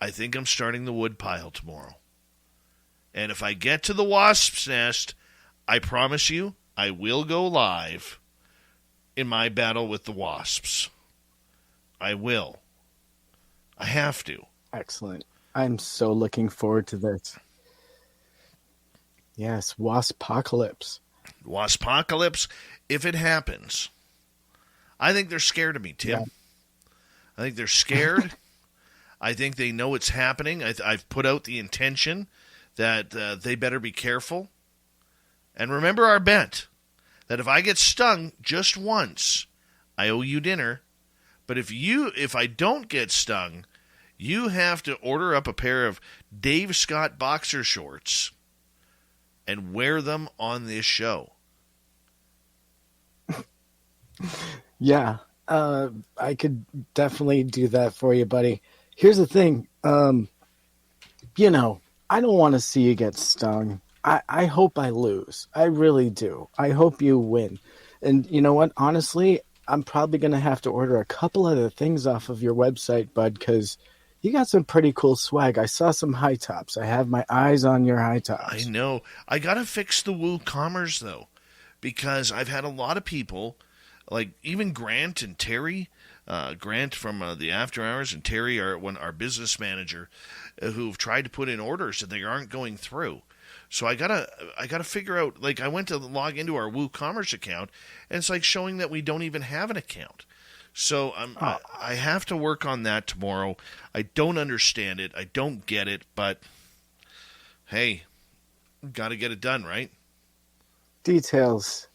I think I'm starting the wood pile tomorrow. And if I get to the wasp's nest, I promise you, I will go live in my battle with the wasps. I will. I have to. Excellent. I'm so looking forward to this. Yes, Waspocalypse. Waspocalypse, if it happens. I think they're scared of me, Tim. Yeah. I think they're scared. I think they know it's happening. I've put out the intention that they better be careful. And remember our bet, that if I get stung just once, I owe you dinner. But if I don't get stung, you have to order up a pair of Dave Scott boxer shorts and wear them on this show. Yeah, I could definitely do that for you, buddy. Here's the thing. I don't want to see you get stung. I hope I lose. I really do. I hope you win. And you know what? Honestly, I'm probably going to have to order a couple other things off of your website, bud, because you got some pretty cool swag. I saw some high tops. I have my eyes on your high tops. I know. I got to fix the WooCommerce, though, because I've had a lot of people, like even Grant and Terry, Grant from the After Hours and Terry, our business manager, who've tried to put in orders that they aren't going through. So I gotta figure out, like, I went to log into our WooCommerce account, and it's like showing that we don't even have an account. So I have to work on that tomorrow. I don't understand it. I don't get it, but hey, got to get it done, right? Details.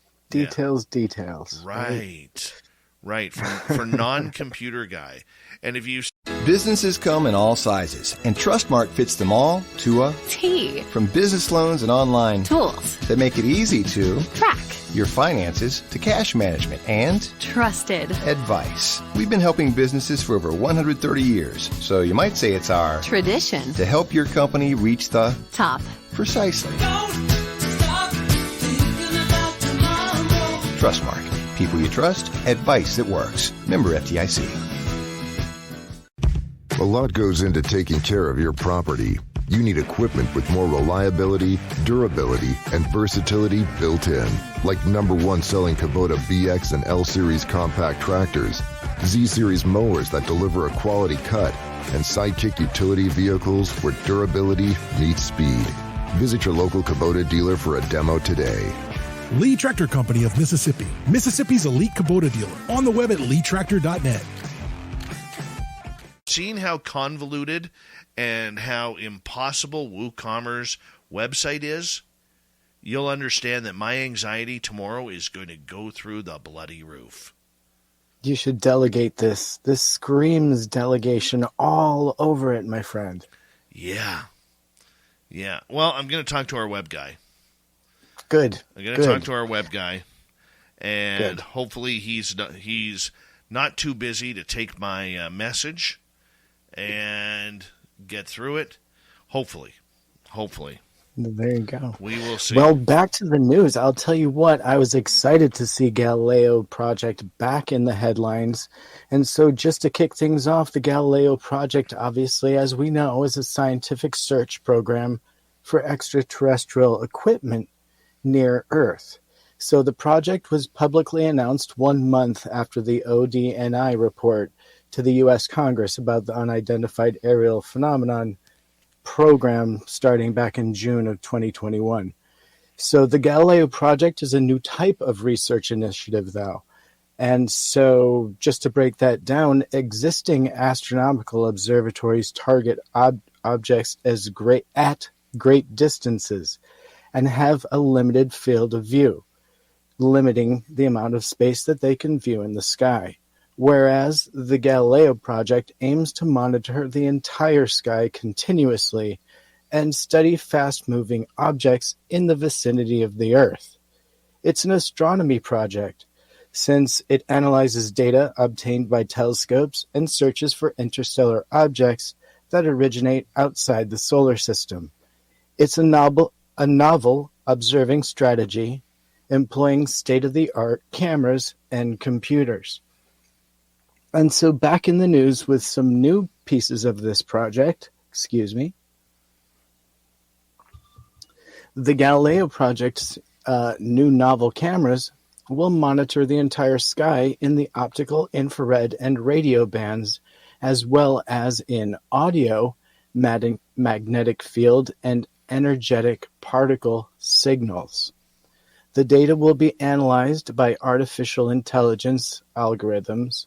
Right. For non-computer guy. And if you... Businesses come in all sizes, and Trustmark fits them all to a T. From business loans and online tools that make it easy to track your finances to cash management and trusted advice. We've been helping businesses for over 130 years, so you might say it's our tradition to help your company reach the top. Precisely. Trustmark. People you trust, advice that works. Member FDIC. A lot goes into taking care of your property. You need equipment with more reliability, durability, and versatility built in. Like #1 selling Kubota BX and L Series compact tractors, Z Series mowers that deliver a quality cut, and Sidekick utility vehicles where durability meets speed. Visit your local Kubota dealer for a demo today. Lee Tractor Company of Mississippi. Mississippi's elite Kubota dealer. On the web at leetractor.net. Seeing how convoluted and how impossible WooCommerce website is, you'll understand that my anxiety tomorrow is going to go through the bloody roof. You should delegate this. This screams delegation all over it, my friend. Yeah. Well, I'm going to talk to our web guy. Good. I'm going to talk to our web guy, and hopefully he's not too busy to take my message and get through it. Hopefully. There you go. We will see. Well, back to the news. I'll tell you what, I was excited to see Galileo Project back in the headlines. And so just to kick things off, the Galileo Project, obviously, as we know, is a scientific search program for extraterrestrial equipment near Earth. So the project was publicly announced 1 month after the ODNI report to the U.S. Congress about the Unidentified Aerial Phenomenon program starting back in June of 2021. So the Galileo Project is a new type of research initiative, though. And so just to break that down, existing astronomical observatories target objects at great distances and have a limited field of view, limiting the amount of space that they can view in the sky. Whereas the Galileo Project aims to monitor the entire sky continuously and study fast-moving objects in the vicinity of the Earth. It's an astronomy project, since it analyzes data obtained by telescopes and searches for interstellar objects that originate outside the solar system. It's a novel observing strategy employing state-of-the-art cameras and computers. And so back in the news with some new pieces of this project, the Galileo Project new novel cameras will monitor the entire sky in the optical, infrared, and radio bands, as well as in audio, magnetic field, and energetic particle signals. The data will be analyzed by artificial intelligence algorithms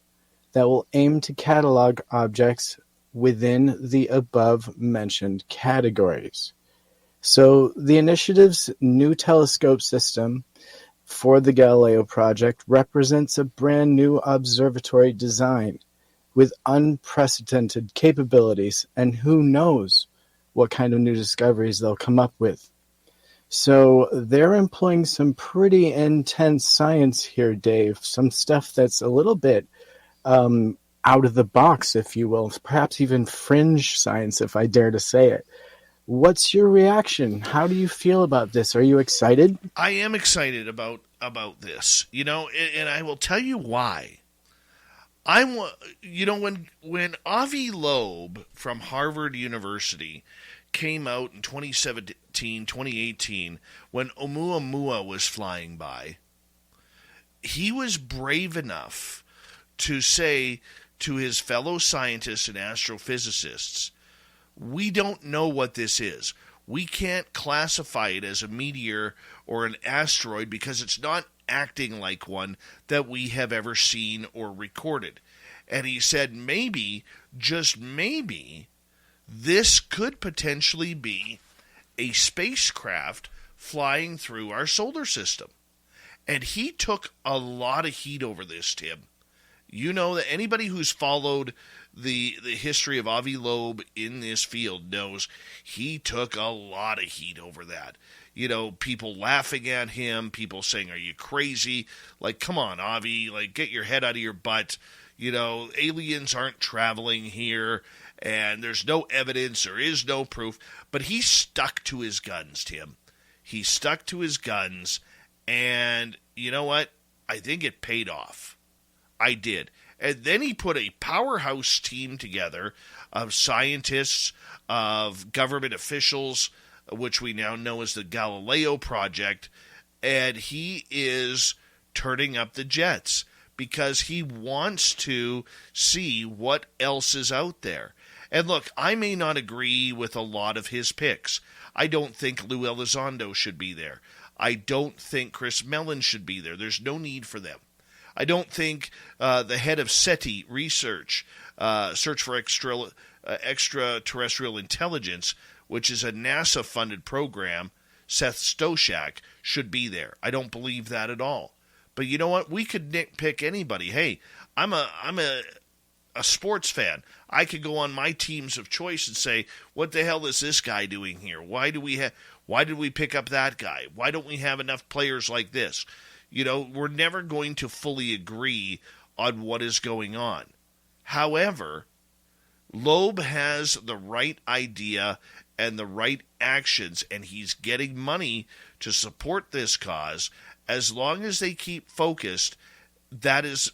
that will aim to catalog objects within the above-mentioned categories. So the initiative's new telescope system for the Galileo project represents a brand new observatory design with unprecedented capabilities, and who knows what kind of new discoveries they'll come up with. So they're employing some pretty intense science here, Dave, some stuff that's a little bit out of the box, if you will, perhaps even fringe science, if I dare to say it. What's your reaction? How do you feel about this? Are you excited? I am excited about this, and I will tell you why. When Avi Loeb from Harvard University came out in 2017, 2018, when Oumuamua was flying by, he was brave enough to say to his fellow scientists and astrophysicists, we don't know what this is. We can't classify it as a meteor or an asteroid because it's not acting like one that we have ever seen or recorded. And he said maybe, just maybe, this could potentially be a spacecraft flying through our solar system. And he took a lot of heat over this, Tim. You know that anybody who's followed the history of Avi Loeb in this field knows he took a lot of heat over that. People laughing at him, people saying, are you crazy? Like, come on, Avi, like, get your head out of your butt. Aliens aren't traveling here, and there's no evidence, there is no proof. But he stuck to his guns, Tim. He stuck to his guns, and you know what? I think it paid off. I did. And then he put a powerhouse team together of scientists, of government officials, which we now know as the Galileo Project, and he is turning up the jets because he wants to see what else is out there. And look, I may not agree with a lot of his picks. I don't think Lou Elizondo should be there. I don't think Chris Mellon should be there. There's no need for them. I don't think the head of SETI research, Search for Extraterrestrial Intelligence, which is a NASA-funded program, Seth Stoshak, should be there. I don't believe that at all. But you know what? We could nitpick anybody. Hey, I'm a sports fan. I could go on my teams of choice and say, what the hell is this guy doing here? Why did we pick up that guy? Why don't we have enough players like this? We're never going to fully agree on what is going on. However, Loeb has the right idea and the right actions, and he's getting money to support this cause. As long as they keep focused, that is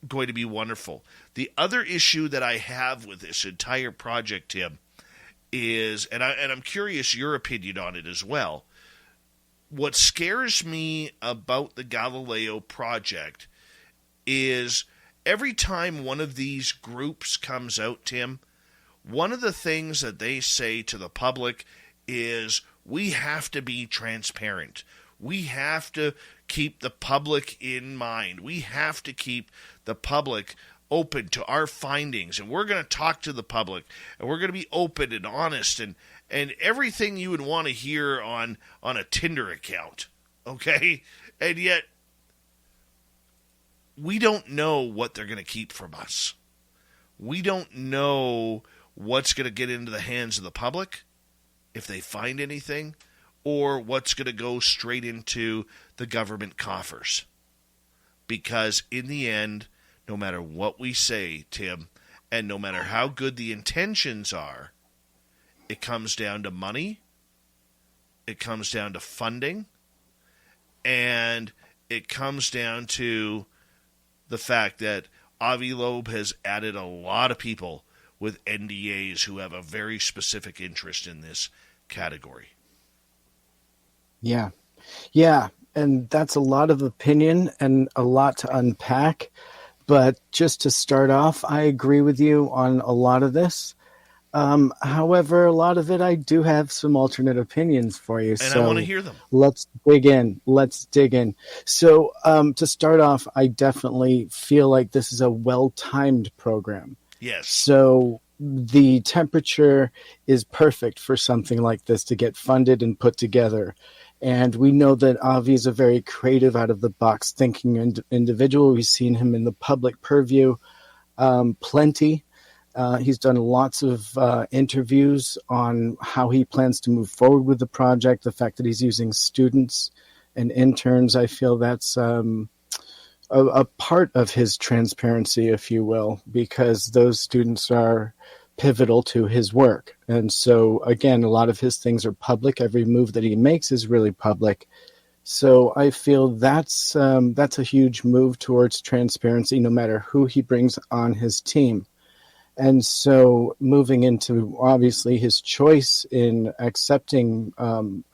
going to be wonderful. The other issue that I have with this entire project, Tim, is, and I'm curious your opinion on it as well, what scares me about the Galileo project is every time one of these groups comes out, Tim, one of the things that they say to the public is we have to be transparent. We have to keep the public in mind. We have to keep the public open to our findings, and we're going to talk to the public, and we're going to be open and honest and everything you would want to hear on a Tinder account, okay? And yet, we don't know what they're going to keep from us. We don't know what's going to get into the hands of the public if they find anything, or what's going to go straight into the government coffers. Because in the end, no matter what we say, Tim, and no matter how good the intentions are, it comes down to money, it comes down to funding, and it comes down to the fact that Avi Loeb has added a lot of people with NDAs who have a very specific interest in this category. Yeah. and that's a lot of opinion and a lot to unpack. But just to start off, I agree with you on a lot of this. However, a lot of it, I do have some alternate opinions for you. And I want to hear them. Let's dig in. So to start off, I definitely feel like this is a well-timed program. Yes. So the temperature is perfect for something like this to get funded and put together. And we know that Avi is a very creative, out-of-the-box thinking individual. We've seen him in the public purview plenty. He's done lots of interviews on how he plans to move forward with the project, the fact that he's using students and interns. I feel that's a part of his transparency, if you will, because those students are pivotal to his work. And so, again, a lot of his things are public. Every move that he makes is really public. So I feel that's a huge move towards transparency, no matter who he brings on his team. And so moving into, obviously, his choice in accepting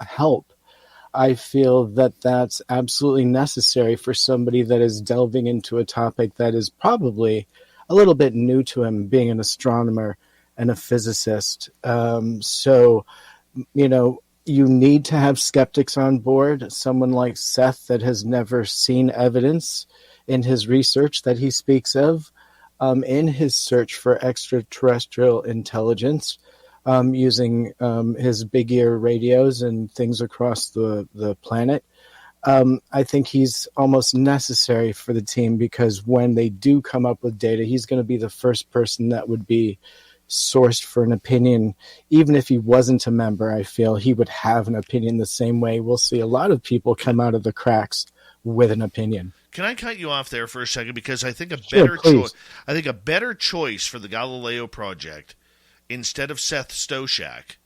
help, I feel that that's absolutely necessary for somebody that is delving into a topic that is probably a little bit new to him, being an astronomer and a physicist. So, you need to have skeptics on board, someone like Seth that has never seen evidence in his research that he speaks of. In his search for extraterrestrial intelligence, using his big ear radios and things across the planet. I think he's almost necessary for the team, because when they do come up with data, he's going to be the first person that would be sourced for an opinion. Even if he wasn't a member, I feel he would have an opinion the same way we'll see a lot of people come out of the cracks with an opinion. Can I cut you off there for a second? Because I think a better choice for the Galileo project, instead of Seth Stoshak,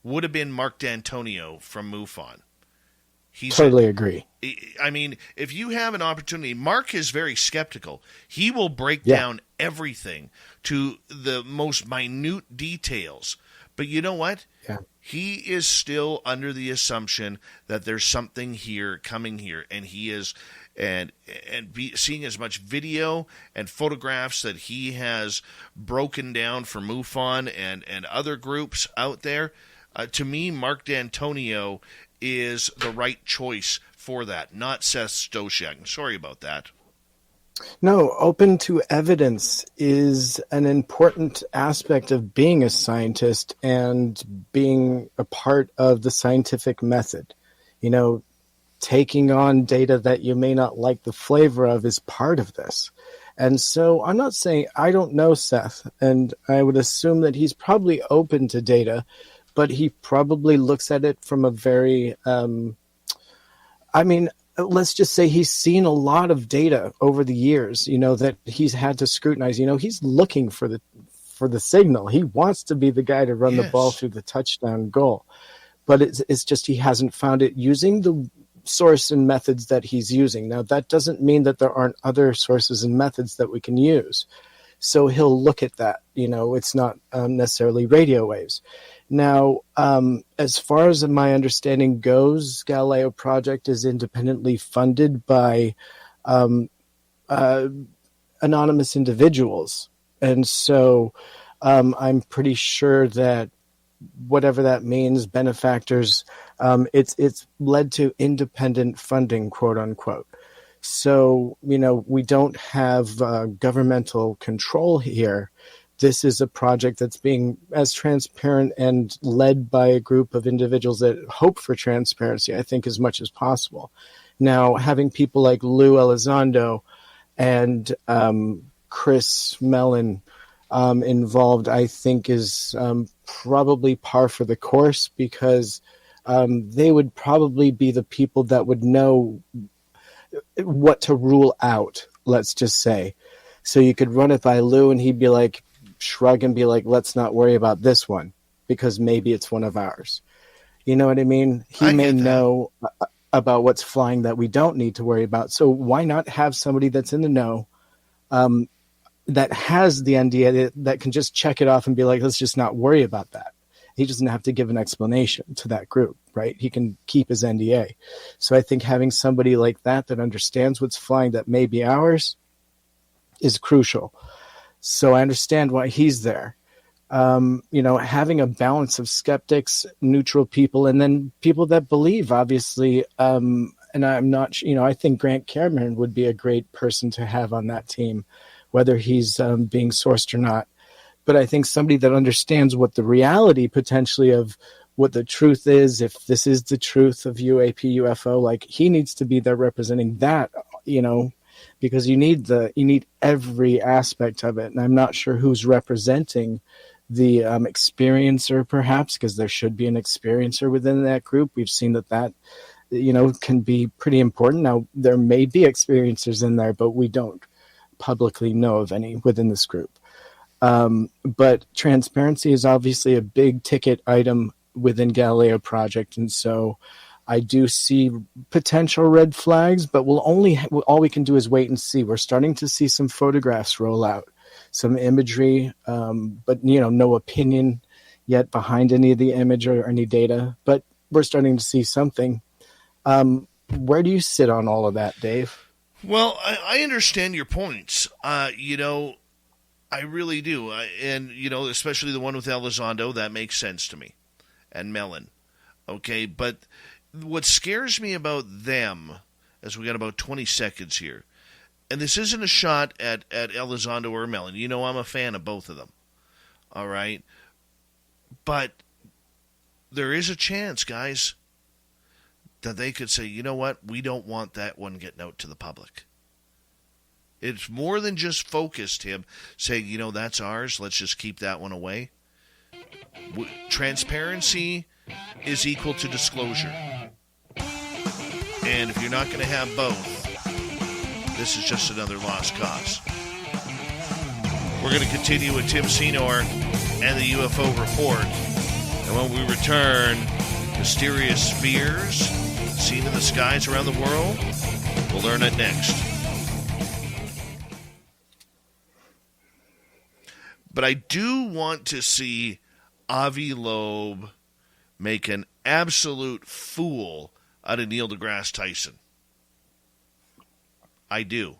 would have been Mark D'Antonio from MUFON. Totally agree. I mean, if you have an opportunity, Mark is very skeptical. He will break down everything to the most minute details. But you know what? Yeah. He is still under the assumption that there's something here coming here, and he is seeing as much video and photographs that he has broken down for MUFON and other groups out there. To me, Mark D'Antonio is the right choice for that, not Seth Stoshak. Sorry about that. No, open to evidence is an important aspect of being a scientist and being a part of the scientific method. Taking on data that you may not like the flavor of is part of this. And so I'm not saying I don't know Seth, and I would assume that he's probably open to data, but he probably looks at it from a very, let's just say he's seen a lot of data over the years, that he's had to scrutinize. He's looking for the signal. He wants to be the guy to run the ball through the touchdown goal. But it's just he hasn't found it using the source and methods that he's using. Now, that doesn't mean that there aren't other sources and methods that we can use. So he'll look at that. It's not necessarily radio waves. Now, as far as my understanding goes, Galileo Project is independently funded by anonymous individuals. And so I'm pretty sure that whatever that means, benefactors, it's led to independent funding, quote unquote. So, we don't have governmental control here. This is a project that's being as transparent and led by a group of individuals that hope for transparency, I think, as much as possible. Now, having people like Lou Elizondo and Chris Mellon involved, I think, is probably par for the course, because they would probably be the people that would know what to rule out, let's just say. So you could run it by Lou and he'd be like, shrug and be like, let's not worry about this one because maybe it's one of ours. You know what I mean? He may know about what's flying that we don't need to worry about. So why not have somebody that's in the know, that has the NDA, that can just check it off and be like, let's just not worry about that. He doesn't have to give an explanation to that group, right? He can keep his NDA. So I think having somebody like that understands what's flying that may be ours is crucial. So I understand why he's there. Having a balance of skeptics, neutral people, and then people that believe, obviously. And I'm not, I think Grant Cameron would be a great person to have on that team, whether he's being sourced or not. But I think somebody that understands what the reality potentially of what the truth is, if this is the truth of UAP, UFO, like he needs to be there representing that, because you need every aspect of it. And I'm not sure who's representing the experiencer, perhaps, because there should be an experiencer within that group. We've seen that can be pretty important. Now, there may be experiencers in there, but we don't publicly know of any within this group. But transparency is obviously a big ticket item within Galileo Project. And so I do see potential red flags, but all we can do is wait and see. We're starting to see some photographs roll out, some imagery, but no opinion yet behind any of the image or any data, but we're starting to see something. Where do you sit on all of that, Dave? Well, I understand your points. I really do. And, especially the one with Elizondo, that makes sense to me. And Mellon. Okay, but what scares me about them, as we got about 20 seconds here, and this isn't a shot at Elizondo or Mellon. I'm a fan of both of them. All right? But there is a chance, guys, that they could say, you know what, we don't want that one getting out to the public. It's more than just focused him saying, that's ours, let's just keep that one away. Transparency is equal to disclosure. And if you're not going to have both, this is just another lost cause. We're going to continue with Tim Senor and the UFO report. And when we return, mysterious spheres seen in the skies around the world, we'll learn it next. But I do want to see Avi Loeb make an absolute fool out of Neil deGrasse Tyson. I do.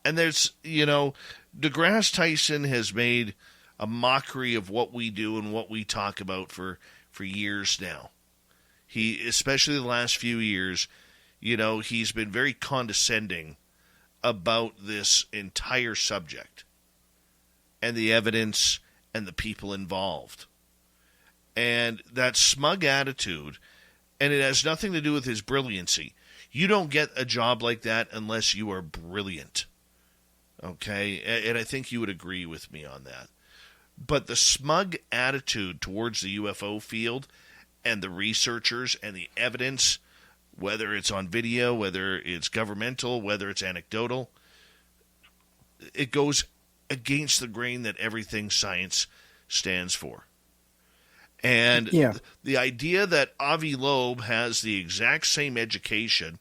And there's, deGrasse Tyson has made a mockery of what we do and what we talk about for years now. He, especially the last few years, he's been very condescending about this entire subject and the evidence and the people involved. And that smug attitude, and it has nothing to do with his brilliancy. You don't get a job like that unless you are brilliant. Okay? And I think you would agree with me on that. But the smug attitude towards the UFO field and the researchers and the evidence, whether it's on video, whether it's governmental, whether it's anecdotal, it goes against the grain that everything science stands for. And the idea that Avi Loeb has the exact same education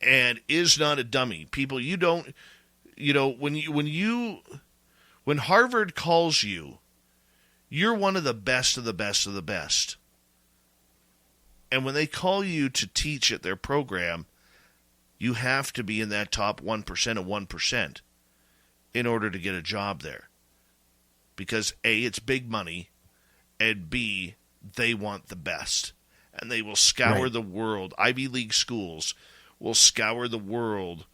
and is not a dummy. People, when Harvard calls you, you're one of the best of the best of the best. And when they call you to teach at their program, you have to be in that top 1% of 1% in order to get a job there. Because A, it's big money, and B, they want the best. And they will scour the world. Ivy League schools will scour the world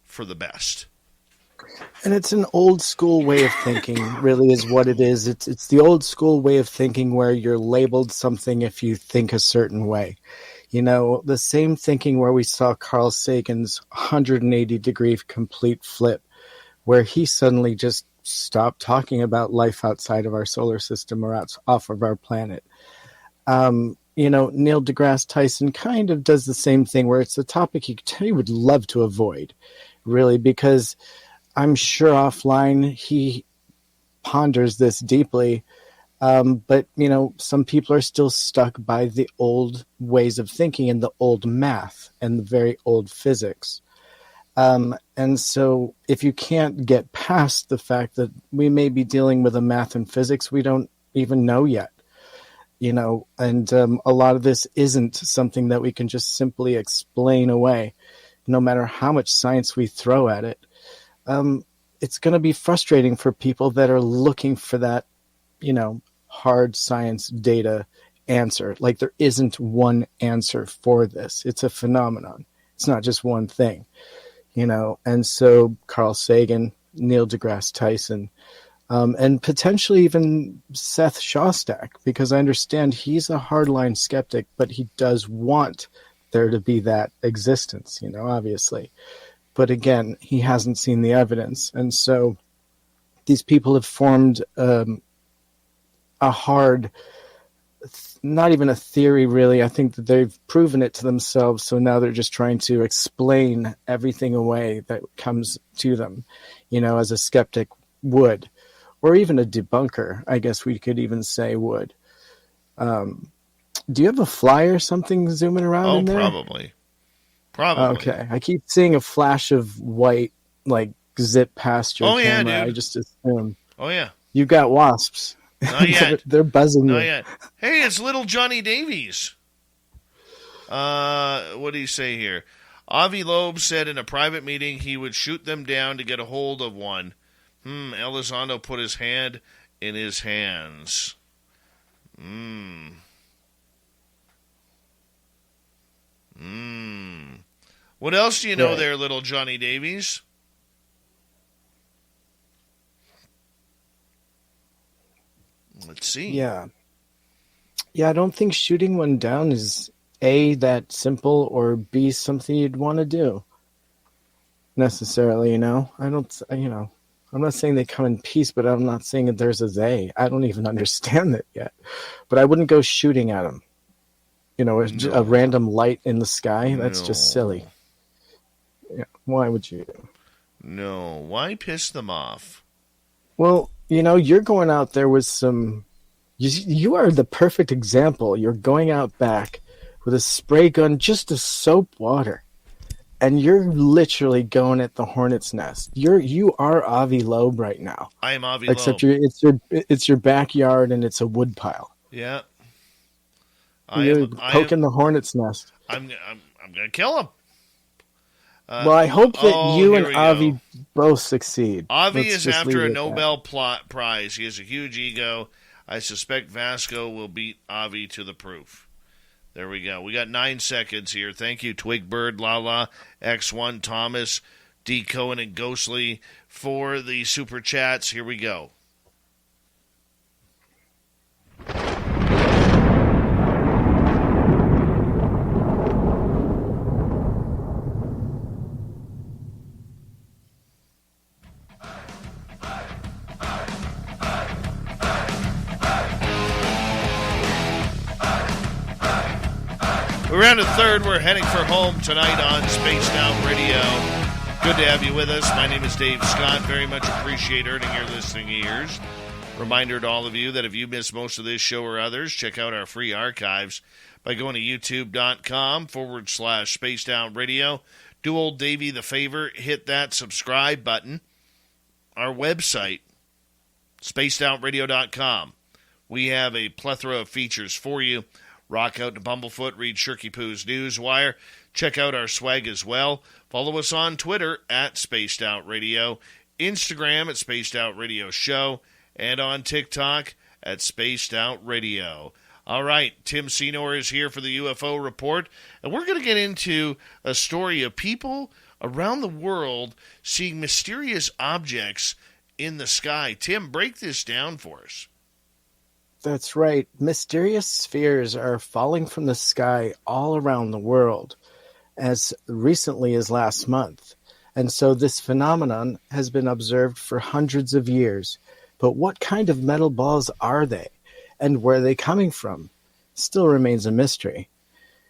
for the best. And it's an old school way of thinking, really, is what it is. It's the old school way of thinking where you're labeled something if you think a certain way. The same thinking where we saw Carl Sagan's 180-degree complete flip, where he suddenly just stopped talking about life outside of our solar system or off of our planet. Neil deGrasse Tyson kind of does the same thing, where it's a topic he would love to avoid, really, because I'm sure offline he ponders this deeply. But, some people are still stuck by the old ways of thinking and the old math and the very old physics. And so if you can't get past the fact that we may be dealing with a math and physics we don't even know yet, and a lot of this isn't something that we can just simply explain away, no matter how much science we throw at it. It's going to be frustrating for people that are looking for that, hard science data answer. Like, there isn't one answer for this. It's a phenomenon. It's not just one thing, and so Carl Sagan, Neil deGrasse Tyson, and potentially even Seth Shostak, because I understand he's a hardline skeptic, but he does want there to be that existence, obviously. But again, he hasn't seen the evidence. And so these people have formed a hard, not even a theory, really. I think that they've proven it to themselves. So now they're just trying to explain everything away that comes to them, as a skeptic would, or even a debunker, I guess we could even say would. Do you have a fly or something zooming around in there? Probably. Okay. I keep seeing a flash of white, zip past your camera. Yeah, dude. I just assume. Oh, yeah. You got wasps. Not yet. They're buzzing Not you. yet. Hey, it's little Johnny Davies. What do you say here? Avi Loeb said in a private meeting he would shoot them down to get a hold of one. Elizondo put his hand in his hands. What else do you know there, little Johnny Davies? Let's see. Yeah, I don't think shooting one down is A, that simple, or B, something you'd want to do necessarily, I don't, I'm not saying they come in peace, but I'm not saying that there's a they. I don't even understand it yet. But I wouldn't go shooting at them. A random light in the sky, that's just silly. Yeah, why would you? No, why piss them off? Well, you're going out there with some... You are the perfect example. You're going out back with a spray gun just to soap water. And you're literally going at the hornet's nest. You are Avi Loeb right now. I am Avi Except Loeb. it's your backyard and it's a wood pile. Yeah. You're poking the hornet's nest. I'm going to kill him. Well, I hope that you and Avi both succeed. Avi is after a Nobel Prize. He has a huge ego. I suspect Vasco will beat Avi to the proof. There we go. We got 9 seconds here. Thank you, Twigbird, Lala, X1, Thomas, D. Cohen, and Ghostly for the super chats. Here we go. We're on to third. We're heading for home tonight on Spaced Out Radio. Good to have you with us. My name is Dave Scott. Very much appreciate earning your listening ears. Reminder to all of you that if you missed most of this show or others, check out our free archives by going to youtube.com/Spaced Out Radio. Do old Davey the favor, hit that subscribe button. Our website, spacedoutradio.com. We have a plethora of features for you. Rock out to Bumblefoot, read Shirky Poo's Newswire. Check out our swag as well. Follow us on Twitter at Spaced Out Radio, Instagram at Spaced Out Radio Show, and on TikTok at Spaced Out Radio. All right, Tim Senor is here for the UFO Report, and we're going to get into a story of people around the world seeing mysterious objects in the sky. Tim, break this down for us. That's right. Mysterious spheres are falling from the sky all around the world as recently as last month. And so this phenomenon has been observed for hundreds of years. But what kind of metal balls are they? And where are they coming from? Still remains a mystery.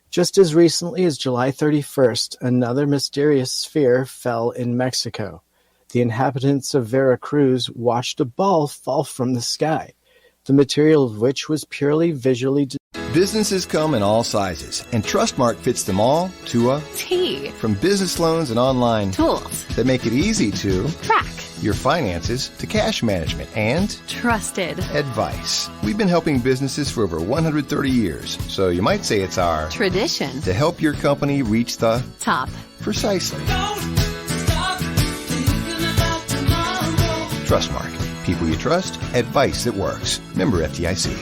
Just as recently as July 31st, another mysterious sphere fell in Mexico. The inhabitants of Veracruz watched a ball fall from the sky, the material of which was purely visually... Businesses come in all sizes, and Trustmark fits them all to a T. From business loans and online tools that make it easy to track your finances to cash management and Trusted. advice. We've been helping businesses for over 130 years, so you might say it's our Tradition. to help your company reach the Top. Precisely. Trustmark. People you trust, advice that works. Member FDIC.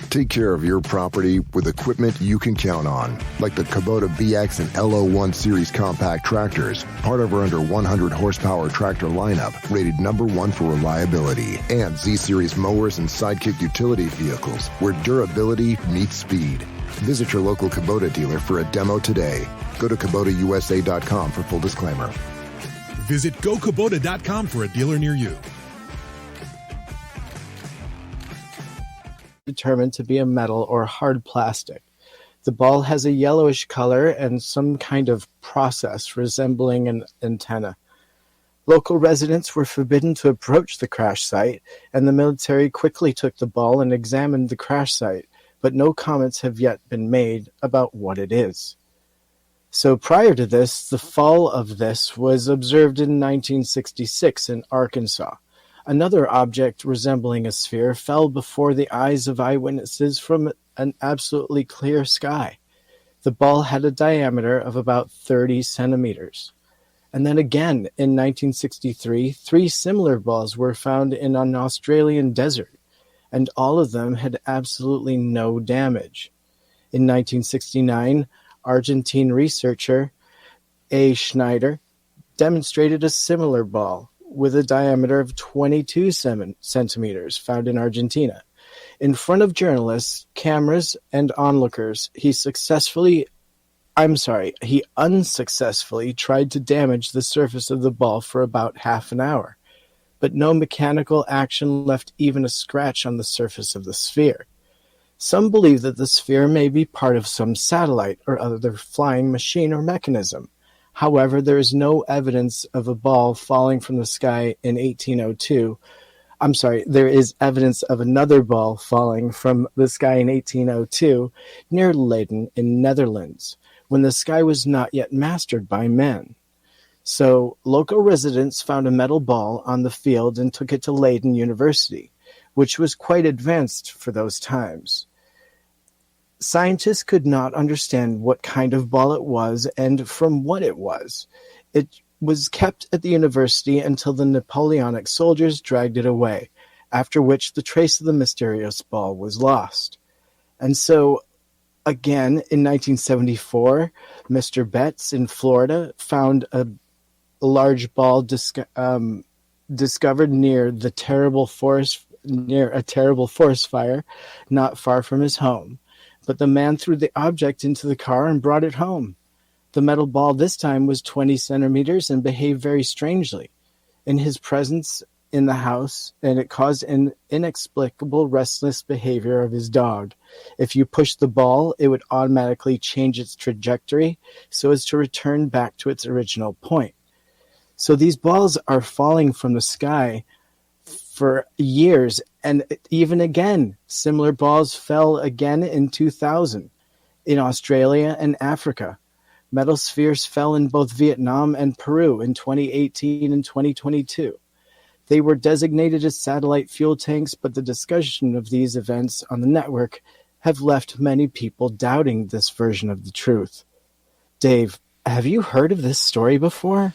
Take care of your property with equipment you can count on, like the Kubota BX and LO1 series compact tractors, part of our under 100 horsepower tractor lineup, rated #1 for reliability, and Z-series mowers and Sidekick utility vehicles, where durability meets speed. Visit your local Kubota dealer for a demo today. Go to KubotaUSA.com for full disclaimer. Visit GoKubota.com for a dealer near you. Determined to be a metal or hard plastic. The ball has a yellowish color and some kind of process resembling an antenna. Local residents were forbidden to approach the crash site, and the military quickly took the ball and examined the crash site, but no comments have yet been made about what it is. So prior to this, the fall of this was observed in 1966 in Arkansas. Another object resembling a sphere fell before the eyes of eyewitnesses from an absolutely clear sky. The ball had a diameter of about 30 centimeters. And then again, in 1963, 3 similar balls were found in an Australian desert, and all of them had absolutely no damage. In 1969, Argentine researcher A. Schneider demonstrated a similar ball with a diameter of 22 centimeters found in Argentina. In front of journalists, cameras, and onlookers, he unsuccessfully tried to damage the surface of the ball for about half an hour, but no mechanical action left even a scratch on the surface of the sphere. Some believe that the sphere may be part of some satellite or other flying machine or mechanism. However, there is no evidence of a ball falling from the sky in 1802. There is evidence of another ball falling from the sky in 1802 near Leiden in Netherlands, when the sky was not yet mastered by men. So, local residents found a metal ball on the field and took it to Leiden University, which was quite advanced for those times. Scientists could not understand what kind of ball it was and from what it was. It was kept at the university until the Napoleonic soldiers dragged it away, after which the trace of the mysterious ball was lost. And so, again, in 1974, Mr. Betts in Florida found a large ball discovered near a terrible forest fire not far from his home. But the man threw the object into the car and brought it home. The metal ball this time was 20 centimeters and behaved very strangely in his presence in the house, and it caused an inexplicable restless behavior of his dog. If you pushed the ball, it would automatically change its trajectory so as to return back to its original point. So these balls are falling from the sky for years, and even again, similar balls fell again in 2000 in Australia and Africa. Metal spheres fell in both Vietnam and Peru in 2018 and 2022. They were designated as satellite fuel tanks, but the discussion of these events on the network have left many people doubting this version of the truth. Dave, have you heard of this story before?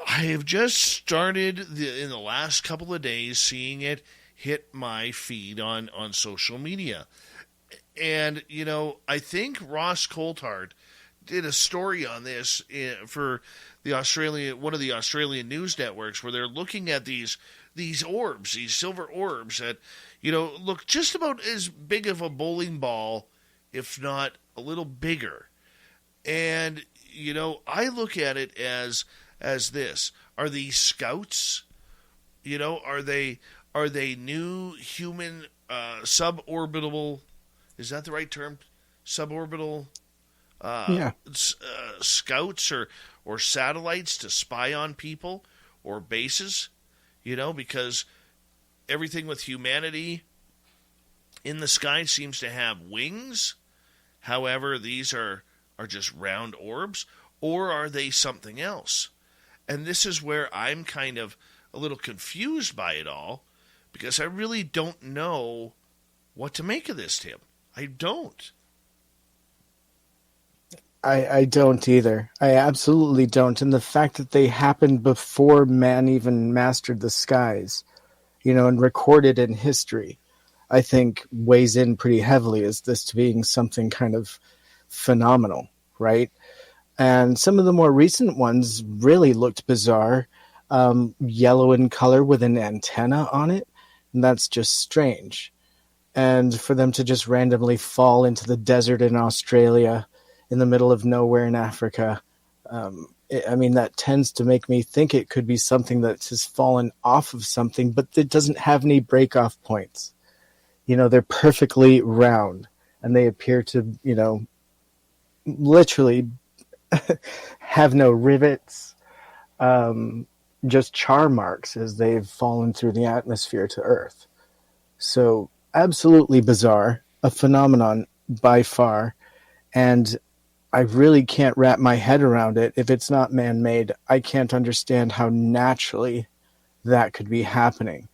I have just started in the last couple of days seeing it hit my feed on social media. And, I think Ross Coulthard did a story on this for one of the Australian news networks, where they're looking at these orbs, these silver orbs that, look just about as big of a bowling ball, if not a little bigger. And, I look at it as this. Are these scouts? Are they new human suborbital, is that the right term? Suborbital scouts or satellites to spy on people or bases? Because everything with humanity in the sky seems to have wings. However, these are just round orbs, or are they something else? And this is where I'm kind of a little confused by it all, because I really don't know what to make of this, Tim. I don't. I don't either. I absolutely don't. And the fact that they happened before man even mastered the skies, and recorded in history, I think weighs in pretty heavily as this being something kind of phenomenal, right? And some of the more recent ones really looked bizarre, yellow in color with an antenna on it. And that's just strange. And for them to just randomly fall into the desert in Australia, in the middle of nowhere in Africa, that tends to make me think it could be something that has fallen off of something, but it doesn't have any break-off points. They're perfectly round, and they appear to, literally have no rivets, just char marks as they've fallen through the atmosphere to Earth. So absolutely bizarre, a phenomenon by far, and I really can't wrap my head around it. If it's not man-made, I can't understand how naturally that could be happening.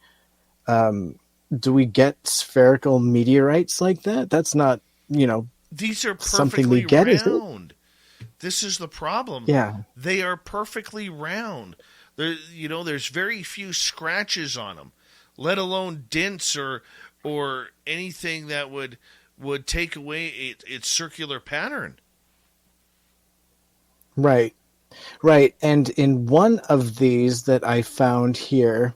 Do we get spherical meteorites like that? That's not, these are something we perfectly get, is it? round. This is the problem. Yeah. They are perfectly round. There's very few scratches on them, let alone dents or anything that would take away its circular pattern. Right. And in one of these that I found here,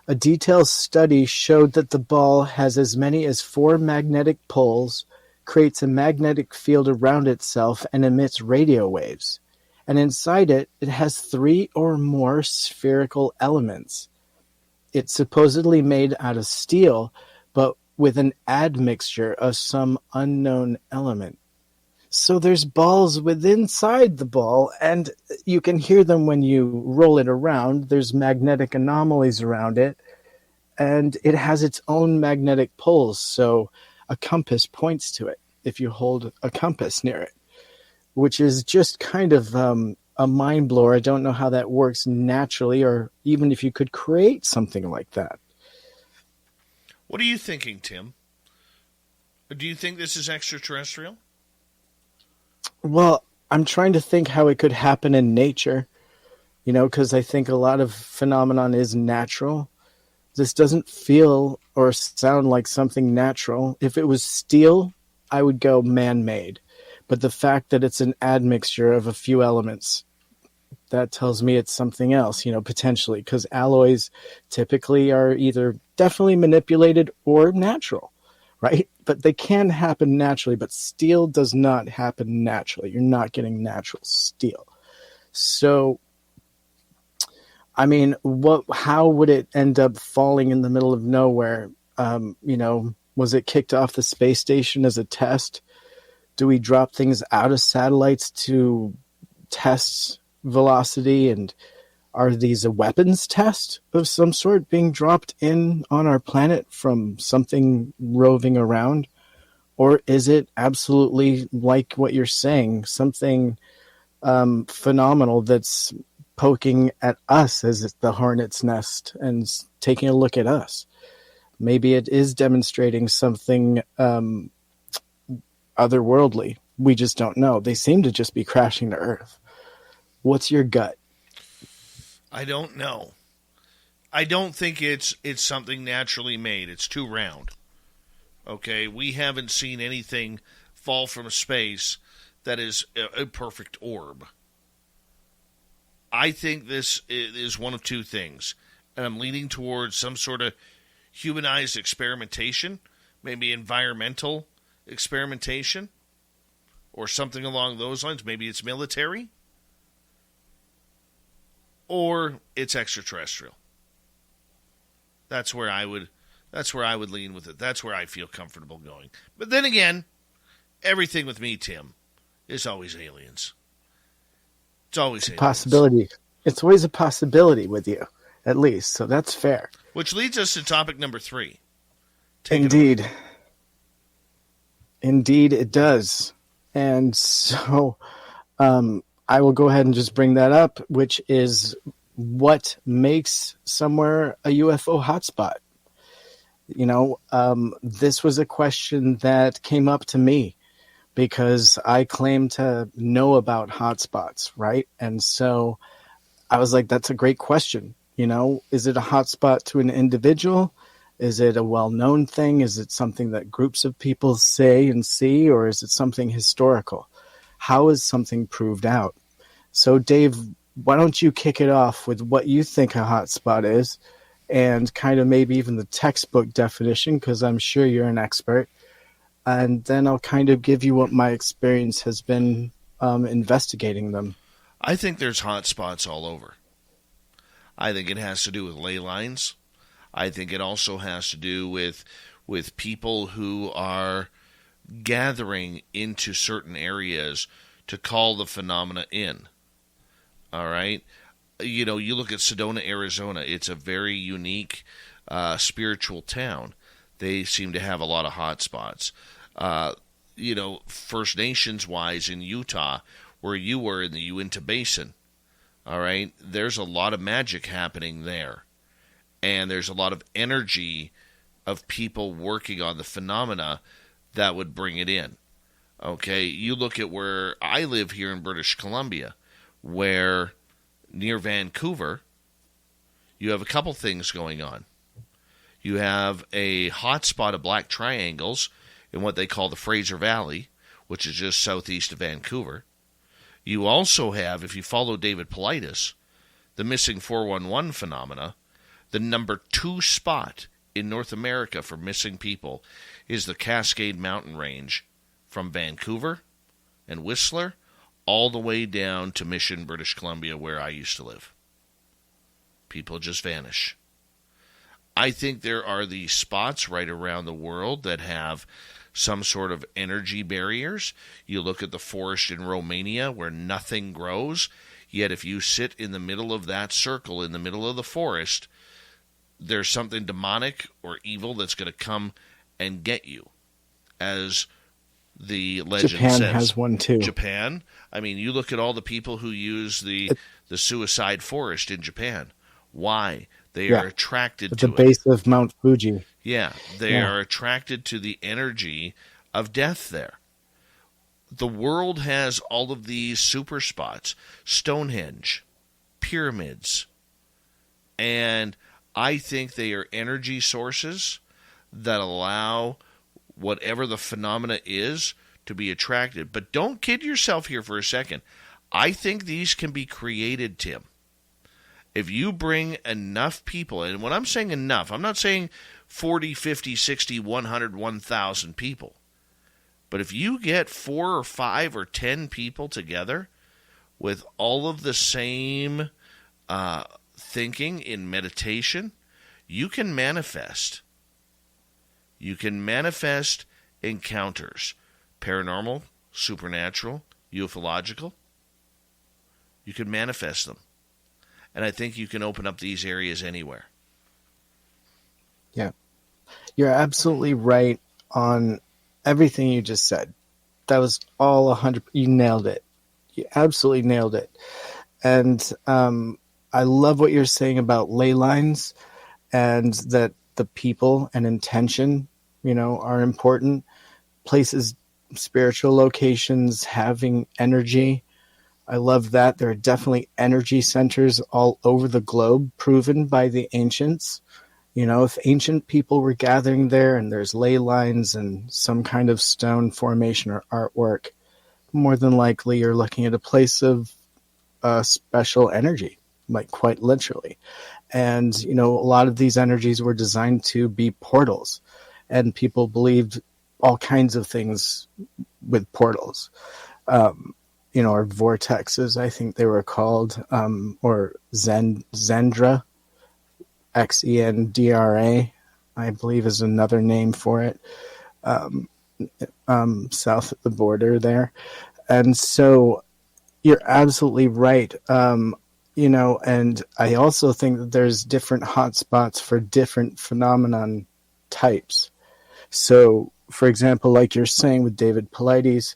a detailed study showed that the ball has as many as 4 magnetic poles, creates a magnetic field around itself, and emits radio waves. And inside it has 3 or more spherical elements. It's supposedly made out of steel, but with an admixture of some unknown element. So there's balls inside the ball, and you can hear them when you roll it around. There's magnetic anomalies around it, and it has its own magnetic poles, so a compass points to it if you hold a compass near it, which is just kind of a mind blower. I don't know how that works naturally, or even if you could create something like that. What are you thinking, Tim? Do you think this is extraterrestrial? Well, I'm trying to think how it could happen in nature, because I think a lot of phenomenon is natural. This doesn't feel or sound like something natural. If it was steel, I would go man-made. But the fact that it's an admixture of a few elements, that tells me it's something else, potentially, because alloys typically are either definitely manipulated or natural, right? But they can happen naturally, but steel does not happen naturally. You're not getting natural steel. So, how would it end up falling in the middle of nowhere? Was it kicked off the space station as a test? Do we drop things out of satellites to test velocity? And are these a weapons test of some sort being dropped in on our planet from something roving around? Or is it absolutely like what you're saying, something phenomenal that's poking at us as the hornet's nest and taking a look at us? Maybe it is demonstrating something otherworldly. We just don't know. They seem to just be crashing to Earth. What's your gut? I don't know. I don't think it's something naturally made. It's too round. Okay, we haven't seen anything fall from space that is a perfect orb. I think this is one of two things, and I'm leaning towards some sort of humanized experimentation, maybe environmental experimentation, or something along those lines. Maybe it's military, or it's extraterrestrial. That's where I would lean with it. That's where I feel comfortable going. But then again, everything with me, Tim, is always aliens. It's always aliens. Possibility. It's always a possibility with you, at least. So that's fair. Which leads us to topic number 3. Indeed. Indeed, it does. And so I will go ahead and just bring that up, which is what makes somewhere a UFO hotspot. This was a question that came up to me because I claim to know about hotspots, right? And so I was like, that's a great question. Is it a hotspot to an individual? Is it a well-known thing? Is it something that groups of people say and see, or is it something historical? How is something proved out? So, Dave, why don't you kick it off with what you think a hotspot is, and kind of maybe even the textbook definition, because I'm sure you're an expert. And then I'll kind of give you what my experience has been investigating them. I think there's hotspots all over. I think it has to do with ley lines. I think it also has to do with people who are gathering into certain areas to call the phenomena in. All right? You look at Sedona, Arizona. It's a very unique spiritual town. They seem to have a lot of hotspots. First Nations-wise in Utah, where you were in the Uinta Basin, all right, there's a lot of magic happening there. And there's a lot of energy of people working on the phenomena that would bring it in. Okay, you look at where I live here in British Columbia, where near Vancouver, you have a couple things going on. You have a hotspot of black triangles in what they call the Fraser Valley, which is just southeast of Vancouver. You also have, if you follow David Paulides, the missing 411 phenomena. The number 2 spot in North America for missing people is the Cascade Mountain Range from Vancouver and Whistler all the way down to Mission, British Columbia, where I used to live. People just vanish. I think there are these spots right around the world that have some sort of energy barriers. You look at the forest in Romania where nothing grows, yet if you sit in the middle of that circle, in the middle of the forest, there's something demonic or evil that's going to come and get you, as the legend Japan says. has one too. Japan? I mean, you look at all the people who use the suicide forest in Japan. Why? They are attracted to the base of Mount Fuji. Yeah, they are attracted to the energy of death there. The world has all of these super spots, Stonehenge, pyramids, and I think they are energy sources that allow whatever the phenomena is to be attracted. But don't kid yourself here for a second. I think these can be created, Tim. If you bring enough people, and when I'm saying enough, I'm not saying 40, 50, 60, 100, 1,000 people. But if you get 4 or 5 or 10 people together with all of the same thinking in meditation, you can manifest. You can manifest encounters, paranormal, supernatural, ufological. You can manifest them. And I think you can open up these areas anywhere. Yeah. You're absolutely right on everything you just said. That was all 100. You nailed it. You absolutely nailed it. And I love what you're saying about ley lines, and that the people and intention, are important. Places, spiritual locations, having energy. I love that. There are definitely energy centers all over the globe, proven by the ancients. If ancient people were gathering there and there's ley lines and some kind of stone formation or artwork, more than likely you're looking at a place of special energy, like quite literally. And, a lot of these energies were designed to be portals, and people believed all kinds of things with portals. Or vortexes, I think they were called, or Zendra, Xendra, I believe is another name for it, south of the border there. And so you're absolutely right. And I also think that there's different hotspots for different phenomenon types. So, for example, like you're saying with David Paulides,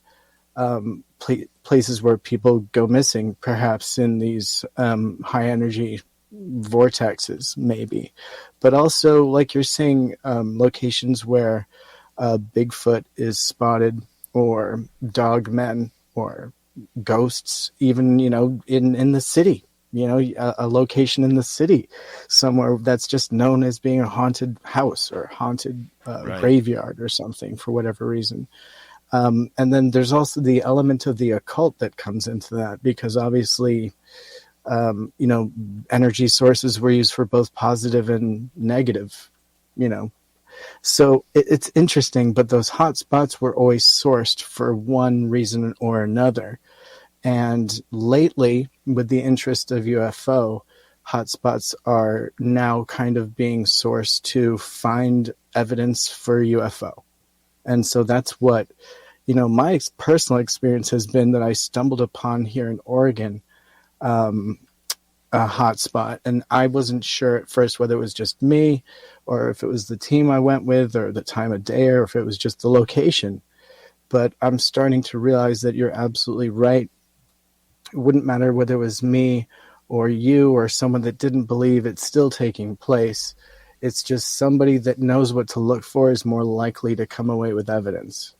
places where people go missing, perhaps in these high energy vortexes, maybe. But also, like you're saying, locations where Bigfoot is spotted, or dog men, or ghosts, even, in the city, a location in the city somewhere that's just known as being a haunted house or haunted graveyard or something for whatever reason. And then there's also the element of the occult that comes into that, because obviously, energy sources were used for both positive and negative, So it's interesting, but those hot spots were always sourced for one reason or another. And lately, with the interest of UFO, hotspots are now kind of being sourced to find evidence for UFO. And so that's what, my personal experience has been, that I stumbled upon here in Oregon, a hotspot. And I wasn't sure at first whether it was just me, or if it was the team I went with, or the time of day, or if it was just the location. But I'm starting to realize that you're absolutely right. It wouldn't matter whether it was me or you or someone that didn't believe it's still taking place. It's just somebody that knows what to look for is more likely to come away with evidence,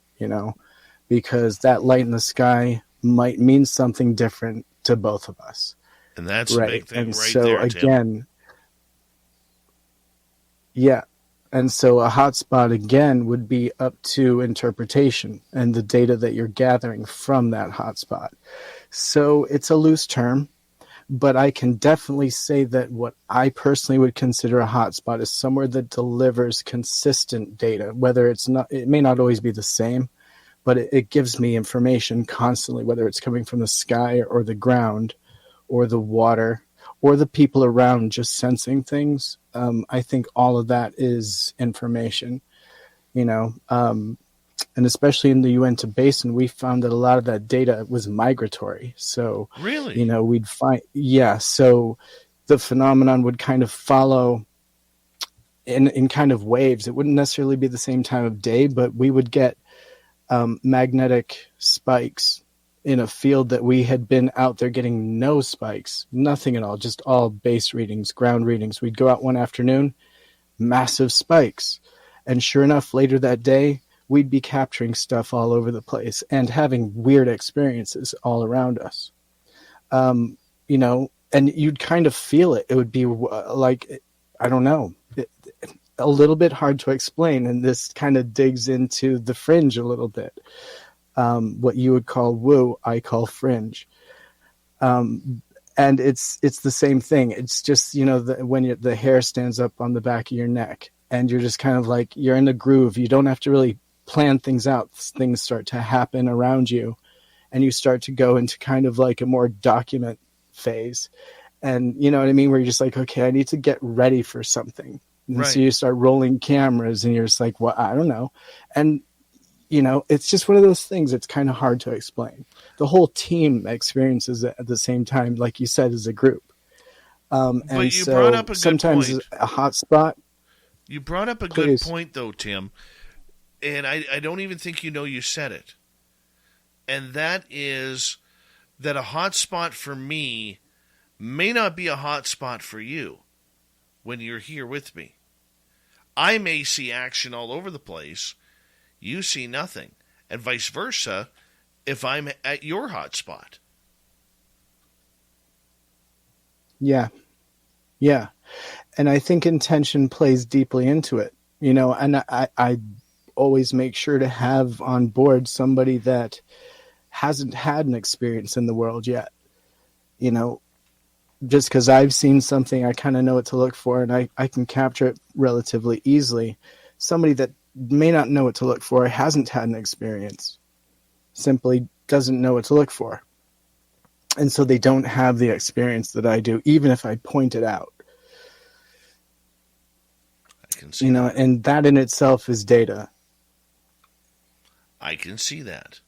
because that light in the sky might mean something different to both of us. And that's a big thing and right so there, Tim. Again, yeah. And so a hotspot, again, would be up to interpretation and the data that you're gathering from that hotspot. So it's a loose term, but I can definitely say that what I personally would consider a hotspot is somewhere that delivers consistent data, whether it may not always be the same, but it gives me information constantly, whether it's coming from the sky or the ground or the water or the people around just sensing things. I think all of that is information, and especially in the Uinta Basin, we found that a lot of that data was migratory. So, really, we'd find, so the phenomenon would kind of follow in kind of waves. It wouldn't necessarily be the same time of day, but we would get magnetic spikes in a field that we had been out there getting no spikes, nothing at all, just all base readings, ground readings. We'd go out one afternoon, massive spikes. And sure enough, later that day, we'd be capturing stuff all over the place and having weird experiences all around us. And you'd kind of feel it. It would be like, I don't know, a little bit hard to explain. And this kind of digs into the fringe a little bit. What you would call woo, I call fringe. And it's the same thing. It's just, when the hair stands up on the back of your neck and you're just kind of like, you're in the groove. You don't have to really plan things out. Things start to happen around you and you start to go into kind of like a more document phase. And you know what I mean? Where you're just like, okay, I need to get ready for something. And so you start rolling cameras and you're just like, well, I don't know. And it's just one of those things that's kind of hard to explain. The whole team experiences it at the same time, like you said, as a group. But you brought up a good point. A hot spot. You brought up a good point, though, Tim. And I don't even think you said it. And that is that a hot spot for me may not be a hot spot for you when you're here with me. I may see action all over the place. You see nothing. And vice versa if I'm at your hot spot. Yeah. Yeah. And I think intention plays deeply into it, and I always make sure to have on board somebody that hasn't had an experience in the world yet. Just because I've seen something, I kind of know what to look for and I can capture it relatively easily. Somebody that may not know what to look for, hasn't had an experience, simply doesn't know what to look for. And so they don't have the experience that I do, even if I point it out. I can see that. And that in itself is data. I can see that.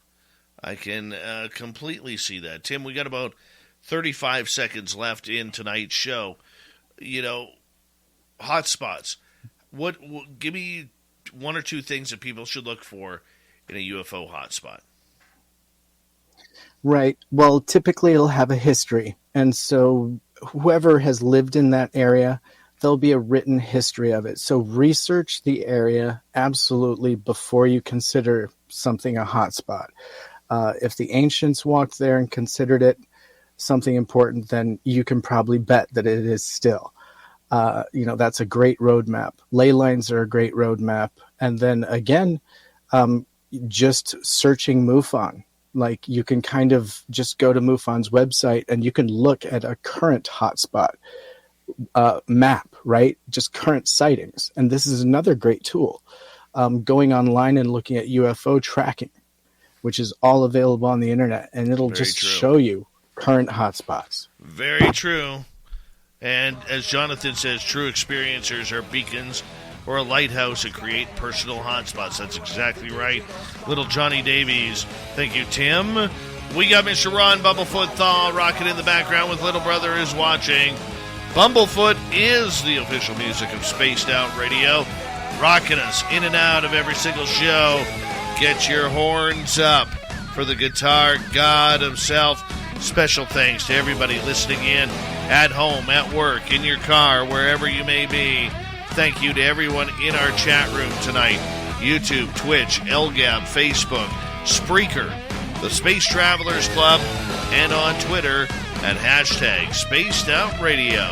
I can completely see that. Tim, we got about 35 seconds left in tonight's show. Hot spots. What give me one or two things that people should look for in a UFO hotspot? Right. Well, typically it'll have a history. And so whoever has lived in that area, there'll be a written history of it. So research the area absolutely before you consider something a hotspot. If the ancients walked there and considered it something important, then you can probably bet that it is still. That's a great roadmap. Ley lines are a great roadmap. And then again, just searching MUFON. Like you can kind of just go to MUFON's website and you can look at a current hotspot map, right? Just current sightings. And this is another great tool. Going online and looking at UFO tracking, which is all available on the internet, and it'll just show you current hotspots. Very true. And as Jonathan says, true experiencers are beacons or a lighthouse and create personal hotspots. That's exactly right. Little Johnny Davies. Thank you, Tim. We got Mr. Ron Bumblefoot Thaw rocking in the background with Little Brother is Watching. Bumblefoot is the official music of Spaced Out Radio, rocking us in and out of every single show. Get your horns up for the guitar god himself. Special thanks to everybody listening in at home, at work, in your car, wherever you may be. Thank you to everyone in our chat room tonight. YouTube, Twitch, LGAB, Facebook, Spreaker, the Space Travelers Club, and on Twitter at hashtag Spaced Out Radio.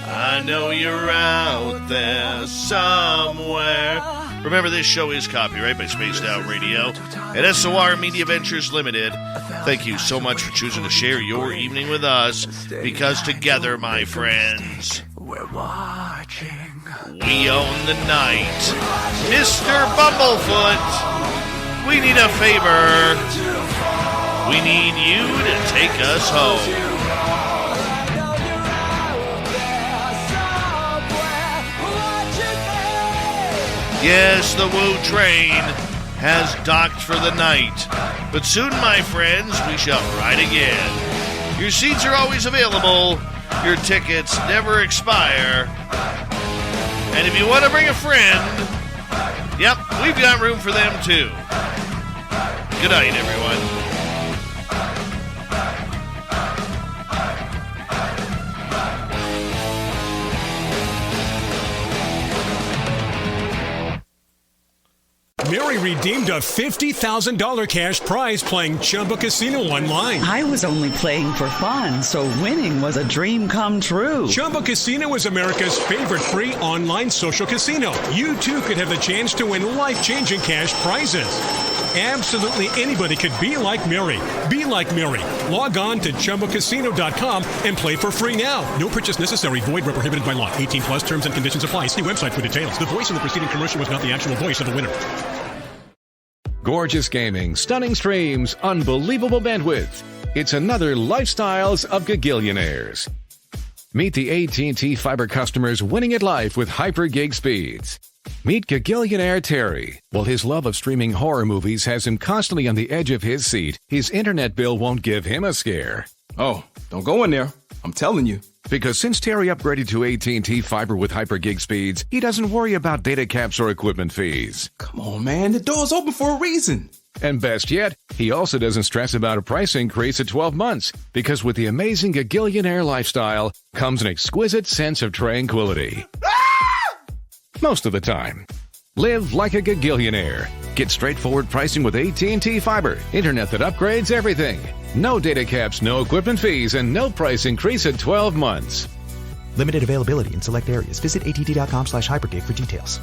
I know you're out there somewhere. Remember, this show is copyright by Spaced Out Radio and SOR Media Ventures Limited. Thank you so much for choosing to share your evening with us, because together, my friends, we're watching. We own the night. Mr. Bumblefoot, we need a favor. We need you to take us home. Yes, the Woo train has docked for the night. But soon, my friends, we shall ride again. Your seats are always available. Your tickets never expire. And if you want to bring a friend, yep, we've got room for them too. Good night, everyone. Mary redeemed a $50,000 cash prize playing Chumba Casino online. I was only playing for fun, so winning was a dream come true. Chumba Casino is America's favorite free online social casino. You, too, could have the chance to win life-changing cash prizes. Absolutely anybody could be like Mary. Be like Mary. Log on to ChumbaCasino.com and play for free now. No purchase necessary. Void where prohibited by law. 18 plus terms and conditions apply. See website for details. The voice in the preceding commercial was not the actual voice of the winner. Gorgeous gaming, stunning streams, unbelievable bandwidth. It's another Lifestyles of Gagillionaires. Meet the AT&T Fiber customers winning at life with hyper gig speeds. Meet Gagillionaire Terry. While his love of streaming horror movies has him constantly on the edge of his seat, his internet bill won't give him a scare. Oh, don't go in there. I'm telling you. Because since Terry upgraded to AT&T Fiber with hyper gig speeds, he doesn't worry about data caps or equipment fees. Come on, man. The door's open for a reason. And best yet, he also doesn't stress about a price increase at 12 months, because with the amazing Gagillionaire lifestyle comes an exquisite sense of tranquility. Most of the time. Live like a Gagillionaire. Get straightforward pricing with AT&T Fiber. Internet that upgrades everything. No data caps, no equipment fees, and no price increase at 12 months. Limited availability in select areas. Visit att.com/hypergig for details.